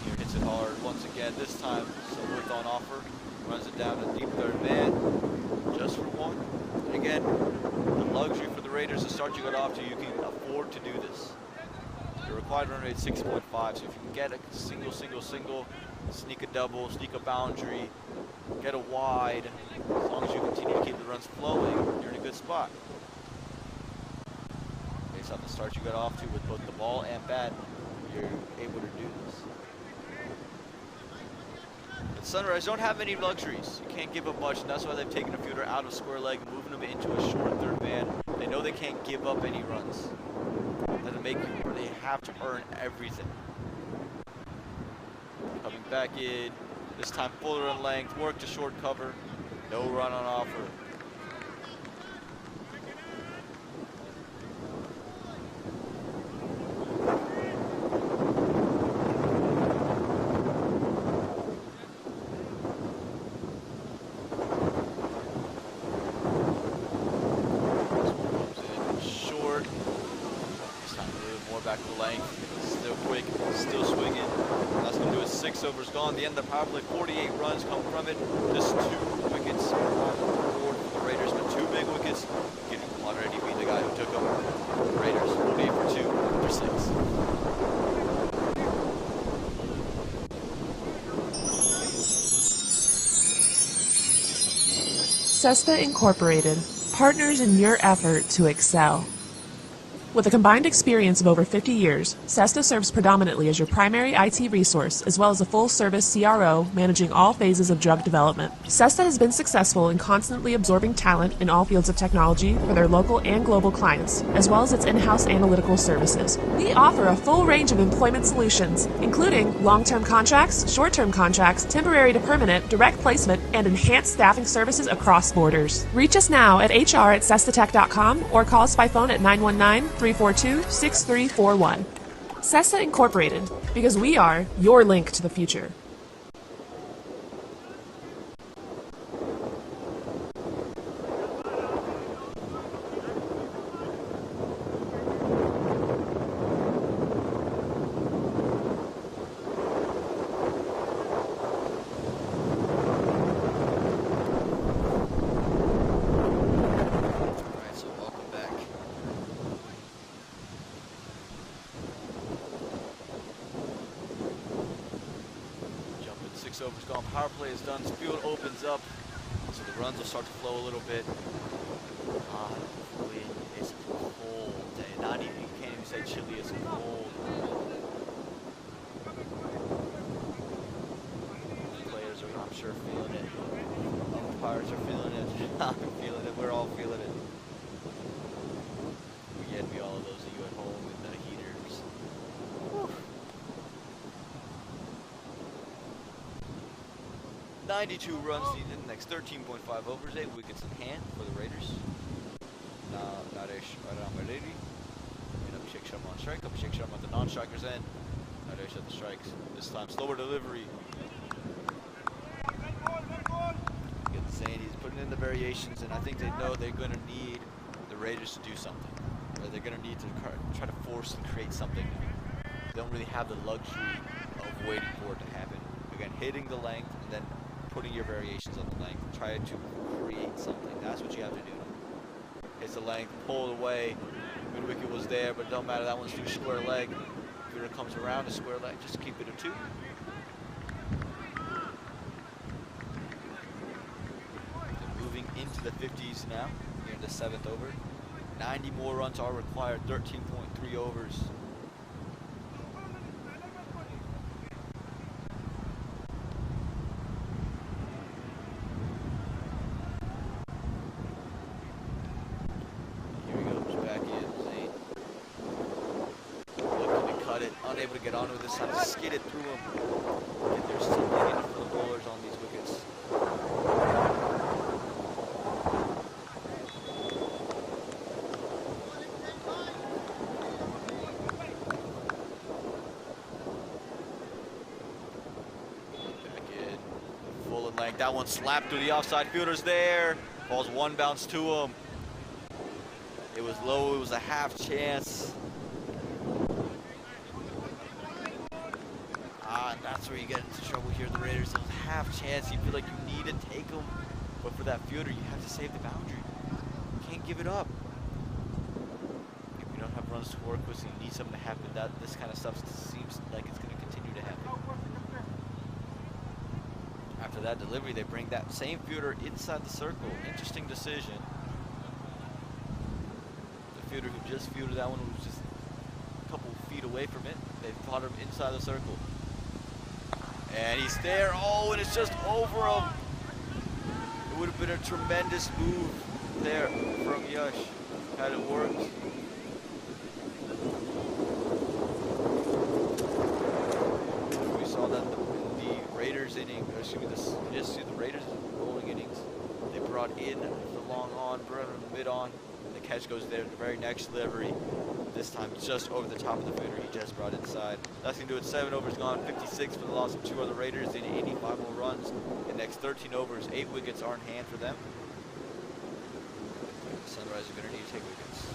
Here hits it hard once again. This time, some width on offer. Runs it down to deep third man, just for one. And again, the luxury for the Raiders to start you off to, you can afford to do this. Your required run rate is 6.5, so if you can get a single, sneak a double, sneak a boundary, get a wide, as long as you continue to keep the runs flowing, you're in a good spot. Based on the start you got off to with both the ball and bat, you're able to do this. Sunrise don't have any luxuries. You can't give up much, and that's why they've taken a fielder out of square leg, moving him into a short third man. They know they can't give up any runs. Doesn't make you, or they have to earn everything. Coming back in, this time fuller in length, work to short cover, no run on offer. Back to the length, still quick, still swinging. That's going to do it. 6 overs gone. The end of the power play, 48 runs come from it. Just 2 wickets on the board for the Raiders, but 2 big wickets. Getting already beat the guy who took them. Raiders 48 for 2 after 6. Cesta Incorporated, partners in your effort to excel. With a combined experience of over 50 years, Cesta serves predominantly as your primary IT resource, as well as a full-service CRO managing all phases of drug development. Cesta has been successful in constantly absorbing talent in all fields of technology for their local and global clients, as well as its in-house analytical services. We offer a full range of employment solutions, including long-term contracts, short-term contracts, temporary to permanent, direct placement, and enhanced staffing services across borders. Reach us now at hr@cestatech.com or call us by phone at 919-342-6341. Cesta Incorporated, because we are your link to the future. Overs gone, power play is done, field opens up, so the runs will start to flow a little bit. It's a cold day, you can't even say chilly, it's cold. Players are, I'm sure, feeling it. Umpires are feeling it, I'm feeling it, we're all feeling it. We envy all of those of you at home with the heaters. Whew. 92 runs needed in the next 13.5 overs, 8 wickets in hand for the Raiders. Nadesh Ramaredi and Abhishek Sharma on strike. Abhishek Sharma at the non-strikers end. Nadesh at the strikes. This time slower delivery. Again, Zane, he's putting in the variations, and I think they know they're going to need the Raiders to do something. Or they're going to need to try to force and create something. They don't really have the luxury of waiting for it to happen. Again, hitting the length and then putting your variations on the length. Try to create something. That's what you have to do. Hits the length, pull it away. Mid wicket was there, but it don't matter. That one's too square leg. If it comes around a square leg, just keep it a 2. They're moving into the 50s now. Here in the 7th over. 90 more runs are required. 13.3 overs. Unable to get onto it this time, skid it through him. And there's something in it for the bowlers on these wickets. Back in, full and length. That one slapped through the offside fielders there. Ball's 1 bounce to him. It was low, it was a half chance. That's where you get into trouble here. The Raiders, those half chance, you feel like you need to take them, but for that fielder, you have to save the boundary. You can't give it up. If you don't have runs to work with, so you need something to happen. This kind of stuff seems like it's going to continue to happen. After that delivery, they bring that same fielder inside the circle. Interesting decision. The fielder who just fielded that one was just a couple feet away from it. They brought him inside the circle. And he's there. Oh, and it's just over him. It would have been a tremendous move there from Yash had it worked. We saw that the Raiders inning, or excuse me, the Raiders bowling innings. They brought in the long on, brought in the mid on, and the catch goes there. The very next delivery. This time just over the top of the fielder he just brought inside. That's going to do it. 7 overs gone, 56 for the loss of 2 other Raiders. They need 85 more runs. The next 13 overs, 8 wickets are in hand for them. Sunrise are going to need to take wickets.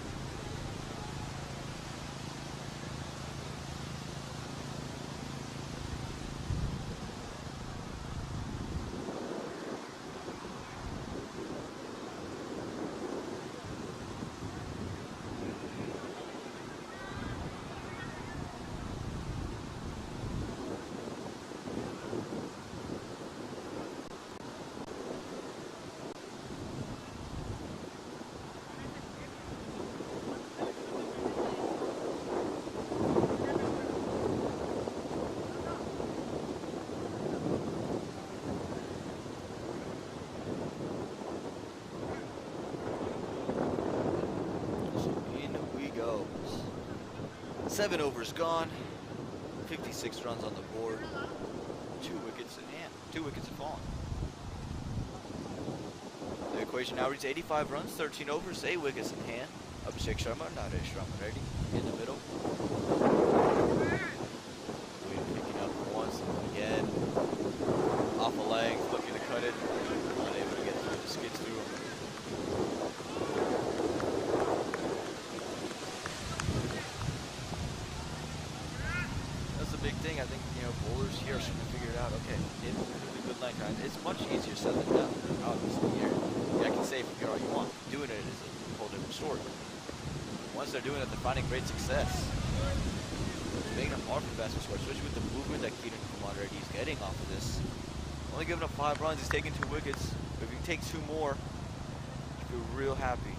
Goes. 7 overs gone, 56 runs on the board, 2 wickets in hand, 2 wickets have fallen. The equation now reads 85 runs, 13 overs, 8 wickets in hand. Abhishek Sharma, Naresh Ramaredi in the middle. We're picking up once again, off a leg, looking to cut it, unable to get through, the skids through him. Big thing, I think, bowlers here are starting to figure it out. Okay, hit really good length. It's much easier said than done. Obviously, here, I can say from here all you want. Doing it is a whole different story. Once they're doing it, they're finding great success. It's making it hard for the basket score, especially with the movement that Keaton Kumar is getting off of this. Only giving up 5 runs, he's taking 2 wickets. But if he takes 2 more, he'll be real happy.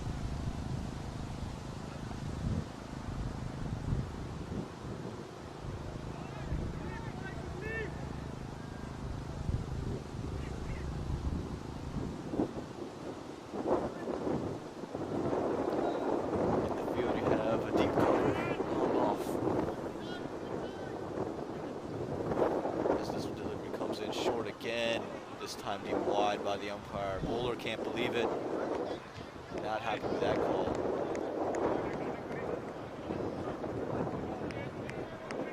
This time deep wide by the umpire. Bowler can't believe it. Not happy with that call.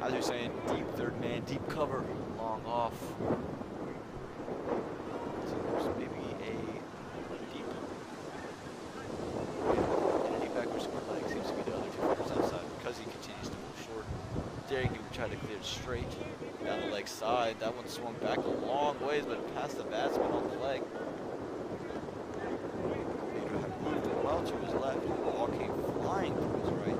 As you're saying, deep third man, deep cover, long off. So there's maybe a deep backward square leg seems to be the other 2 fingers outside because he continues to move short. Daring to try to clear it straight. Down the leg side. That one swung back a long ways, but it passed the batsman on the leg. Pedro had moved it well to his left. The ball came flying to his right.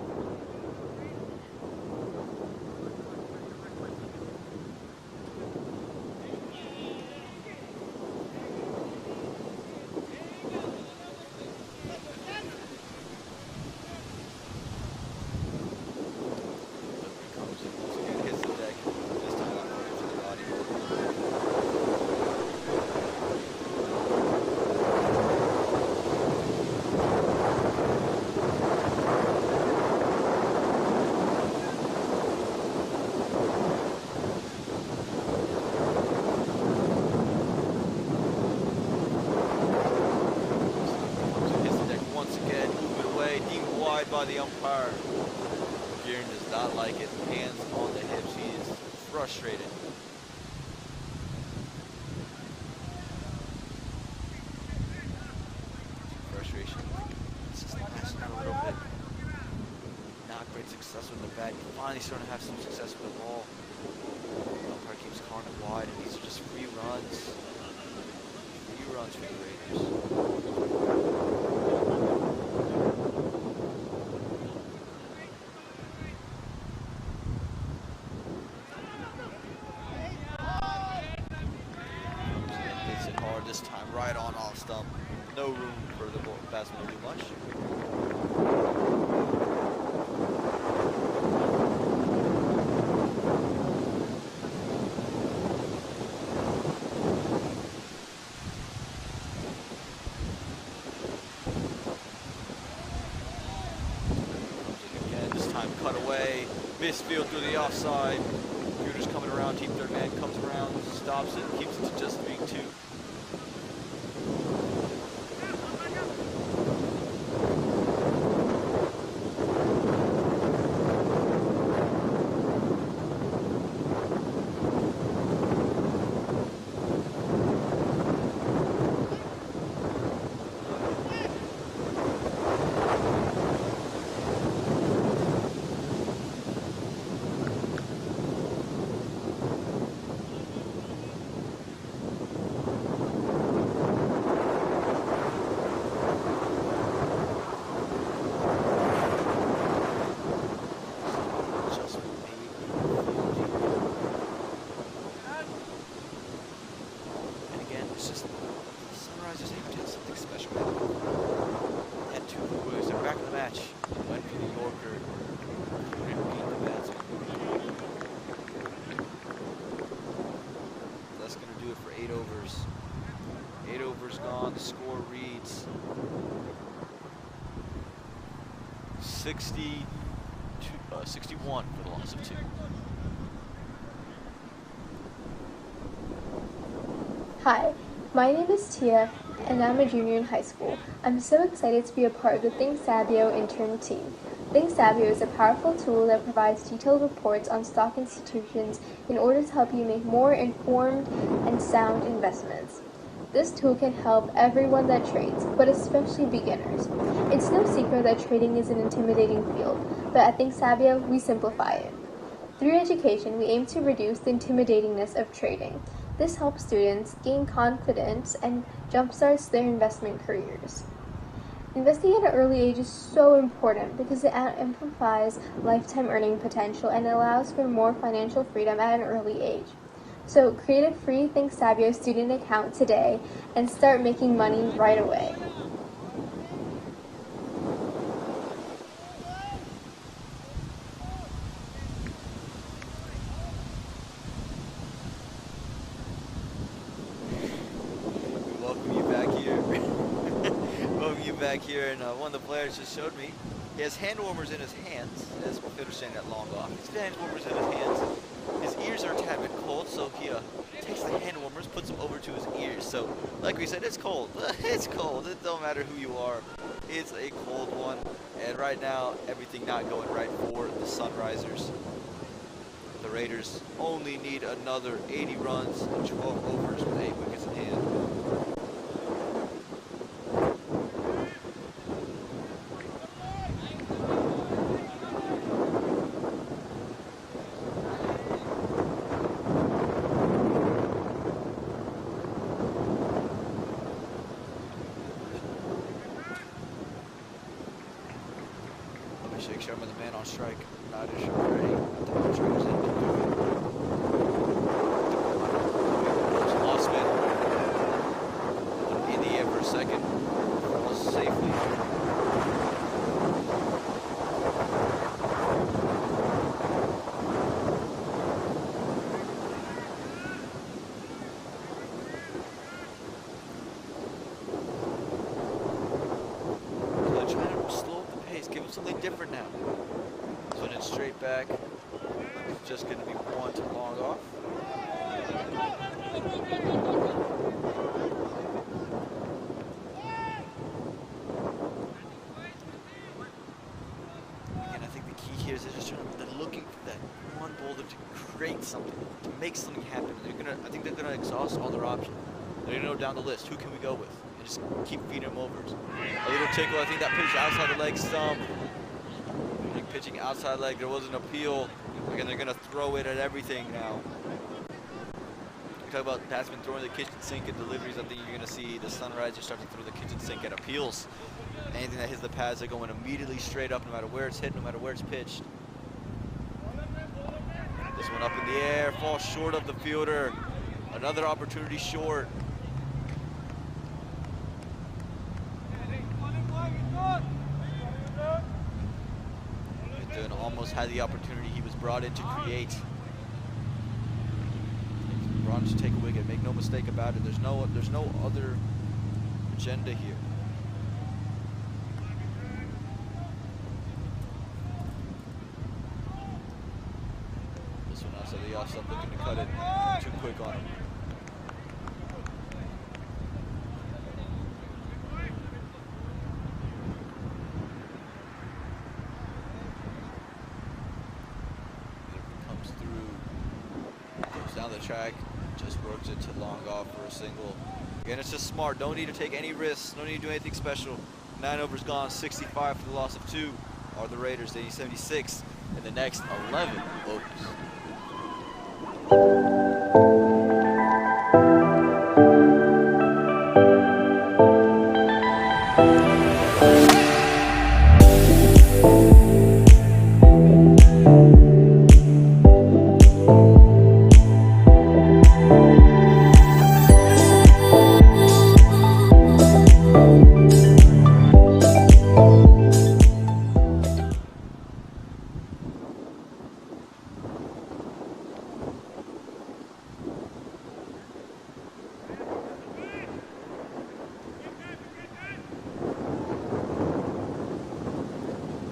By the umpire. Kieran does not like it. Hands on the hips. He is frustrated. Frustration. This is lasting a little bit. Not great success with the bat. Finally starting to have some success with the ball. The umpire keeps calling it wide, and these are just free runs. Free runs for the Raiders. This time, right on off stump. No room for the batsman to do much. Again, this time cut away. Missed field through the offside. Computer's coming around. Team third man comes around, stops it, keeps it to just being 2. Gone. The score reads 61 for the loss of 2. Hi, my name is Tia, and I'm a junior in high school. I'm so excited to be a part of the Think Sabio intern team. Think Sabio is a powerful tool that provides detailed reports on stock institutions in order to help you make more informed and sound investments. This tool can help everyone that trades, but especially beginners. It's no secret that trading is an intimidating field, but at Think Sabio, we simplify it. Through education, we aim to reduce the intimidatingness of trading. This helps students gain confidence and jumpstarts their investment careers. Investing at an early age is so important because it amplifies lifetime earning potential and allows for more financial freedom at an early age. So create a free Think Sabio student account today and start making money right away. We welcome you back here. Welcome you back here, and one of the players just showed me. He has hand warmers in his hands, as we're finishing that long off. He's got hand warmers in his hands. His ears are a tad bit cold, so he takes the hand warmers, puts them over to his ears. So, like we said, it's cold. It's cold. It don't matter who you are. It's a cold one. And right now, everything not going right for the Sunrisers. The Raiders only need another 80 runs and 12 overs with 8 wickets in hand. Shake Sharma, the man on strike. Not as already. The on strikers in the off spin. In the air for a second. Falls safely. Something different now. So then straight back. It's just going to be one to long off. Again, I think the key here is they're looking for that one boulder to create something, to make something happen. I think they're gonna exhaust all their options. They're gonna go down the list. Who can we go with? And just keep feeding them overs. A little tickle. I think that pitch outside the leg stump. Pitching outside leg, there was an appeal. Again, they're gonna throw it at everything now. We talk about batsmen throwing the kitchen sink at deliveries. I think you're gonna see the Sunrisers start to throw the kitchen sink at appeals. Anything that hits the pads, they're going immediately straight up, no matter where it's hit, no matter where it's pitched. This one up in the air, falls short of the fielder. Another opportunity short. Almost had the opportunity he was brought in to create. Brought in to take a wicket. Make no mistake about it. There's no other agenda here. This one outside the off stump, looking to cut it too quick on him. Down the track, just works it to long off for a single. Again, it's just smart. Don't need to take any risks. No need to do anything special. 9 overs gone, 65 for the loss of 2 are the Raiders. They need 76 in the next 11 overs.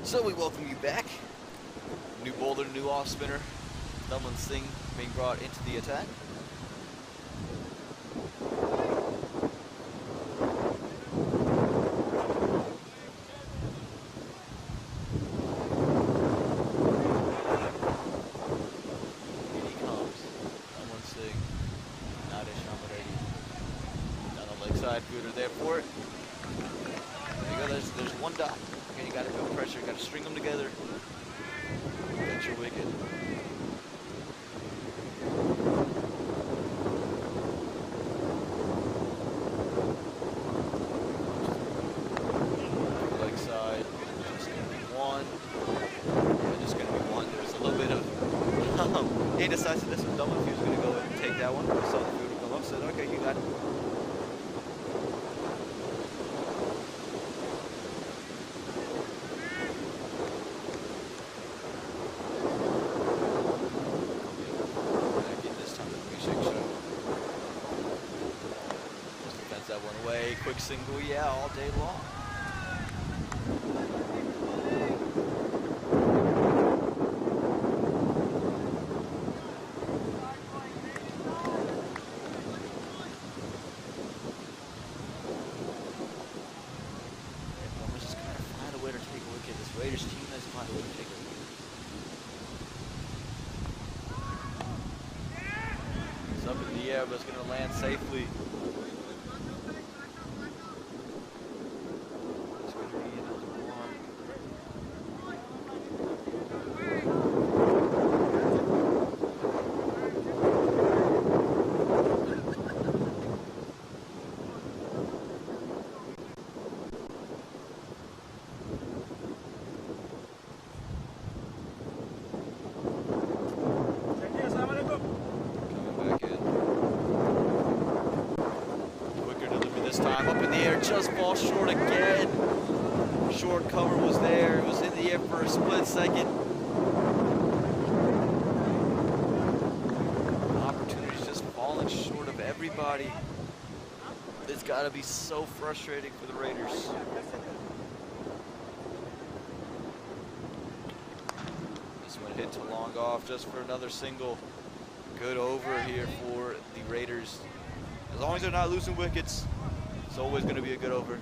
So we welcome you back. New bowler, new off spinner. Dublin Singh being brought into the attack. Here he comes. Dublin Singh. Adda down the leg side. Fielder there for it. There you go. There's one dot. Okay, you gotta go pressure, you gotta string them together. Get your wicket. Leg side, just gonna be one. Yeah, just gonna be one. There's a little bit of indecisiveness with Dublin. He was gonna go and take that one. Saw the fielder come up, said, okay, you got it. Quick single, yeah, all day long. Let's just kind of find a way to take a wicket. This Raiders team has to find a way to take a wicket. It's up in the air, but it's going to land safely. just falls short again. Short cover was there. It was in the air for a split second. Opportunities just falling short of everybody. It's got to be so frustrating for the Raiders. This one hit to long off just for another single. Good over here for the Raiders. As long as they're not losing wickets, it's always going to be a good over.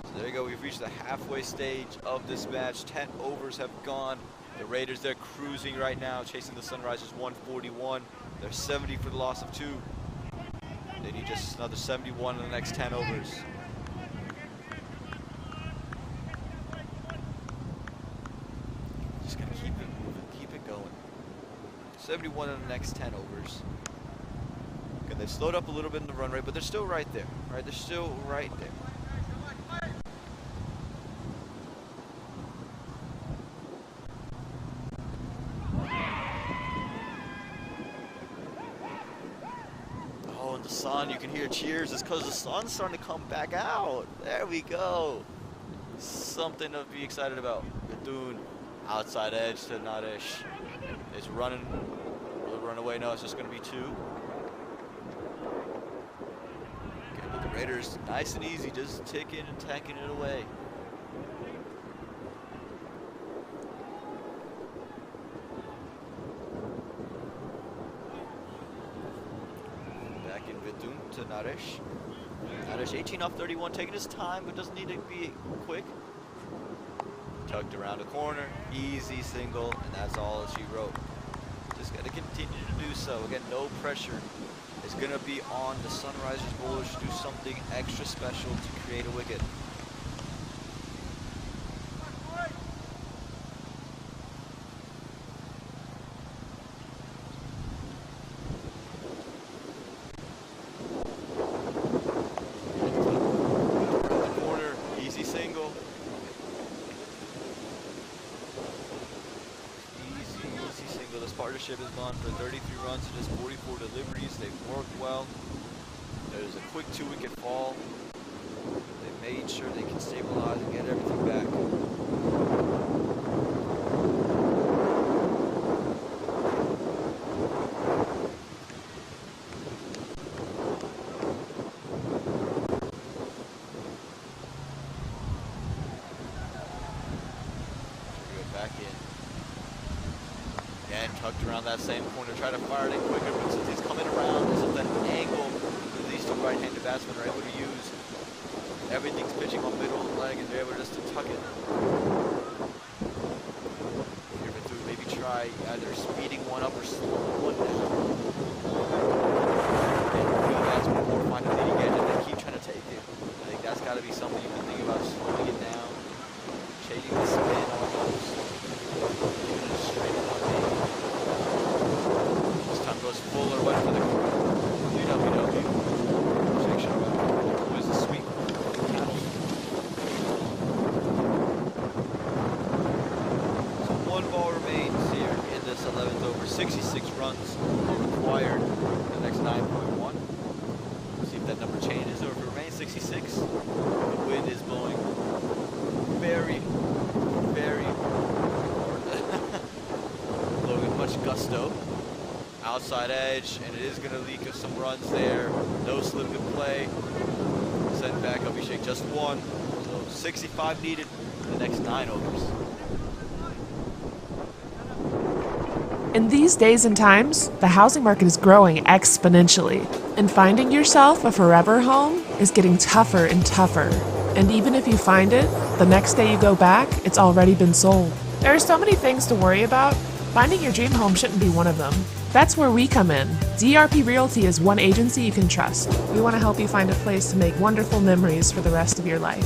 So there you go. We've reached the halfway stage of this match. 10 overs have gone. The Raiders, they're cruising right now, chasing the Sunrisers 141. They're 70 for the loss of 2. They need just another 71 in the next 10 overs. Just gonna keep it moving, keep it going. 71 in the next 10 overs. Okay, they've slowed up a little bit in the run rate, but they're still right there. Right, they're still right there. The sun, you can hear cheers. It's because the sun's starting to come back out. There we go. Something to be excited about. Bethune, outside edge to Nadesh. It's running. Will it run away? No, it's just going to be 2. Okay, but the Raiders, nice and easy, just ticking and tacking it away. To Nadesh. Nadesh 18 off 31, taking his time, but doesn't need to be quick. Tucked around the corner, easy single, and that's all she wrote. Just got to continue to do so. Again, no pressure. It's going to be on the Sunrisers bowlers to do something extra special to create a wicket. Partnership has gone for 33 runs and just 44 deliveries. They've worked well. There's a quick 2-wicket fall. They made sure they can stabilize and get everything back. Back in. Again, tucked around that same corner, try to fire it in quicker, but since he's coming around, it's at an angle that these 2 right-handed batsmen are able to use. Everything's pitching on middle leg, and they're able just to tuck it. Here, Bethune, maybe try either speeding one up or slowing one down. Again, the batsmen more find a leading edge, and they keep trying to take it. I think that's got to be something you can think about, slowing it down, changing the spin almost. Keeping it straight in one knee. This time goes fuller, went for the UWW. Shake shot back. Was the sweep. Cattle. So 1 ball remains here in this 11th over. 66 runs are required in the next 9.1. See if that number changes or if it remains 66. The wind is blowing very, very blowing much gusto. Outside edge, and it is going to leak some runs there. No slip in play. Send back Abhishek, just 1. So 65 needed in the next 9 overs. In these days and times, the housing market is growing exponentially, and finding yourself a forever home is getting tougher and tougher. And even if you find it, the next day you go back, it's already been sold. There are so many things to worry about. Finding your dream home shouldn't be one of them. That's where we come in. DRP Realty is one agency you can trust. We want to help you find a place to make wonderful memories for the rest of your life.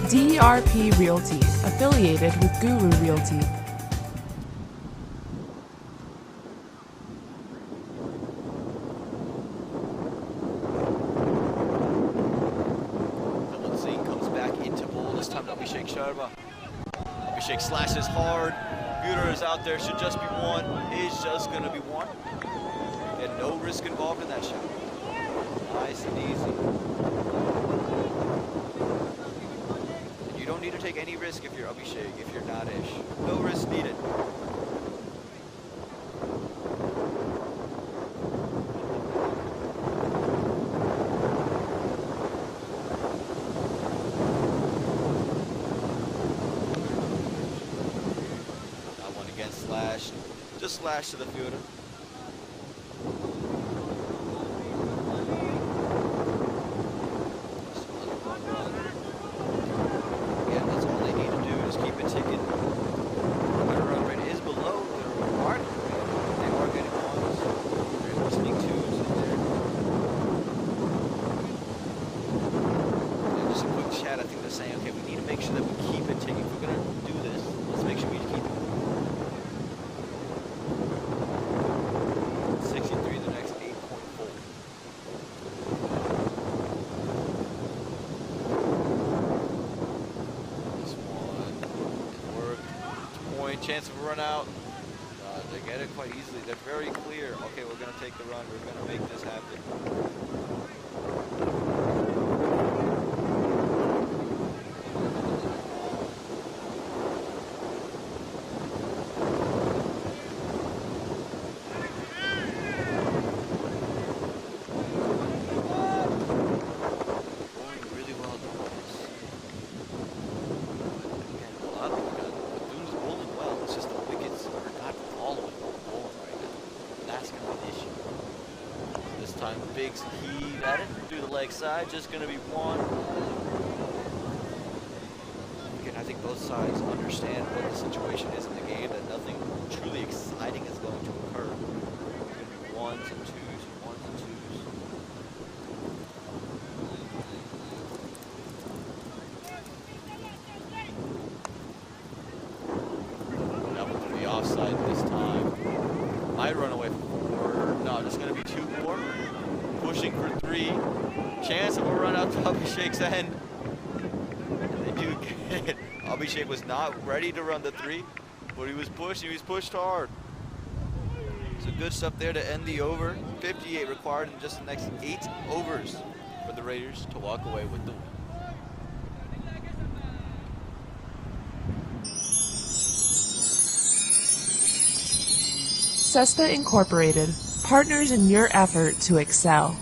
DRP Realty, affiliated with Guru Realty. this time to Abhishek Sharma. Abhishek slashes hard. Buter is out there, should just be one, is just gonna be one. And no risk involved in that shot. Nice and easy. And you don't need to take any risk if you're Abhishek, if you're not Ish. No risk needed. Just slash to the fielder. Again, that's all they need to do is keep it ticking. Their run rate is below their required rate. They are getting ones. They're listening twos in there. And just a quick chat, I think they're saying, okay, we need to make sure that we keep it ticking. If we're gonna do this, let's make sure we keep it. 63 the next 8.4. This one is worked. Point, chance of a run out. They get it quite easily. They're very clear. Okay, we're going to take the run. We're going to make this happen. Biggs heave at it through the leg side, just going to be one. Again, I think both sides understand what the situation is in the game, that nothing truly exciting is going to occur. It's going to be ones and twos, ones and twos. That one's going to be offside this time. Might run away from four. No, just going to be two more. Pushing for three. Chance of a run out to Abhishek's end. And they do get it. Abhishek was not ready to run the three, but he was pushed hard. So good stuff there to end the over. 58 required in just the next 8 overs for the Raiders to walk away with the win. Cesta Incorporated, partners in your effort to excel.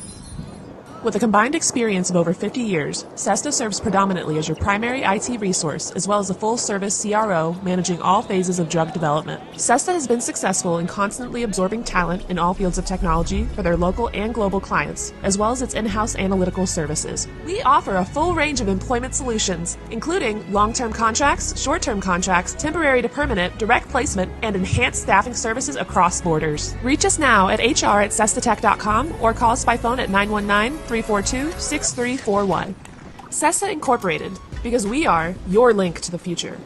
With a combined experience of over 50 years, Cesta serves predominantly as your primary IT resource, as well as a full-service CRO managing all phases of drug development. Cesta has been successful in constantly absorbing talent in all fields of technology for their local and global clients, as well as its in-house analytical services. We offer a full range of employment solutions, including long-term contracts, short-term contracts, temporary to permanent, direct placement, and enhanced staffing services across borders. Reach us now at hr@cestatech.com or call us by phone at 919-342-6341. Cesta Incorporated, because we are your link to the future.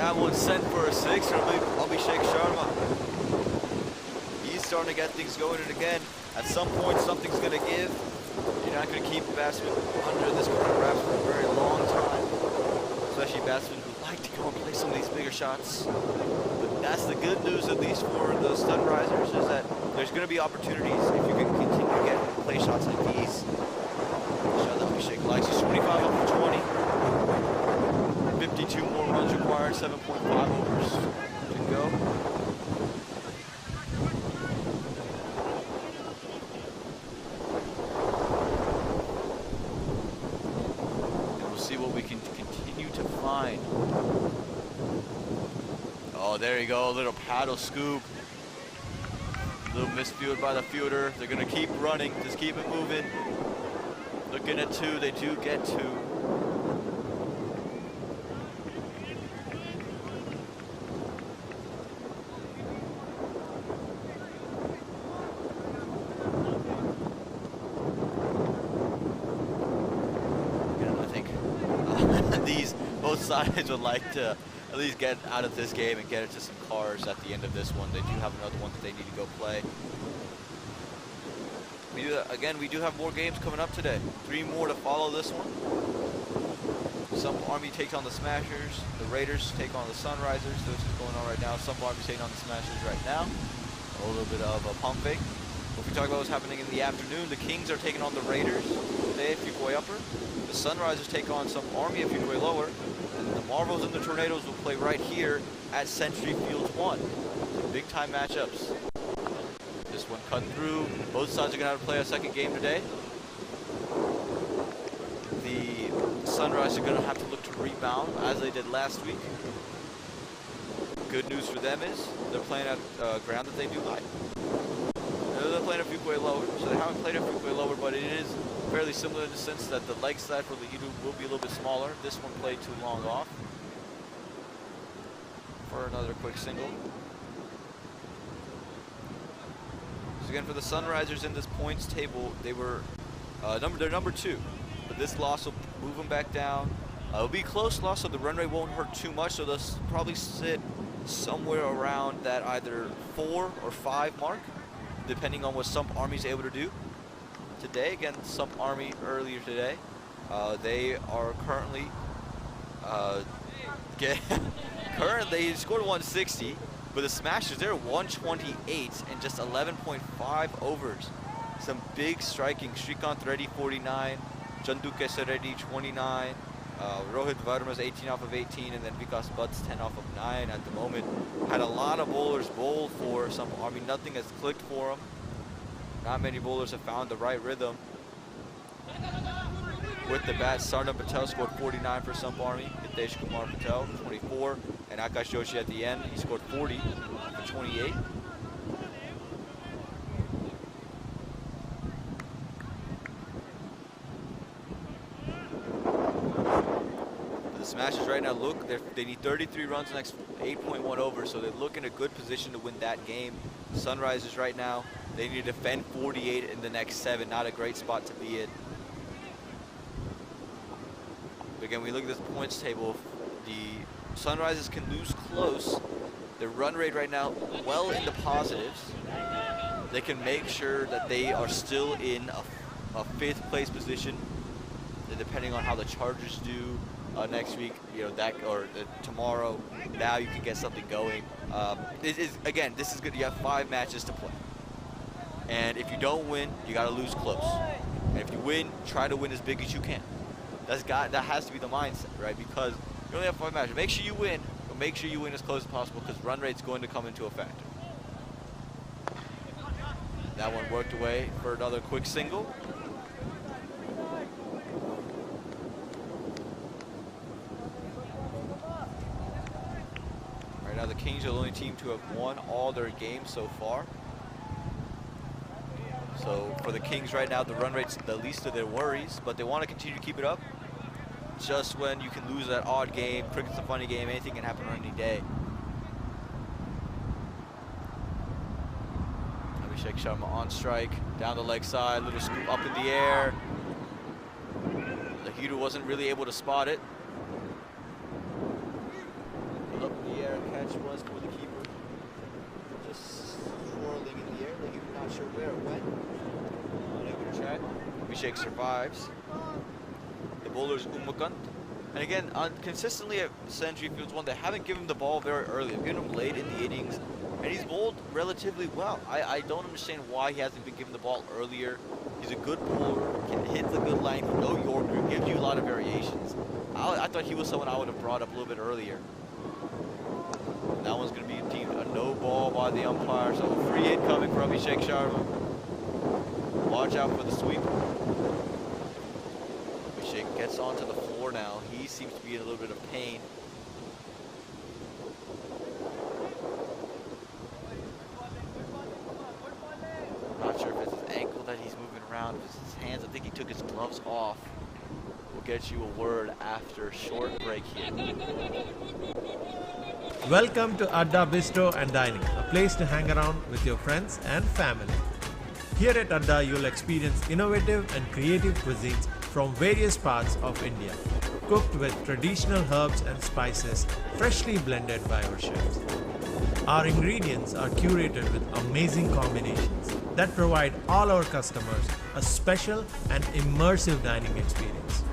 That one sent for a 6 from Abhishek Sharma. He's starting to get things going, and again, at some point something's going to give. You're not going to keep batsmen under this kind of wraps for a very long time, especially batsmen who like to go and play some of these bigger shots. But that's the good news, at least for the stun risers, is that there's going to be opportunities if you can continue to get play shots like these. Shot that Abhishek likes. He's 25 up for 20. 52 more runs required, 7.5 overs to go. behind. Oh, there you go, a little paddle scoop. A little misfield by the fielder. They're gonna keep running, just keep it moving. Looking at 2, they do get 2. Again, I think both sides would like to at least get out of this game and get it to some cars at the end of this one. They do have another one that they need to go play. Again, we do have more games coming up today. 3 more to follow this one. Some Army takes on the Smashers. The Raiders take on the Sunrisers. This is going on right now. Some Army taking on the Smashers right now. A little bit of a pump fake. If we talk about what's happening in the afternoon, the Kings are taking on the Raiders today at Fuquay Upper. The Sunrisers take on some Army at Fuquay Lower. And the Marvels and the Tornadoes will play right here at Century Fields 1. Big time matchups. This one cut through. Both sides are going to have to play a second game today. The Sunrise are going to have to look to rebound as they did last week. Good news for them is they're playing at ground that they do like. They're playing at Fuquay Lower, so they haven't played at Fuquay Lower, but it is fairly similar in the sense that the leg side for Lehidu will be a little bit smaller. This one played too long off. For another quick single. So again, for the Sunrisers in this points table, they were they're number 2, but this loss will move them back down. It'll be a close loss, so the run rate won't hurt too much. So they'll probably sit somewhere around that either 4 or 5 mark, depending on what Sump Army's able to do today. Again, Sump Army earlier today, they are currently they scored 160. But the Smashers, they're 128 and just 11.5 overs. Some big striking. Shrikant Reddy 49, Chanduke Reddy 29, Rohit Varma's 18 off of 18, and then Vikas Butts 10 off of 9 at the moment. Had a lot of bowlers bowl for some Army. Nothing has clicked for them. Not many bowlers have found the right rhythm. With the bat, Sarnam Patel scored 49 for Sump Army. Hitesh Kumar Patel 24. And Akash Joshi at the end, he scored 40 for 28. The Smashers right now look, they need 33 runs in the next 8.1 overs, so they look in a good position to win that game. Sunrisers right now, they need to defend 48 in the next 7. Not a great spot to be in. But again, we look at this points table. The Sunrisers can lose close. Their run rate right now well in the positives. They can make sure that they are still in a 5th place position. And depending on how the Chargers do next week, you know, that or tomorrow, now you can get something going. Again, this is good. You have 5 matches to play, and if you don't win, you got to lose close. And if you win, try to win as big as you can. That has to be the mindset, right? Because you only have 5 matches. Make sure you win, but make sure you win as close as possible, because run rate's going to come into a factor. That one worked away for another quick single. Right now the Kings are the only team to have won all their games so far. So for the Kings right now, the run rate's the least of their worries, but they want to continue to keep it up. Just when you can lose that odd game, cricket's a funny game, anything can happen on any day. Abhishek Sharma on strike, down the leg side, little scoop up in the air. Lahidu wasn't really able to spot it. Up in the air, catch was for the keeper. Just swirling in the air, Lahidu not sure where it went. Unable to track. Abhishek survives. The bowler is Umakant. And again, consistently at Century Fields 1, they haven't given him the ball very early. They've given him late in the innings, and he's bowled relatively well. I don't understand why he hasn't been given the ball earlier. He's a good bowler, can hit the good length, no Yorker, gives you a lot of variations. I thought he was someone I would have brought up a little bit earlier. That one's going to be deemed a no ball by the umpire, so a free hit coming from Abhishek Sharma. Watch out for the sweep. Abhishek gets onto the floor now. He seems to be in a little bit of pain. Not sure if it's his ankle that he's moving around, if it's his hands. I think he took his gloves off. We'll get you a word after a short break here. Welcome to Adda Bistro and Dining, a place to hang around with your friends and family. Here at Adda, you'll experience innovative and creative cuisines from various parts of India, cooked with traditional herbs and spices freshly blended by our chefs. Our ingredients are curated with amazing combinations that provide all our customers a special and immersive dining experience.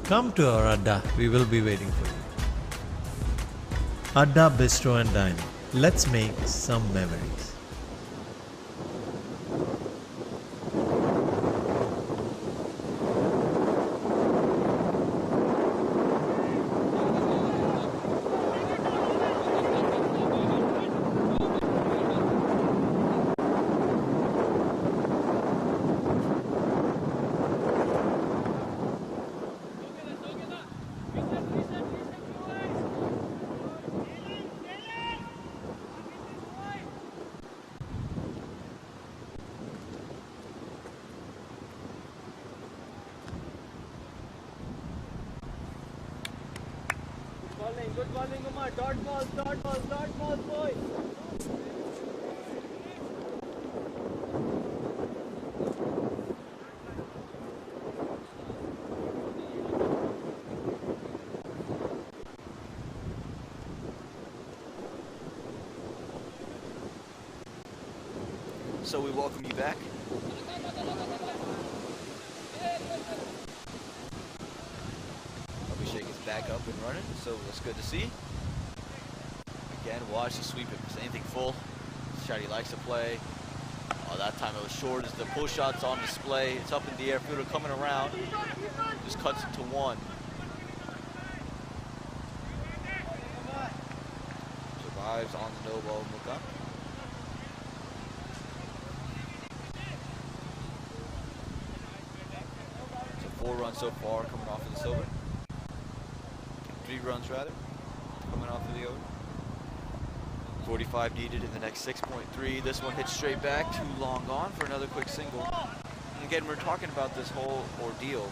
Come to our Adda, we will be waiting for you. Adda Bistro and Dining. Let's make some memories. Good bowling, Umar. Dot balls, boys. So we welcome you back. Abhishek is back up and running, so that's good to see. Again, watch the sweep if there's anything full. Shadi likes to play. Oh, that time it was short as the pull shot's on display. It's up in the air, fielder coming around. Just cuts it to one. Survives on the no ball look up. So 4 runs so far coming off of the silver. 3 runs rather, coming off of the over. 45 needed in the next 6.3. This one hits straight back, too long gone for another quick single. And again, we're talking about this whole ordeal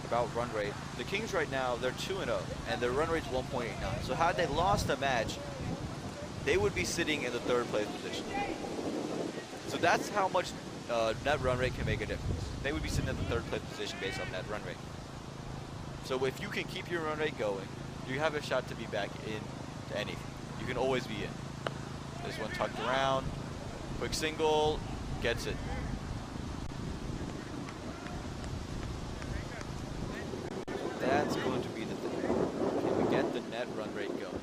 about run rate. The Kings right now, they're 2-0, and their run rate's 1.89. So had they lost the match, they would be sitting in the 3rd place position. So that's how much net run rate can make a difference. They would be sitting in the 3rd place position based on net run rate. So if you can keep your run rate going, you have a shot to be back in to anything. You can always be in. This one tucked around, quick single, gets it. That's going to be the thing. Can we get the net run rate going?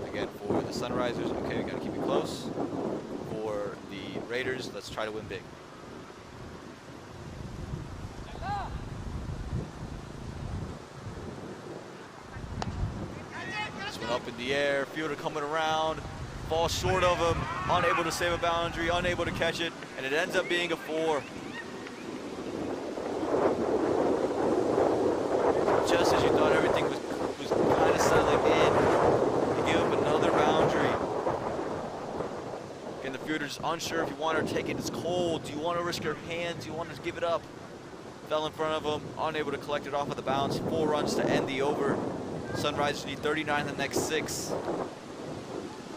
Again, for the Sunrisers, okay, we gotta keep it close. For the Raiders, let's try to win big. This one up in the air, fielder coming around. Falls short of him, unable to save a boundary, unable to catch it, and it ends up being a 4. Just as you thought everything was kind of settling in, you give up another boundary. Again, the fielder's unsure if you want to take it. It's cold. Do you want to risk your hands? Do you want to give it up? Fell in front of him, unable to collect it off of the bounce. 4 runs to end the over. Sunrisers need 39 in the next 6.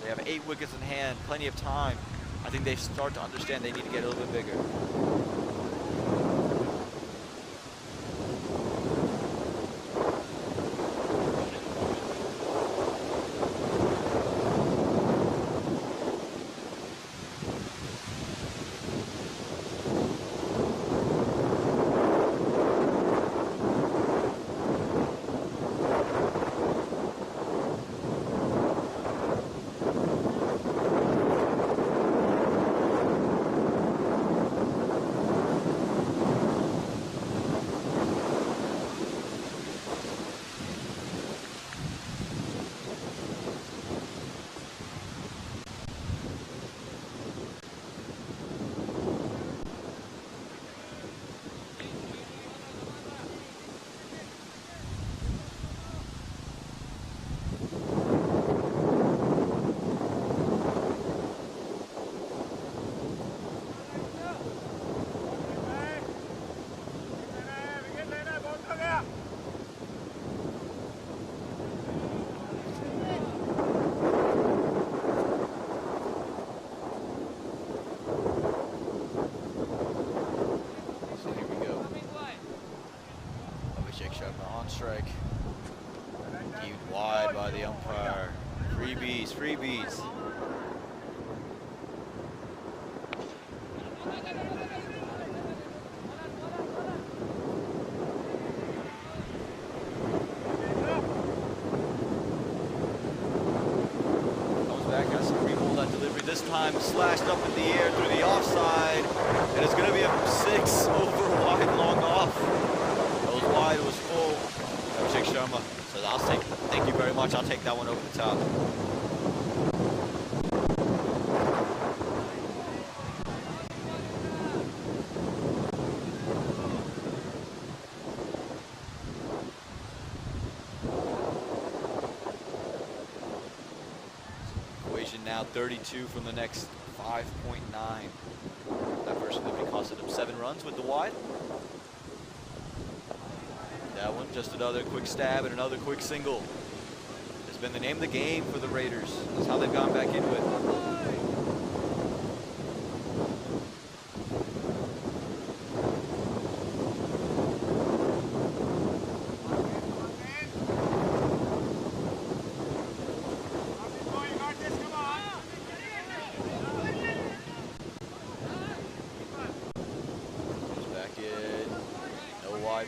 They have 8 wickets in hand, plenty of time. I think they start to understand they need to get a little bit bigger. This time slashed up in the air through the offside, and it's going to be a 6 over wide long off. That was wide, it was full. Abhishek Sharma says, thank you very much, I'll take that one over the top. Now 32 from the next 5.9. That first delivery costed him 7 runs with the wide. That one, just another quick stab and another quick single. It's been the name of the game for the Raiders. That's how they've gone back into it.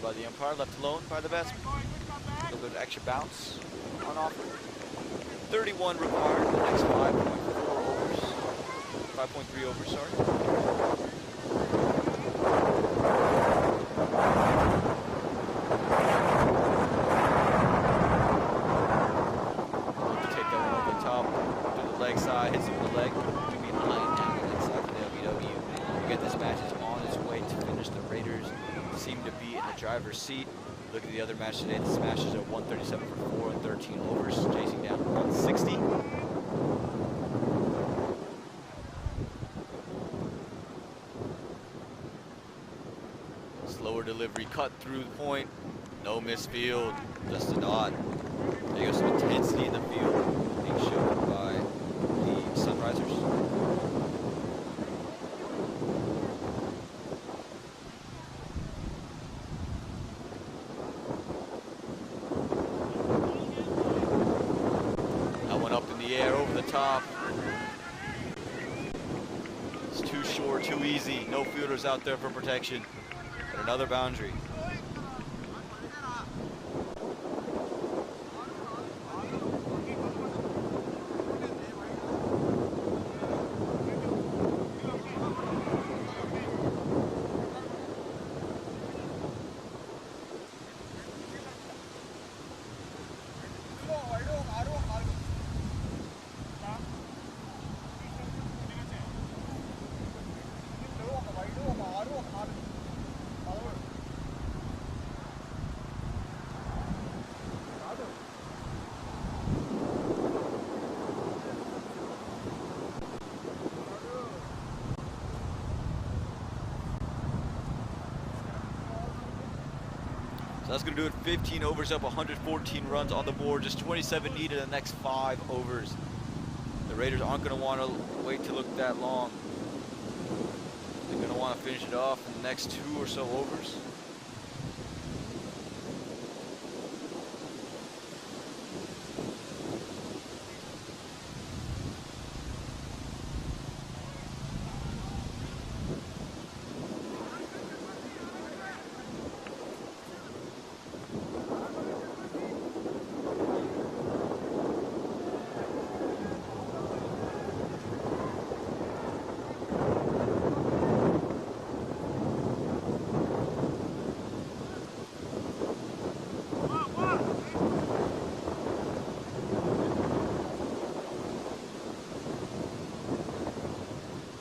By the umpire, left alone by the batsman. A little bit of extra bounce on offer. 31 required, the next 5.4 overs. 5.3 overs, sorry. Look to take that one over the top, to the leg side, hits him with the leg, to behind now, leg side for the LBW. Again, this match is on its way to finish. The Raiders seem to be in the driver's seat. Look at the other match today. The Smashers are 137 for 4 and 13 overs, chasing down 160. Slower delivery, cut through the point. No misfield, just a dot. There goes some intensity in the field being shown by the Sunrisers. Top. It's too short, too easy. No fielders out there for protection. And another boundary. So that's going to do it. 15 overs up, 114 runs on the board, just 27 needed in the next 5 overs. The Raiders aren't going to want to wait to look that long. They're going to want to finish it off in the next 2 or so overs.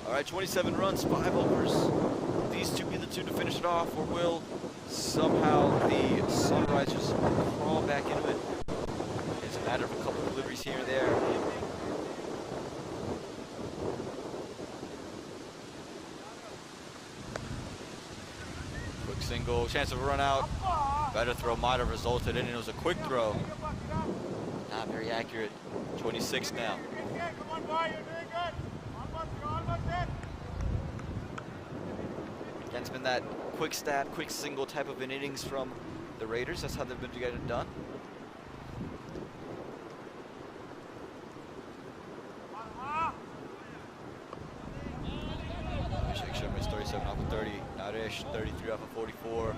All right, 27 runs, 5 overs. These two be the two to finish it off, or will somehow the Sunrisers crawl back into it? It's a matter of a couple of deliveries here and there. Quick single, chance of a run out. Better throw might have resulted in it. It was a quick throw. Not very accurate. 26 now. Come on, boy, you're doing good. Almost there. Again, it's been that quick stab, quick single type of an innings from the Raiders. That's how they've been getting it done. Abhishek Sharma starts Fish, 33 off of 44.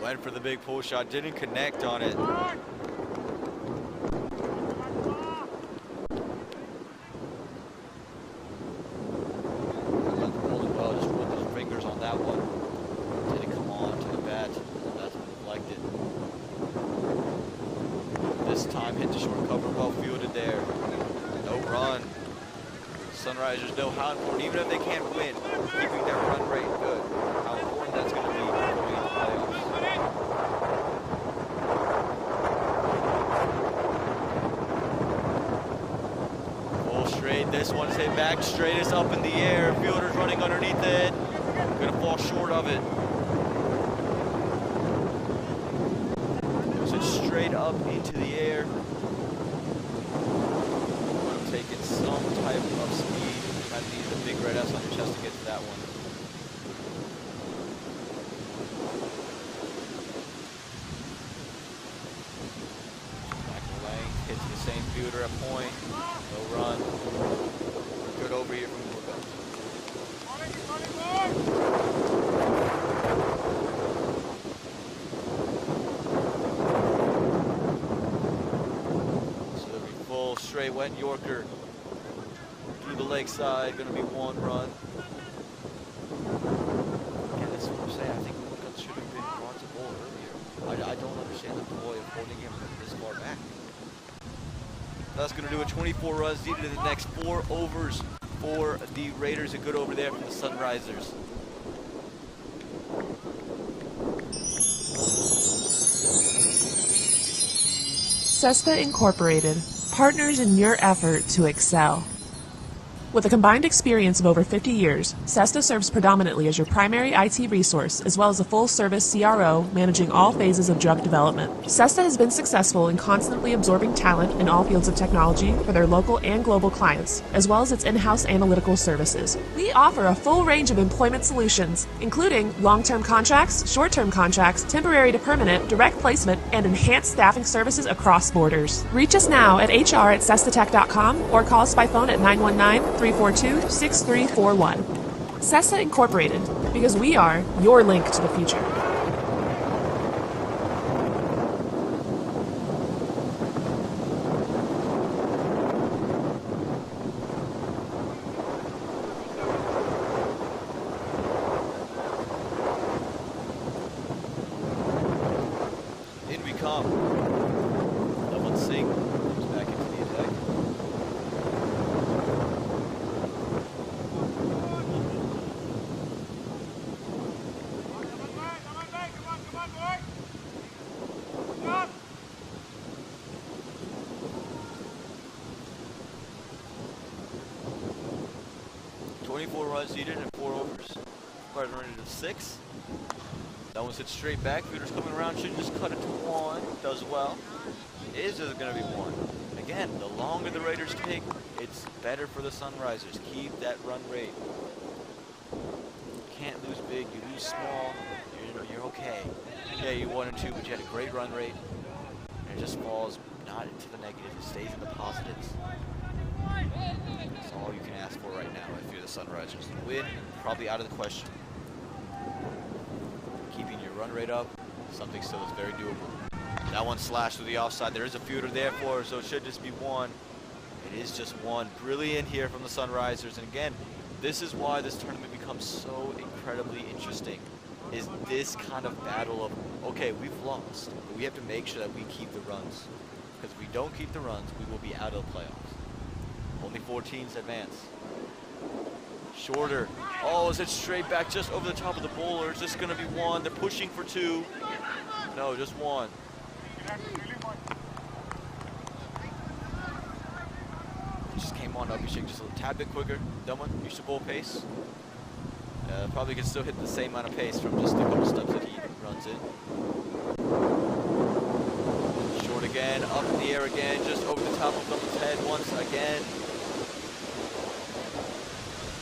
Went for the big pull shot, didn't connect on it. Well, just rolled his fingers on that one. Didn't come on to the bat. That's deflected. This time hit the short cover, well fielded there. No run. Sunrisers know how important, even if they can't win, keeping their run rate good, how important that's going to be going into the playoffs. Full straight, this one's hit back straight, it's up in the air. Fielder's running underneath it, going to fall short of it. Goes it straight up into the air. Taking some type of speed. You might need a big red S on your chest to get to that one. Back Lang hits the same fielder at point. No run. Good over here from Morrisville. Straight wet Yorker through the lakeside, going to be one run. Again, that's what I'm saying. I think Woodcut should have been brought to bowl earlier. I don't understand the ploy of holding him this far back. That's going to do it. 24 runs needed in the next 4 overs for the Raiders. A good over there from the Sunrisers. Cesta Incorporated, partners in your effort to excel. With a combined experience of over 50 years, Cesta serves predominantly as your primary IT resource, as well as a full-service CRO managing all phases of drug development. Cesta has been successful in constantly absorbing talent in all fields of technology for their local and global clients, as well as its in-house analytical services. We offer a full range of employment solutions, including long-term contracts, short-term contracts, temporary to permanent, direct placement, and enhanced staffing services across borders. Reach us now at hr@cestatech.com or call us by phone at 919-342-6341. Cesta Incorporated, because we are your link to the future. In we come. Double sink. Comes back into the attack. Come on, boy! Stop! 24 runs needed in 4 overs. Required a run of 6. That one's hit straight back. Fielders coming around, should just cut it to 1. Does well. Is going to be 1. Again, the longer the Raiders take, it's better for the Sunrisers. Keep that run rate. You can't lose big, you lose small, you're okay. Yeah, you 1 and 2, but you had a great run rate. And it just falls not into the negative, it stays in the positives. That's all you can ask for right now if you're the Sunrisers. The win, probably out of the question. Keeping your run rate up, something still is very doable. That one slashed to the offside. There is a fielder there for her, so it should just be 1. It is just 1. Brilliant here from the Sunrisers. And again, this is why this tournament becomes so incredibly interesting. Is this kind of battle of, okay, we've lost, but we have to make sure that we keep the runs. Because if we don't keep the runs, we will be out of the playoffs. Only 4 teams advance. Shorter. Oh, is it straight back just over the top of the bowler? Is this going to be 1? They're pushing for 2. No, just 1. It just came on Abhishek just a tad bit quicker. That one, used to bowl pace. Probably can still hit the same amount of pace from just a couple steps that he runs in. Short again, up in the air again, just over the top of someone's head once again.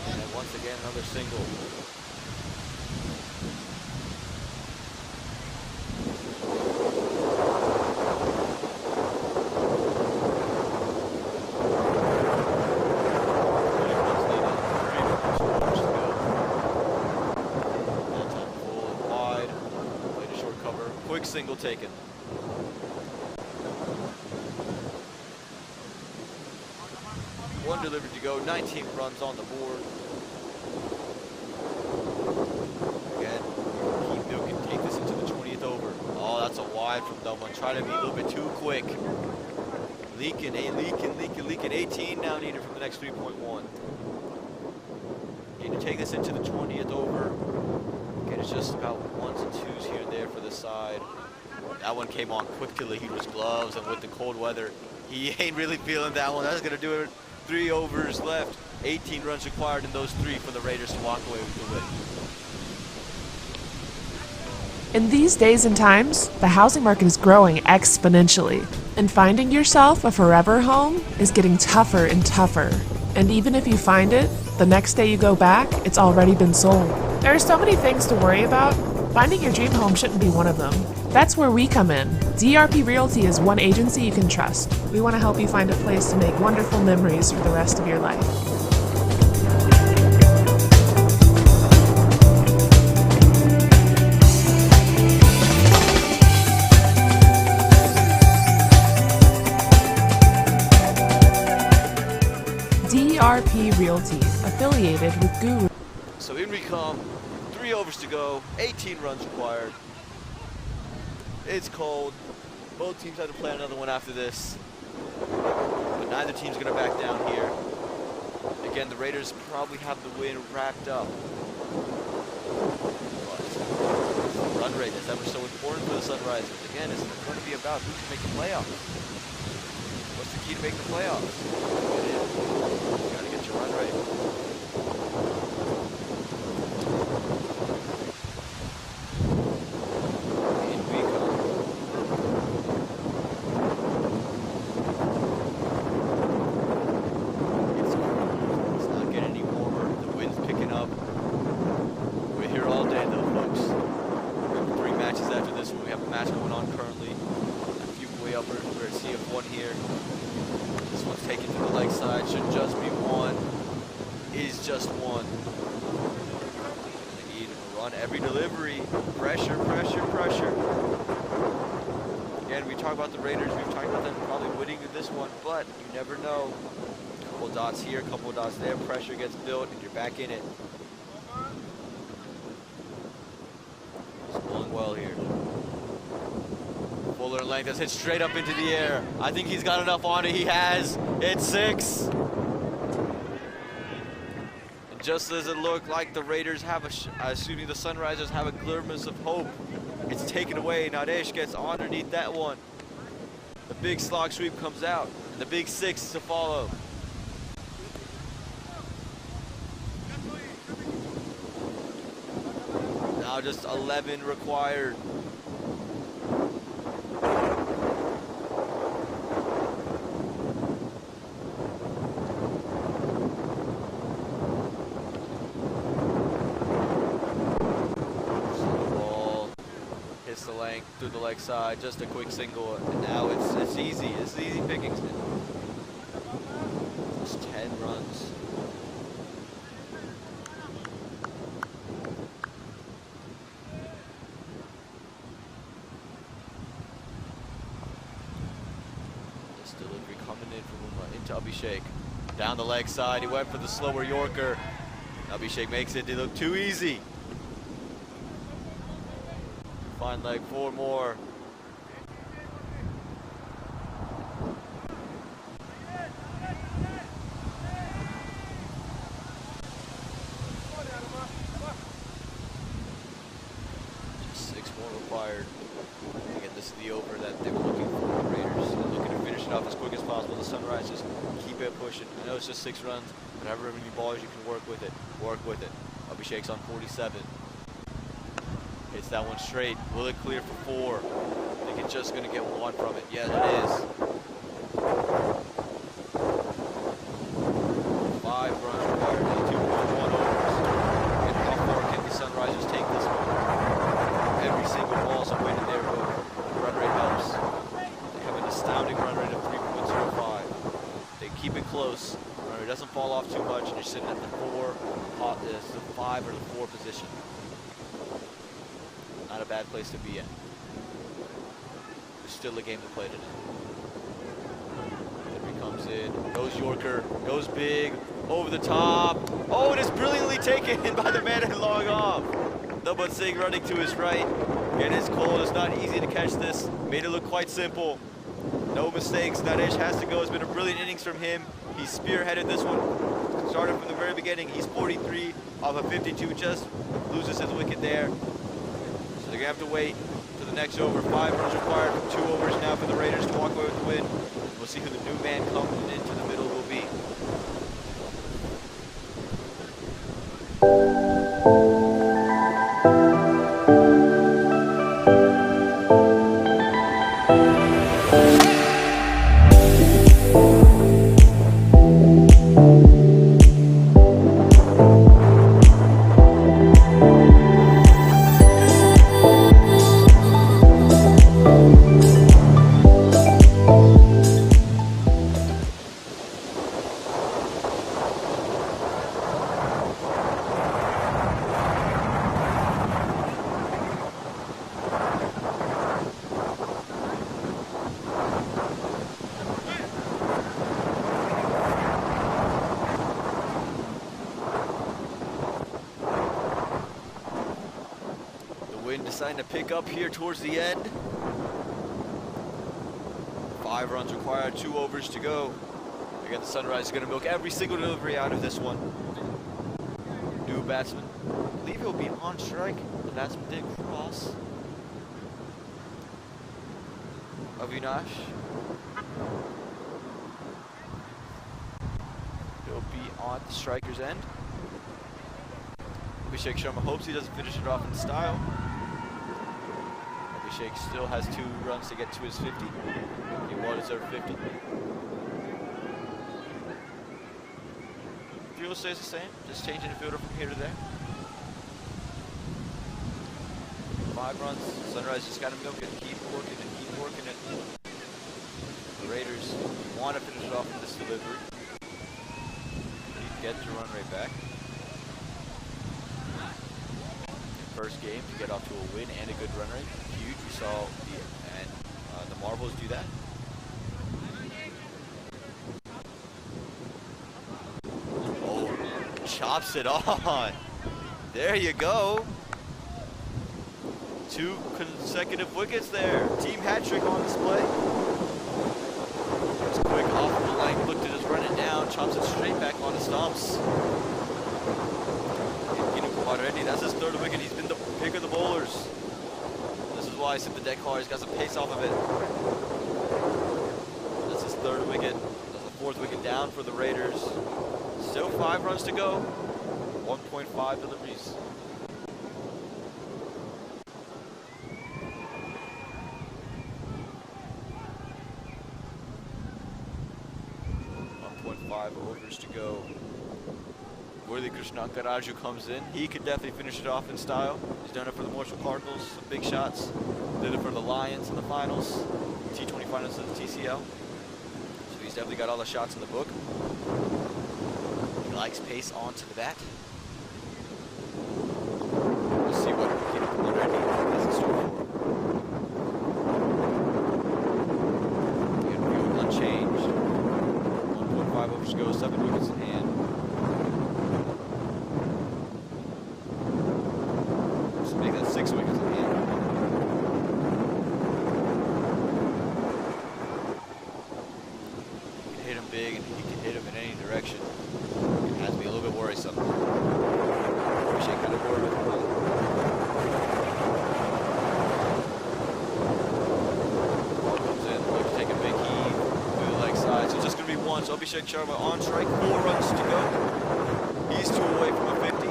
And once again, another single. quick single taken. One delivery to go, 19 runs on the board. Again, Keith Bill can take this into the 20th over. Oh, that's a wide from Dunlop. Try to be a little bit too quick. Leaking, 18 now needed from the next 3.1. Can you take this into the 20th over? Again, it's just about ones and twos here and there for the side. That one came on quick to Lahira's gloves, and with the cold weather, he ain't really feeling that one. That's going to do it. 3 overs left. 18 runs required in those 3 for the Raiders to walk away with the win. In these days and times, the housing market is growing exponentially, and finding yourself a forever home is getting tougher and tougher. And even if you find it, the next day you go back, it's already been sold. There are so many things to worry about. Finding your dream home shouldn't be one of them. That's where we come in. DRP Realty is one agency you can trust. We want to help you find a place to make wonderful memories for the rest of your life. DRP Realty, affiliated with Guru. So in we come, 3 overs to go, 18 runs required. It's cold. Both teams have to play another one after this. But neither team's going to back down here. Again, the Raiders probably have the win wrapped up. But run rate is ever so important for the Sunrisers. Again, it's going to be about who can make the playoffs. What's the key to make the playoffs? You got to get your run rate. Every delivery, pressure, pressure, pressure. Again, we talk about the Raiders. We've talked about them probably winning this one, but you never know. A couple dots here, a couple dots there. Pressure gets built, and you're back in it. It's going well here. Fuller length has hit straight up into the air. I think he's got enough on it. He has. It's 6. Just as it looked like the Raiders have the Sunrisers have a glimpse of hope, it's taken away. Nadesh gets underneath that one. The big slog sweep comes out, and the big 6 to follow. Now just 11 required. Through the leg side, just a quick single, and now it's easy. It's easy pickings. Just 10 runs. This delivery coming in from into Abhishek. Down the leg side, he went for the slower Yorker. Abhishek makes it look too easy. Fine leg, 4 more. Just 6 more required. Again, this is the over that they were looking for, the Raiders. They're looking to finish it off as quick as possible. The Sunrisers keep it pushing. I know it's just 6 runs, but however many balls you can work with it, work with it. Abhishek's on 47. Hits that one straight. Will it clear for 4? I think it's just going to get 1 from it. Yeah, it is. 5 runs required. 2.1 overs. And how far can the Sunrisers take this one? Every single ball's a win in their over. The run rate helps. They have an astounding run rate of 3.05. They keep it close. The run rate doesn't fall off too much, and you're sitting at the 5 or the 4 position. Not a bad place to be in. still a game to play today. Henry comes in, goes Yorker, goes big, over the top. Oh, it is brilliantly taken by the man and long off. Double Singh running to his right. It is cold, it's not easy to catch this. Made it look quite simple. No mistakes, Nadesh has to go. It's been a brilliant innings from him. He spearheaded this one. Started from the very beginning. He's 43 off of 52, just loses his wicket there. So they're gonna have to wait to the next over. 5 runs required from 2 overs now for the Raiders to walk away with the win. We'll see who the new man coming into the middle will be. Deciding to pick up here towards the end. 5 runs required, 2 overs to go. Again, the Sunrise is going to milk every single delivery out of this one. New batsman. I believe he'll be on strike. The batsman did cross. Avinash. He'll be on the striker's end. Abhishek Sharma hopes he doesn't finish it off in style. Abhishek still has 2 runs to get to his 50. He well-deserved 50. Field stays the same, just changing the fielder from here to there. 5 runs, Sunrise just got to milk it, keep working it, keep working it. The Raiders want to finish it off with this delivery. Get the run rate back. First game to get off to a win and a good run rate. Huge. We saw the Marvels do that. Oh, chops it on. There you go. 2 consecutive wickets there. Team hat trick on display. It's quick off the line. Looked at us running down. Chops it straight back on the stumps. Already, that's his 3rd wicket. He's been the pick of the bowlers. This is why I said the deck hard. He's got some pace off of it. That's his 3rd wicket. That's the 4th wicket down for the Raiders. Still 5 runs to go. 1.5 deliveries. Overs to go. Worthy Krishnankaraju comes in. He could definitely finish it off in style. He's done it for the Morrisville Cardinals, some big shots. Did it for the Lions in the finals, T20 finals of the TCL. So he's definitely got all the shots in the book. He likes pace onto the bat. We'll see what has in store for him. Again, unchanged. 1.5 overs to go, 7 wickets in hand. Make that 6 wickets in the end. He can hit him big and he can hit him in any direction. It has to be a little bit worrisome. Wish I kind of bored with him. Ball comes in, looks to take a big heave to the leg side. So it's just going to be 1. So Abhishek Sharma on strike, 4 runs to go. He's 2 away from a 50.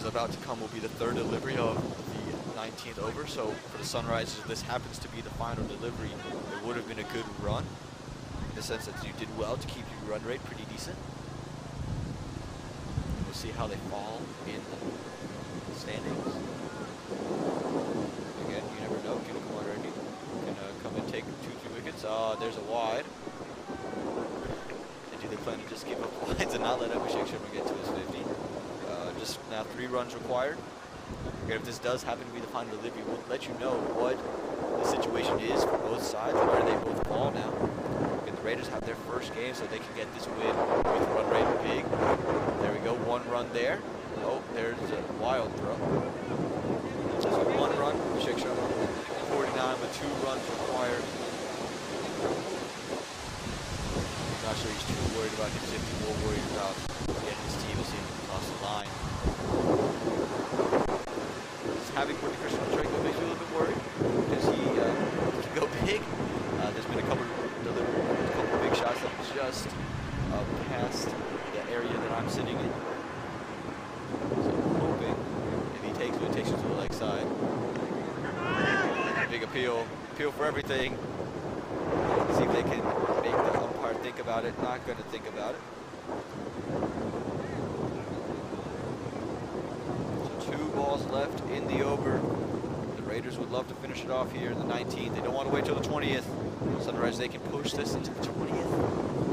About to come will be the 3rd delivery of the 19th over. So for the Sunrisers, if this happens to be the final delivery, it would have been a good run in the sense that you did well to keep your run rate pretty decent. We'll see how they fall in the standings. Again, you never know. Can come already. Can come and take 2-3 wickets. There's a wide. And do they plan to just give up wides and not let Abhishek Sharma get to his 50? just now 3 runs required. Again, if this does happen to be the final delivery, we'll let you know what the situation is for both sides, where they both fall now. Again, the Raiders have their first game, so they can get this win with run rate big. There we go, 1 run there. Oh, there's a wild throw. So 1 run, Sheikh Sharma, 49 with 2 runs required. Not sure he's too worried about his 50, more worried about getting his team to see across the line. Just having Morty Christian on strike makes me a little bit worried because he can go big. There's been a couple big shots that just past the area that I'm sitting in. So I'm hoping if he takes it, takes it to the leg side. Big appeal for everything. See if they can make the umpire think about it. Not going to think about it. So 2 balls left in the over. The Raiders would love to finish it off here in the 19th. They don't want to wait till the 20th. Sunrise, they can push this into the 20th.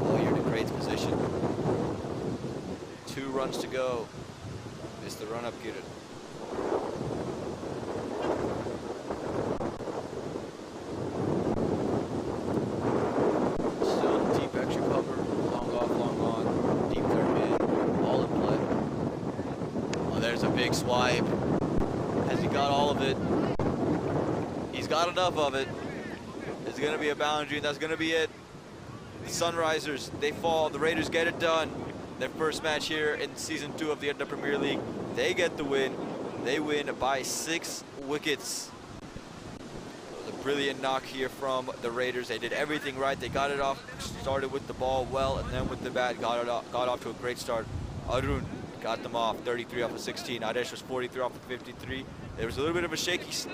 Oh, you're in a great position. 2 runs to go. It's the run-up, get it. Big swipe. Has he got all of it? He's got enough of it. There's going to be a boundary, and that's going to be it. The Sunrisers, they fall. The Raiders get it done. Their first match here in Season 2 of the Adda Premier League. They get the win. They win by 6 wickets. It was a brilliant knock here from the Raiders. They did everything right. They got it off, started with the ball well, and then with the bat, got off to a great start. Arun got them off, 33 off of 16. Adesh was 43 off of 53. There was a little bit of a shakiness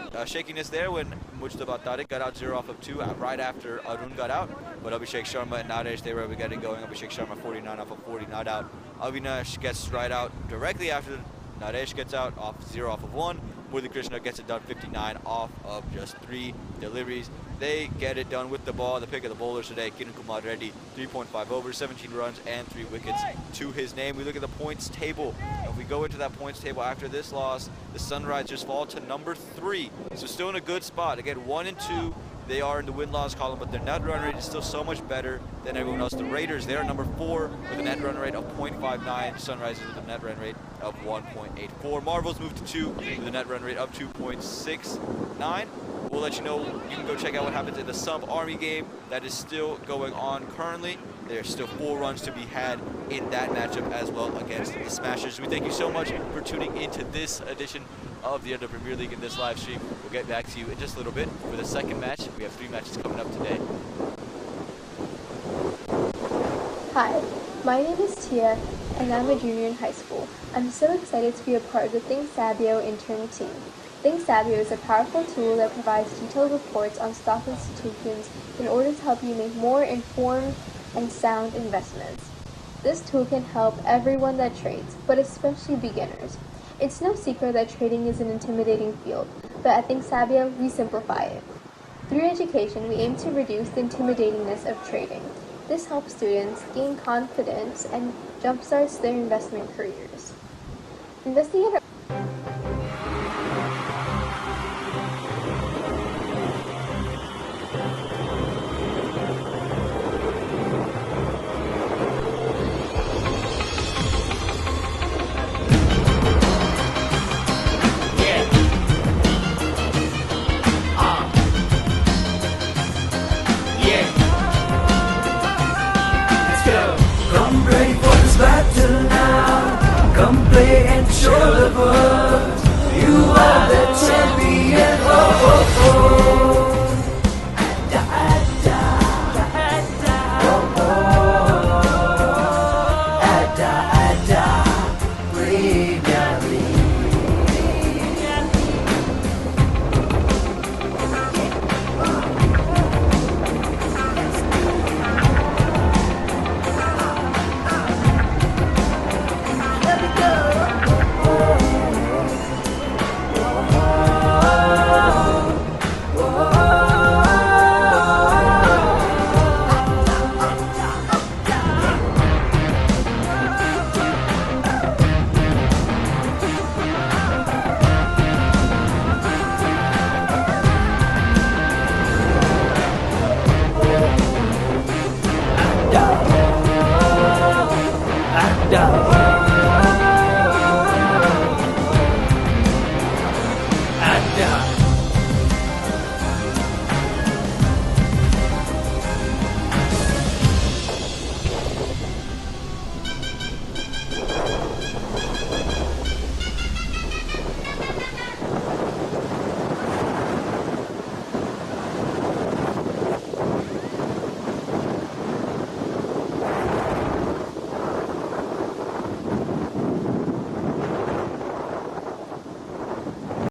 there when Mujtaba Tariq got out 0 off of 2 right after Arun got out. But Abhishek Sharma and Naresh, they were able to get it going. Abhishek Sharma 49 off of 40, not out. Avinash gets right out directly after Naresh gets out off 0 off of 1. Murli Krishna gets it done 59 off of just 3 deliveries. They get it done with the ball. The pick of the bowlers today, Kiran Kumar Reddy, 3.5 overs, 17 runs, and 3 wickets to his name. We look at the points table. If we go into that points table after this loss, the Sunrisers fall to number 3. So still in a good spot. Again, 1 and 2, they are in the win-loss column, but their net run rate is still so much better than everyone else. The Raiders, they're number 4 with a net run rate of 0.59. Sunrisers with a net run rate of 1.84. Marvels moved to 2 with a net run rate of 2.69. We'll let you know. You can go check out what happens in the Sub-Army game that is still going on currently. There's still 4 runs to be had in that matchup as well against the Smashers. We thank you so much for tuning into this edition of the Adda Premier League in this live stream. We'll get back to you in just a little bit for the second match. We have 3 matches coming up today. Hi, my name is Tia, and I'm a junior in high school. I'm so excited to be a part of the Think Sabio intern team. Think Sabio is a powerful tool that provides detailed reports on stock institutions in order to help you make more informed and sound investments. This tool can help everyone that trades, but especially beginners. It's no secret that trading is an intimidating field, but at Think Sabio, we simplify it. Through education, we aim to reduce the intimidatingness of trading. This helps students gain confidence and jumpstarts their investment careers. Investing at Come play and show the world you are the